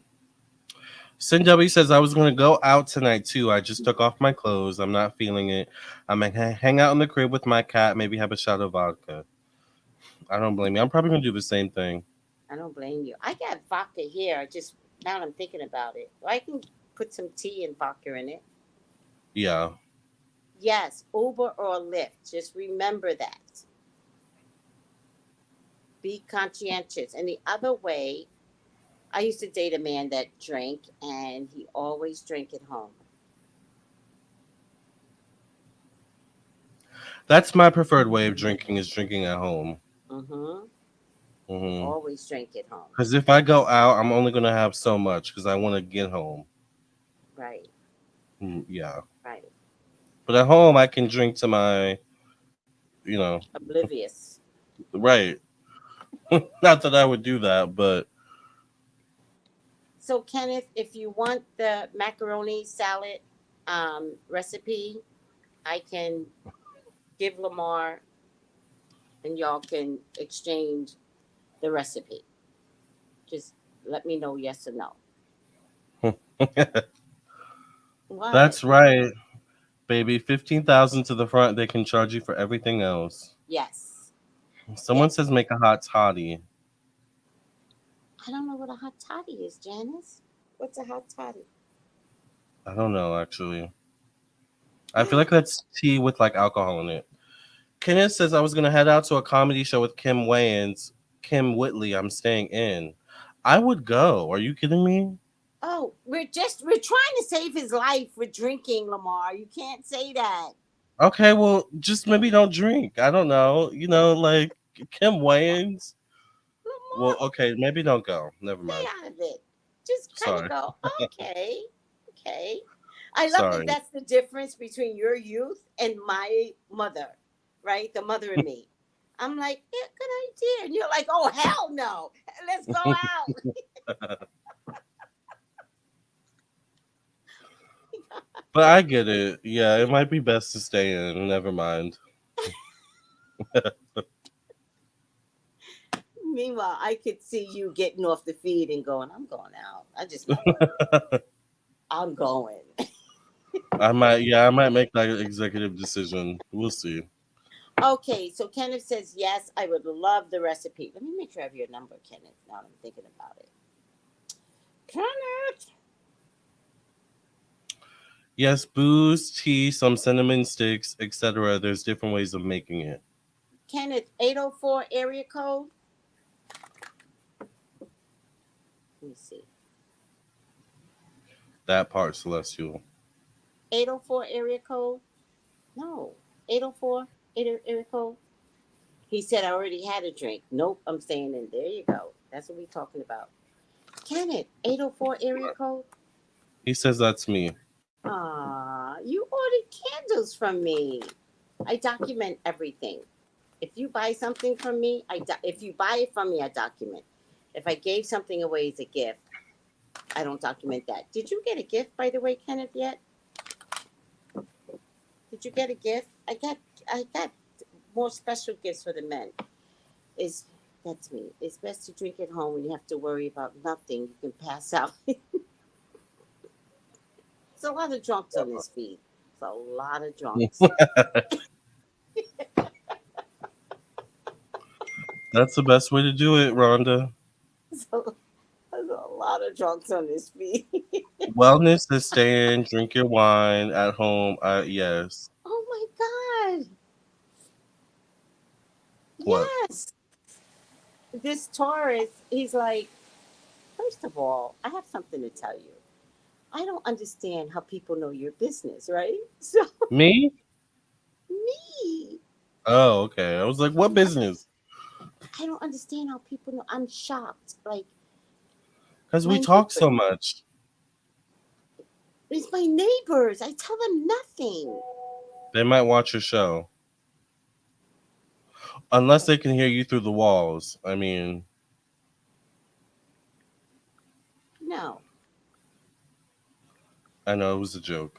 Cindy says, I was going to go out tonight too. I just took off my clothes. I'm not feeling it. I'm going to hang out in the crib with my cat, maybe have a shot of vodka. I don't blame you. I'm probably going to do the same thing. I don't blame you. I got vodka here. Just now that I'm thinking about it. I can put some tea and vodka in it. Yeah. Yes, Uber or Lyft. Just remember that. Be conscientious. And the other way, I used to date a man that drank, and he always drank at home. That's my preferred way of drinking, is drinking at home. Mm-hmm. Mm-hmm. Always drink at home. Because if I go out, I'm only going to have so much because I want to get home. Right. Yeah. Right. But at home, I can drink to my, Oblivious. right. Not that I would do that, but. So, Kenneth, if you want the macaroni salad recipe, I can give Lamarr and y'all can exchange the recipe. Just let me know yes or no. What? That's right, baby. 15,000 to the front. They can charge you for everything else. Yes. Someone says make a hot toddy. I don't know what a hot toddy is, Janice. What's a hot toddy? I don't know, actually. I feel like that's tea with like alcohol in it. Kenneth says I was gonna head out to a comedy show with Kim Wayans, Kim Whitley. I'm staying in. I would go. Are you kidding me? Oh, we're trying to save his life with drinking, Lamarr. You can't say that. Okay, well, just maybe don't drink. I don't know. Like Kim Wayans. Lamarr, Well, okay, maybe don't go. Never stay mind. out of it. Just kind of Sorry. go, okay, okay. I love that Sorry. that's the difference between your youth and my mother, right? The mother and me. I'm like, yeah, good idea. And you're like, oh, hell no. Let's go out. But I get it. Yeah, it might be best to stay in. Never mind. Meanwhile, I could see you getting off the feed and going, I'm going out. I'm going. I might make that executive decision. We'll see. Okay, so Kenneth says, yes, I would love the recipe. Let me make sure I have your number, Kenneth, now that I'm thinking about it. Kenneth! Yes, booze, tea, some cinnamon sticks, etc. There's different ways of making it. Kenneth, 804 area code. Let me see. That part, Celestial. 804 area code. No, 804 area code. He said I already had a drink. Nope, I'm staying in. There you go. That's what we're talking about. Kenneth, 804 area code. He says that's me. You ordered candles from me. I document everything. If you buy something from me, if you buy it from me, I document. If I gave something away as a gift, I don't document that. Did you get a gift, by the way, Kenneth? Yet? Did you get a gift? I got more special gifts for the men. Is That's me. It's best to drink at home when you have to worry about nothing. You can pass out. There's a lot of drunks on this feed. It's a lot of drunks. That's the best way to do it, Rhonda. So there's a lot of drunks on this feed. Wellness is staying, drink your wine at home. Yes. Oh my God. What? Yes. This Taurus, he's like, first of all, I have something to tell you. I don't understand how people know your business, right? So, Me? me, Oh, okay. I was like, what business? I don't understand how people know. I'm shocked. Like, Because my we talk neighbors, so much. it's my neighbors. I tell them nothing. They might watch your show. Unless they can hear you through the walls. I mean, No. I know it was a joke.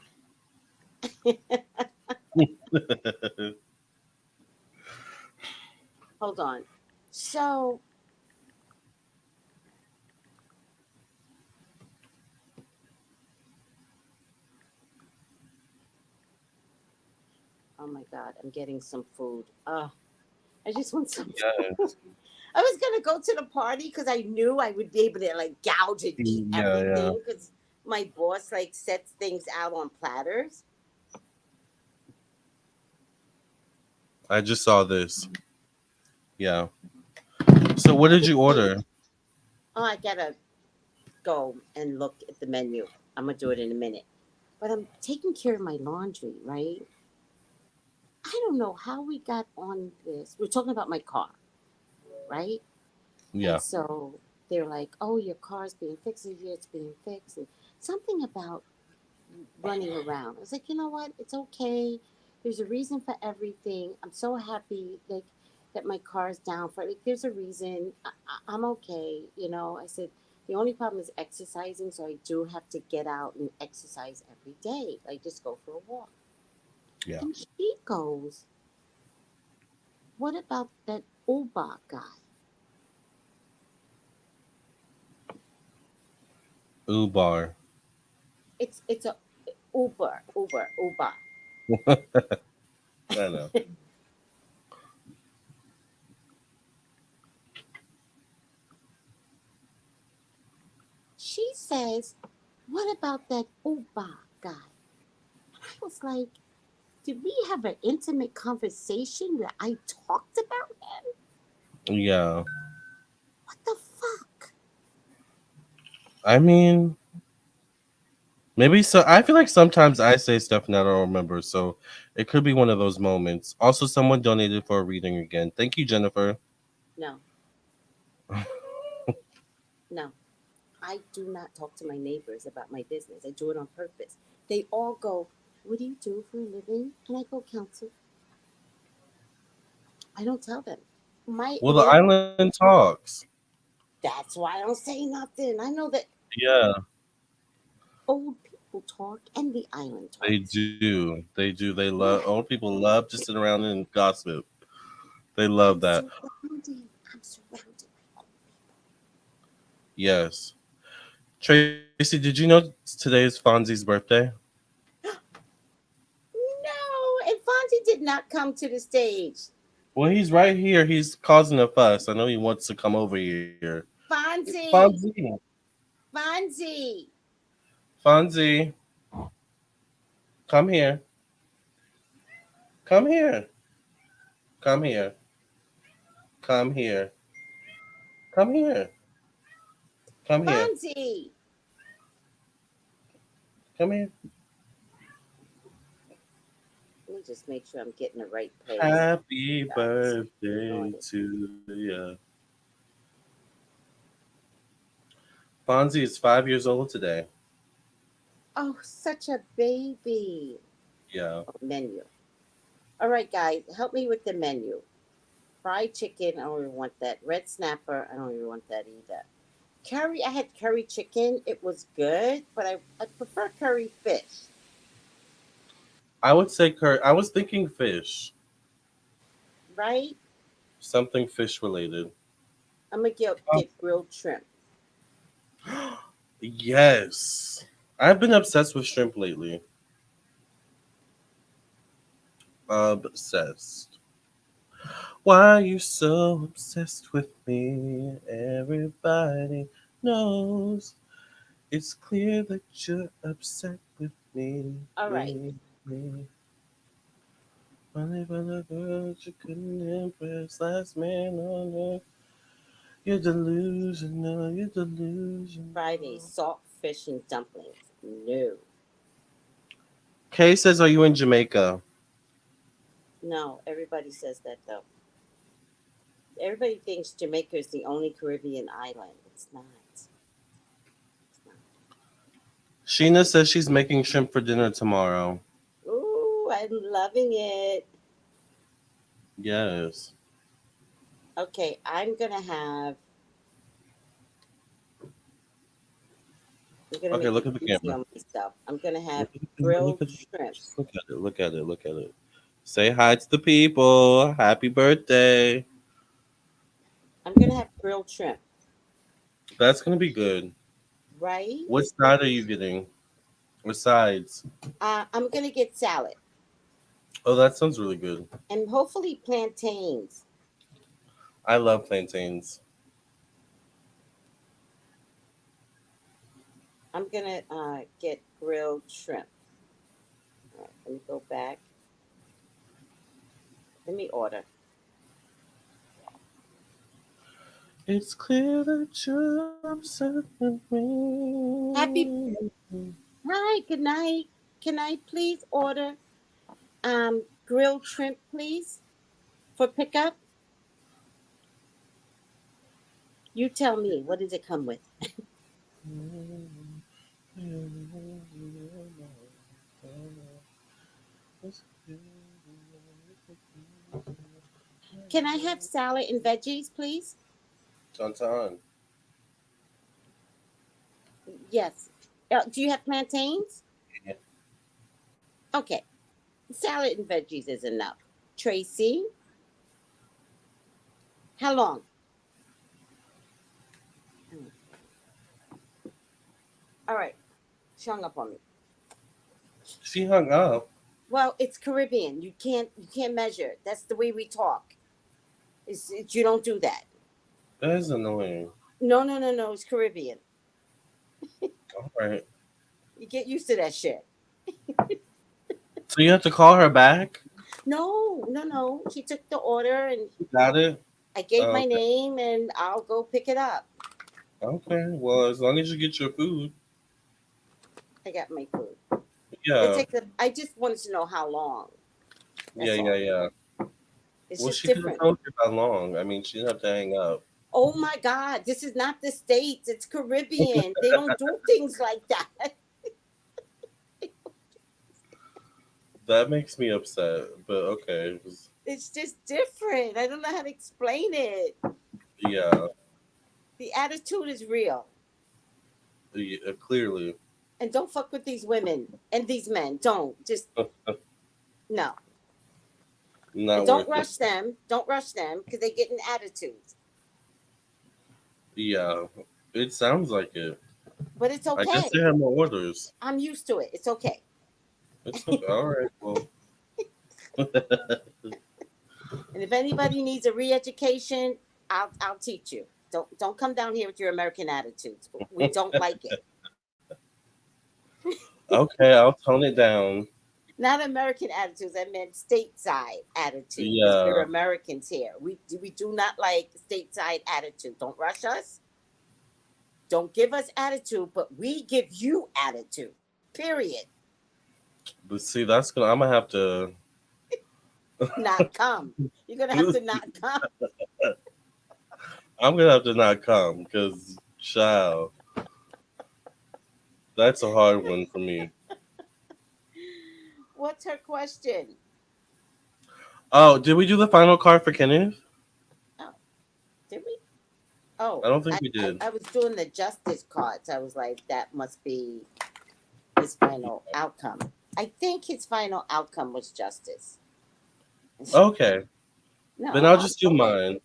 Hold on. So, oh my God, I'm getting some food. I just want some food. Yes. I was gonna go to the party because I knew I would be able to like gouge and eat Yeah, yeah. everything because my boss like sets things out on platters. I just saw this. Yeah. So what did you order? Oh, I gotta go and look at the menu. I'm gonna do it in a minute. But I'm taking care of my laundry, right? I don't know how we got on this. We're talking about my car, right? And Yeah. so they're like, "Oh, your car's being fixed. Yeah, it's being fixed." And something about running around. I was like, you know what? It's okay. There's a reason for everything. I'm so happy that my car's down for like. There's a reason. I'm okay. I said the only problem is exercising, so I do have to get out and exercise every day. Like just go for a walk. Yeah. And she goes, "What about that Uber guy?" Ubar. It's a Uber. I know. She says, "What about that Uber guy?" I was like, did we have an intimate conversation where I talked about him? Yeah. What the fuck? I mean, maybe so. I feel like sometimes I say stuff and I don't remember, so it could be one of those moments. Also, someone donated for a reading again. Thank you, Jennifer. No, no. I do not talk to my neighbors about my business. I do it on purpose. They all go, "What do you do for a living?" And I go, "Counsel." I don't tell them. My Well, the neighbor, island talks. that's why I don't say nothing. I know that Yeah, old people talk and the island they talks. do. They do. They love Yeah, old people love to sit around and gossip. They love I'm that. surrounded. I'm surrounded by Yes. Tracy, did you know today is Fonzie's birthday? No, and Fonzie did not come to the stage. Well, he's right here. He's causing a fuss. I know he wants to come over here. It's Fonzie, Fonzie. Fonzie. Fonzie. Come here. Come here. Come here. Come here. Come here. Come here. Fonzie. Come here. Let me just make sure I'm getting the right place. Happy Guys, birthday annoying. to you. Fonzie is 5 years old today. Oh, such a baby. Yeah. Oh, menu. All right, guys, help me with the menu. Fried chicken, I don't even want that. Red snapper, I don't even want that either. Curry, I had curry chicken. It was good, but I prefer curry fish, I would say I was thinking fish. right? Something fish related. I'm gonna get grilled shrimp. Yes. I've been obsessed with shrimp lately. Obsessed. Why are you so obsessed with me? Everybody knows. It's clear that you're upset with me. All right. Me. Only for the girl you couldn't impress. Last man on earth. You're delusional. You're Friday, delusional. salt fish and dumplings. No. Kay says, "Are you in Jamaica?" No, everybody says that though. Everybody thinks Jamaica is the only Caribbean island. It's not. It's not. Sheena says she's making shrimp for dinner tomorrow. Ooh, I'm loving it. Yes. Okay, I'm gonna Okay, make look it at the easy camera. on myself. I'm gonna have Look at the camera. grilled Look at shrimp. just look at it. Look at it. Look at it. Say hi to the people. Happy birthday. I'm gonna have grilled shrimp, That's gonna be good. right? What side are you getting? What sides? I'm gonna get salad Oh, that sounds really good. and hopefully plantains. I love plantains. I'm gonna get grilled shrimp. All right, let me go back. Let me order. It's clear that you're upset with Happy me. Hi, good night. Can I please order grilled shrimp, please, for pickup? You tell me. What does it come with? Can I have salad and veggies, please? Tantan. Yes. Do you have plantains? Okay. Salad and veggies is enough. Tracy, how long? All right. She hung up on me. She hung up. Well, it's Caribbean. You can't measure. That's the way we talk. You don't do that. That is annoying. No, no, no, no. It's Caribbean. All right. You get used to that shit. So you have to call her back? No, no, no. She took the order and You got it? I gave my Okay. name and I'll go pick it up. Okay. Well, as long as you get your food. I got my food. It Yeah. takes I just wanted to know how long. Yeah, That's yeah, all. yeah. It's Well, just she could have different. told you how long. I mean, she didn't have to hang up. Oh my God, this is not the States. It's Caribbean. They don't do things like that. That makes me upset, but okay. It's just different. I don't know how to explain it. Yeah, The attitude is real. yeah, clearly. And don't fuck with these women and these men. Don't. Just no. And Not don't worth it. rush them. Don't rush them because they get an attitude. Yeah, it sounds like it. But it's I guess they okay. have more orders. I'm used to it. It's okay. It's okay. All right. Well, And if anybody needs a re-education, I'll teach you. Don't come down here with your American attitudes. We don't like it. okay. I'll tone it down. Not American attitudes. I meant stateside attitude because we're Yeah. Americans here. We do not like stateside attitude. Don't rush us. Don't give us attitude, but we give you attitude. Period. But see, that's gonna. I'm gonna have to. Not come. You're gonna have to not come. I'm gonna have to not come because, child, that's a hard one for me. What's her question? Oh, did we do the final card for Kenneth? Oh, did we? Oh, I don't think I, we I, did. I was doing the justice cards. I was like, that must be his final outcome. I think his final outcome was justice. Okay, then No, I'll I'll just do go with mine.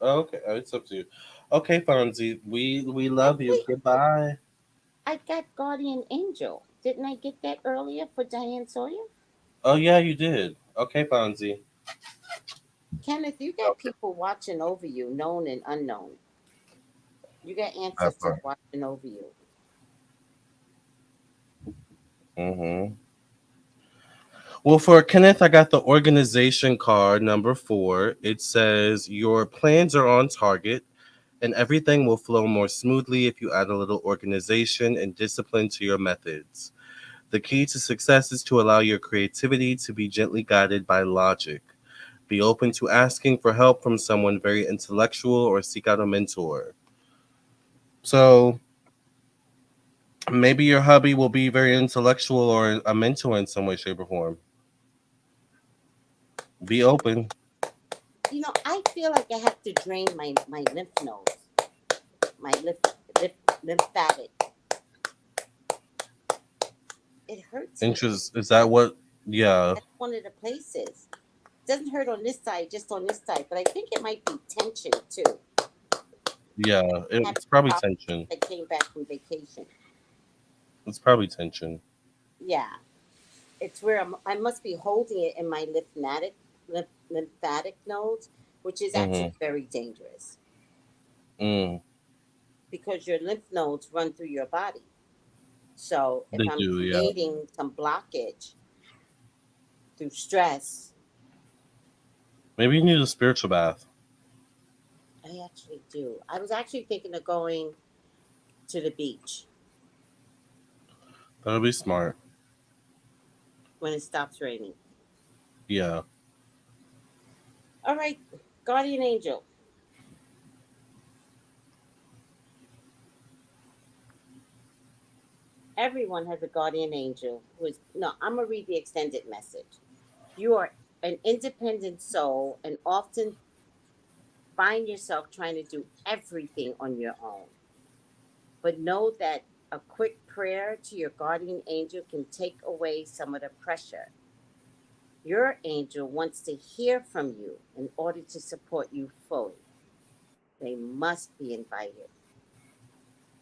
Okay, it's up to you. Okay, Fonzie, we love you. actually Goodbye. I got Guardian Angel. Didn't I get that earlier for Diane Sawyer? Oh yeah, you did. Okay, Fonzie. Kenneth, you got people watching over you, known and unknown. You got Have ancestors fun. watching over you. Mm-hmm. Well, for Kenneth, I got the organization card number 4. It says your plans are on target, and everything will flow more smoothly if you add a little organization and discipline to your methods. The key to success is to allow your creativity to be gently guided by logic. Be open to asking for help from someone very intellectual or seek out a mentor. So maybe your hubby will be very intellectual or a mentor in some way, shape, or form. Be open. I feel like I have to drain my lymph nodes, my lymph, lymphatic. It hurts here. Interest is that what? Yeah, That's one of the places. It doesn't hurt on this side, just on this side, but I think it might be tension too. yeah. Having It's probably problems tension. since I came back from vacation. It's probably tension. Yeah, it's where I must be holding it in my lymphatic nodes, which is actually Mm-hmm. very dangerous Mm, because your lymph nodes run through your body. So if they I'm do. Yeah. creating some blockage through stress, Maybe you need a spiritual bath. I actually do. I was actually thinking of going to the beach That'll be smart. when it stops raining. Yeah. All right, guardian angel. Everyone has a guardian angel who is no. I'm gonna read the extended message. You are an independent soul and often find yourself trying to do everything on your own. But know that a quick prayer to your guardian angel can take away some of the pressure. Your angel wants to hear from you in order to support you fully. They must be invited.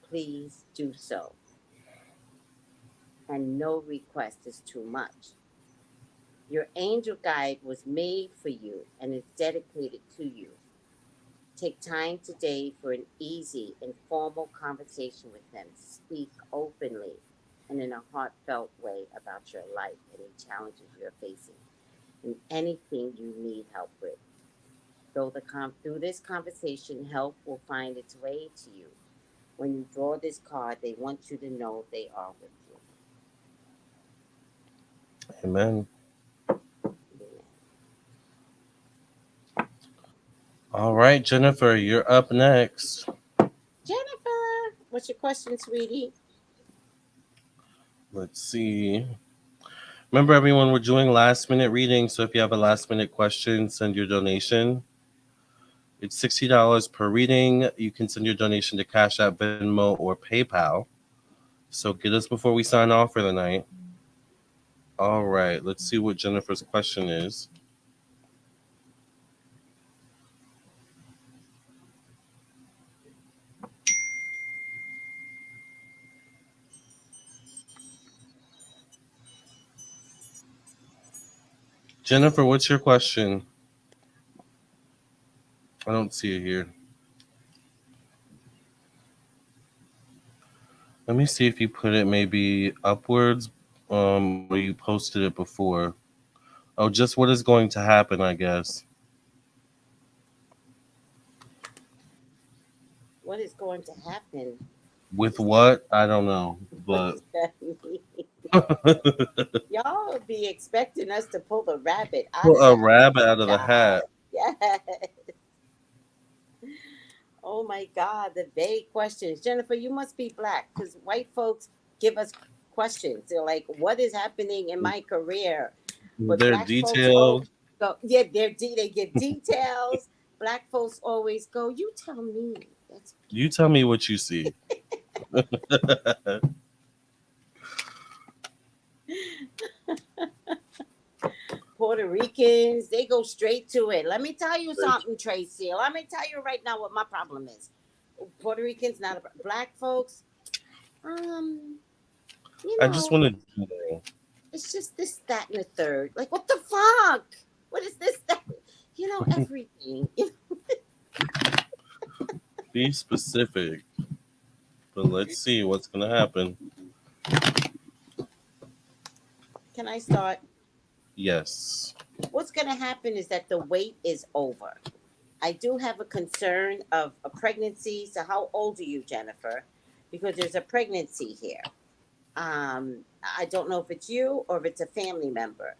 Please do so. And no request is too much. Your angel guide was made for you and is dedicated to you. Take time today for an easy, informal conversation with them. Speak openly and in a heartfelt way about your life, any challenges you're facing, and anything you need help with. Through this conversation, help will find its way to you. When you draw this card, they want you to know they are with Amen. you. All right, Jennifer, you're up next. Jennifer, what's your question, sweetie? Let's see. Remember, everyone, we're doing last minute readings. So if you have a last minute question, send your donation. It's $60 per reading. You can send your donation to Cash App, Venmo, or PayPal. So get us before we sign off for the night. All right, let's see what Jennifer's question is. Jennifer, what's your question? I don't see it here. Let me see if you put it maybe upwards. Or you posted it before. Oh, just what is going to happen, I guess. What is going to happen? With what? I don't know. What But does that mean? Y'all be expecting us to pull the rabbit out pull of a the rabbit out of the child. hat. Yes. Oh my God, the vague questions. Jennifer, you must be black because white folks give us questions. They're like, what is happening in my career? But They're black folks always detailed. go, yeah, they give details. Black folks always go, you tell me. That's You tell me what you see. Puerto Ricans, they go straight to it. Let me tell you something, Tracy. Let me tell you right now what my problem is. Puerto Ricans, not a, black folks. Um, you I just know, want to it's just this, that, and the third. Like, what the fuck? What is this? That? You know, everything. be specific. But let's see what's going to happen. Can I start? Yes. What's going to happen is that the wait is over. I do have a concern of a pregnancy. So, how old are you, Jennifer? Because there's a pregnancy here. I don't know if it's you or if it's a family member.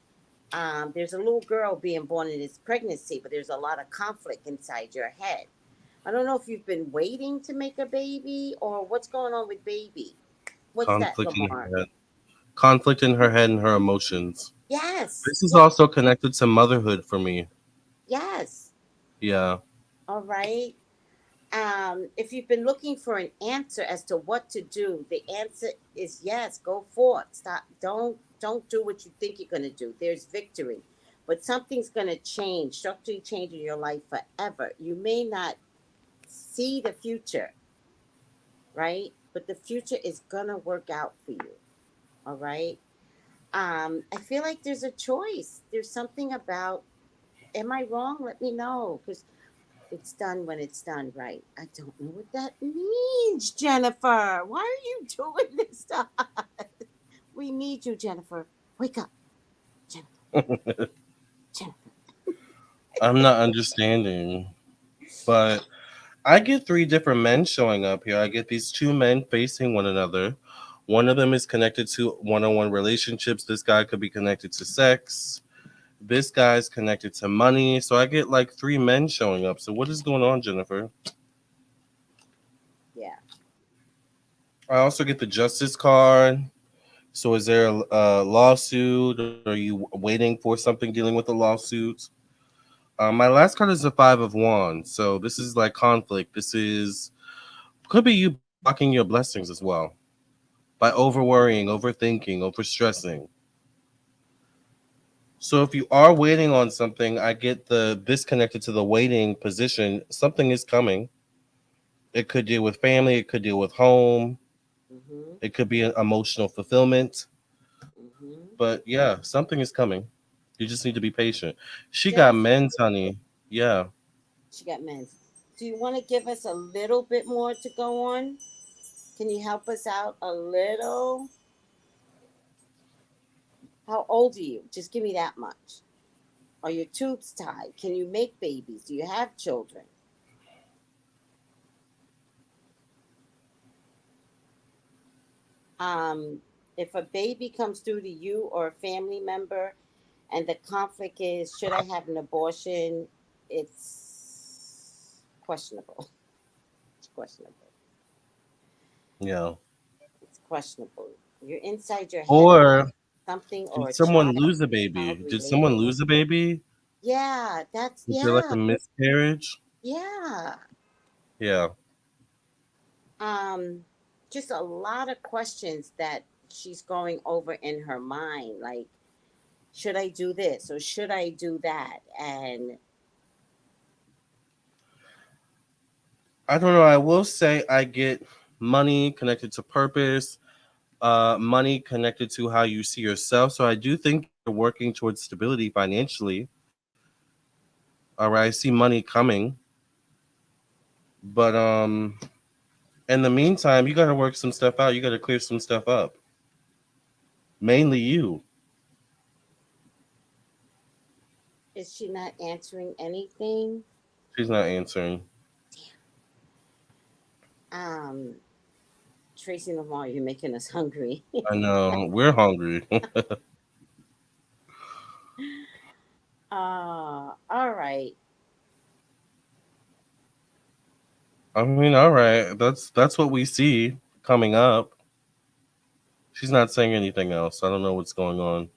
There's a little girl being born in this pregnancy, but there's a lot of conflict inside your head. I don't know if you've been waiting to make a baby or what's going on with baby. What's that, Conflict in Lamarr? her head. Conflict in her head and her emotions. Yes, This is yes, also connected to motherhood for me. yes. Yeah. All right. If you've been looking for an answer as to what to do, the answer is yes. Go forth. Stop. Don't do what you think you're gonna do. There's victory, but something's gonna change. Structurally change in your life forever. You may not see the future, right? But the future is gonna work out for you. All right. I feel like there's a choice. There's something about. Am I wrong? Let me know because it's done when it's done right. I don't know what that means, Jennifer. Why are you doing this to us? We need you, Jennifer. Wake up, Jennifer. Jennifer. I'm not understanding. But I get three different men showing up here. I get these two men facing one another. One of them is connected to one on one relationships. This guy could be connected to sex. This guy's connected to money. So I get like three men showing up. So what is going on, Jennifer? Yeah. I also get the justice card. So is there a lawsuit? Are you waiting for something dealing with a lawsuit? My last card is the Five of Wands. So this is like conflict. This is could be you blocking your blessings as well by over worrying, overthinking, overstressing. So if you are waiting on something, I get the this connected to the waiting position. Something is coming. It could deal with family. It could deal with home. Mhm. It could be an emotional fulfillment. Mhm. But yeah, something is coming. You just need to be patient. She got Jennifer, men's, honey. Yeah. she got men's. Do you want to give us a little bit more to go on? Can you help us out a little? How old are you? Just give me that much. Are your tubes tied? Can you make babies? Do you have children? Um, if a baby comes through to you or a family member, and the conflict is, should I have an abortion? It's questionable. It's questionable. Yeah. It's questionable. You're inside your head Or something or did a someone child, lose a baby? Did someone related. lose a baby? Yeah, that's Was there like a miscarriage? yeah. Yeah. Um, just a lot of questions that she's going over in her mind, like should I do this or should I do that? And I don't know. I will say I get money connected to purpose, money connected to how you see yourself. So I do think you're working towards stability financially. All right, I see money coming, but in the meantime, you got to work some stuff out. You got to clear some stuff up. Mainly you. Is she not answering anything? She's not answering. Um, Tracey and Lamarr, you're making us hungry. I know. We're hungry. All right. I mean, all right. That's what we see coming up. She's not saying anything else. I don't know what's going on.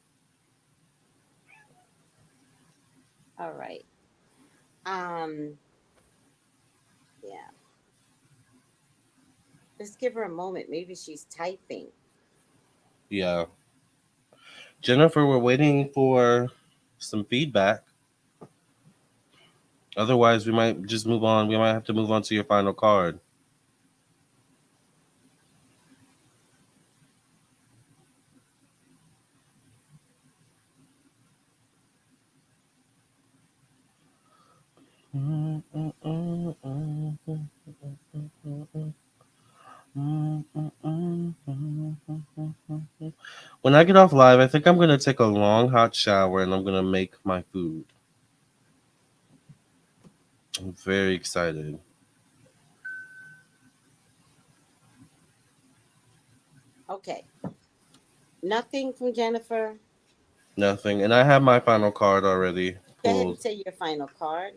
All right. Um, yeah. Let's give her a moment. Maybe she's typing. Yeah. Jennifer, we're waiting for some feedback. Otherwise, we might just move on. We might have to move on to your final card. When I get off live, I think I'm going to take a long hot shower and I'm going to make my food. I'm very excited. Okay. Nothing from Jennifer. Nothing. And I have my final card already Go ahead pulled. and say your final card.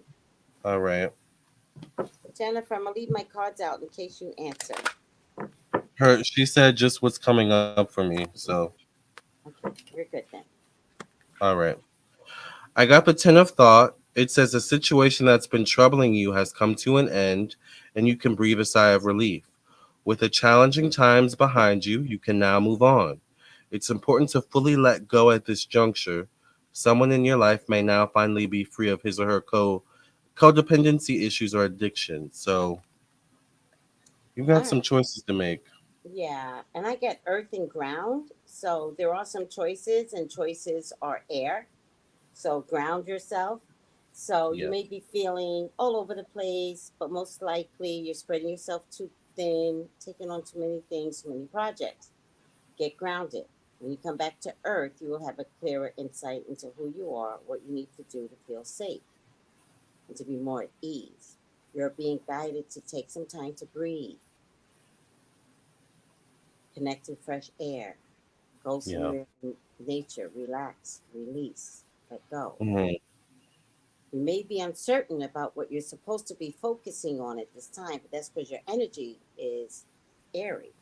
All right. Jennifer, I'm gonna leave my cards out in case you answer. She said just what's coming up for me. So, Okay, we're good then. all right. I got the 10 of thought. It says a situation that's been troubling you has come to an end and you can breathe a sigh of relief. With the challenging times behind you, you can now move on. It's important to fully let go at this juncture. Someone in your life may now finally be free of his or her codependency issues or addiction. So you've All got some right. choices to make. Yeah, and I get earth and ground. So there are some choices, and choices are air. So ground yourself. So you Yeah. may be feeling all over the place, but most likely you're spreading yourself too thin, taking on too many things, too many projects. Get grounded. When you come back to earth, you will have a clearer insight into who you are, what you need to do to feel safe, and to be more at ease. You're being guided to take some time to breathe, connect to fresh air, go Yeah. somewhere in nature, relax, release, let go. Mhm. You may be uncertain about what you're supposed to be focusing on at this time, but that's because your energy is airy,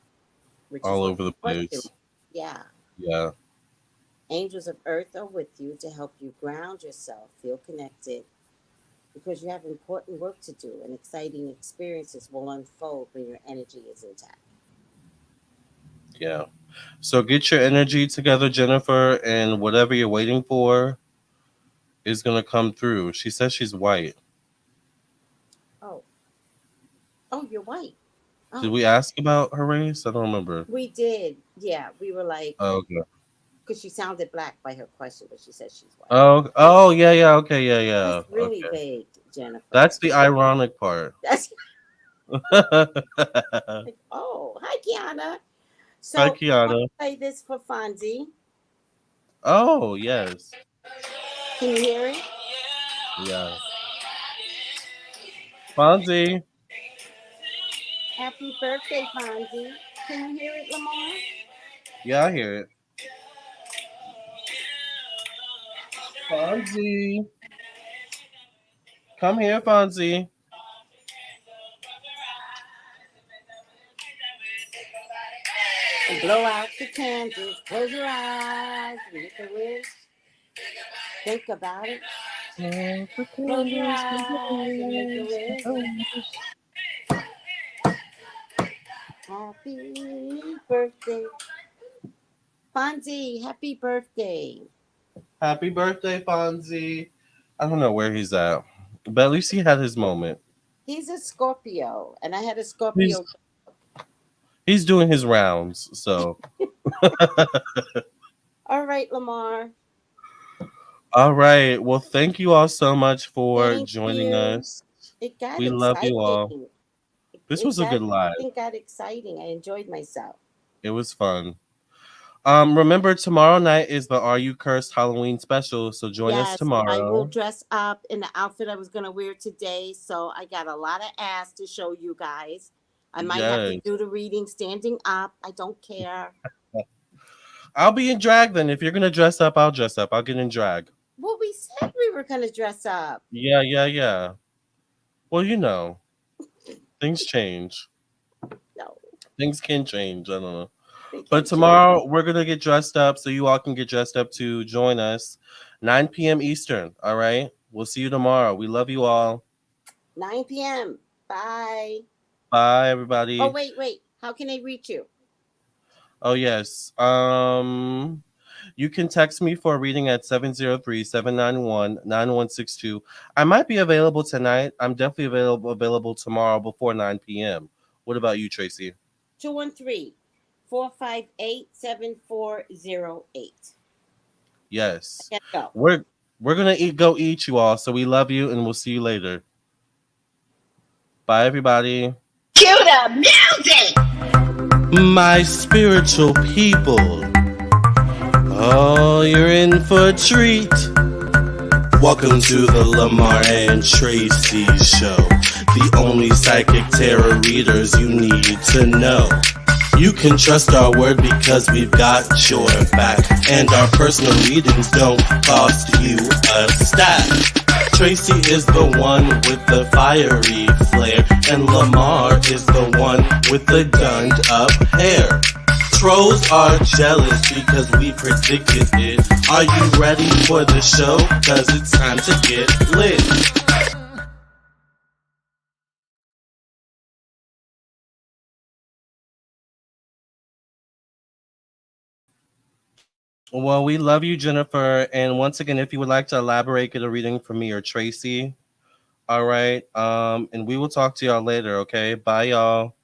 which is All why over the question place. mark. Yeah. Yeah. Angels of earth are with you to help you ground yourself, feel connected, because you have important work to do and exciting experiences will unfold when your energy is intact. Yeah. So get your energy together, Jennifer, and whatever you're waiting for is going to come through. She says she's white. Oh, oh, you're white. Did Oh, we ask about her race? I don't remember. we did. Yeah, we were like, Oh, okay. because she sounded black by her question, but she said she's white. Oh, yeah, yeah, okay, yeah, yeah. That's really Okay. vague, Jennifer. That's the ironic part. That's Hi, like, oh, hi, Kiana. So I want Kiana. to play this for Fonzie. Oh, yes. Can you hear it? Yeah. Fonzie. Happy birthday, Fonzie. Can you hear it, Lamar? Yeah, I hear it. Fonzie. Come here, Fonzie. And blow out the candles, close your eyes, make a wish. Think about it. Oh, the Close your candles for the eyes and make a wish. wish. Happy birthday, Fonzie. Happy birthday. Happy birthday, Fonzie. I don't know where he's at, but at least he had his moment. He's a Scorpio, and I had a He's Scorpio. he's doing his rounds, so All right, Lamar. all right. Well, thank you all so much for Thank joining you. us. It got We love you all. exciting. This was a good live. Everything got exciting. I enjoyed myself. It was fun. Remember tomorrow night is the Are You Cursed Halloween special, so join us Yes, I will tomorrow. dress up in the outfit I was going to wear today. So I got a lot of ass to show you guys. I might have to Yes. do the reading standing up. I don't care. I'll be in drag then. If you're gonna dress up, I'll dress up. I'll get in drag. Well, we said we were going to dress up. Yeah, yeah, yeah. Well, things change. No, Things can change. I don't know. they But can't change. tomorrow we're gonna get dressed up, so you all can get dressed up to join us, 9 p.m. Eastern. All right. We'll see you tomorrow. We love you all. 9 p.m. Bye. Bye, Oh, everybody. wait. How can they reach you? Oh yes. You can text me for a reading at 703-791-9162. I might be available tonight. I'm definitely available tomorrow before 9 p.m. What about you, Tracy? 213-458-7408. Yes. Let's go. We're gonna go eat you all. So we love you and we'll see you later. Bye everybody. Cue the music. My spiritual people. Oh, you're in for a treat. Welcome to the Lamarr and Tracey show. The only psychic tarot readers you need to know. You can trust our word because we've got your back. And our personal readings don't cost you a stack. Tracey is the one with the fiery flair. And Lamarr is the one with the gunned up hair. Trolls are jealous because we predicted it. Are you ready for the show? Cause it's time to get lit. Well, we love you, Jennifer. And once again, if you would like to elaborate, get a reading from me or Tracey. All right. And we will talk to y'all later, okay? Bye, y'all.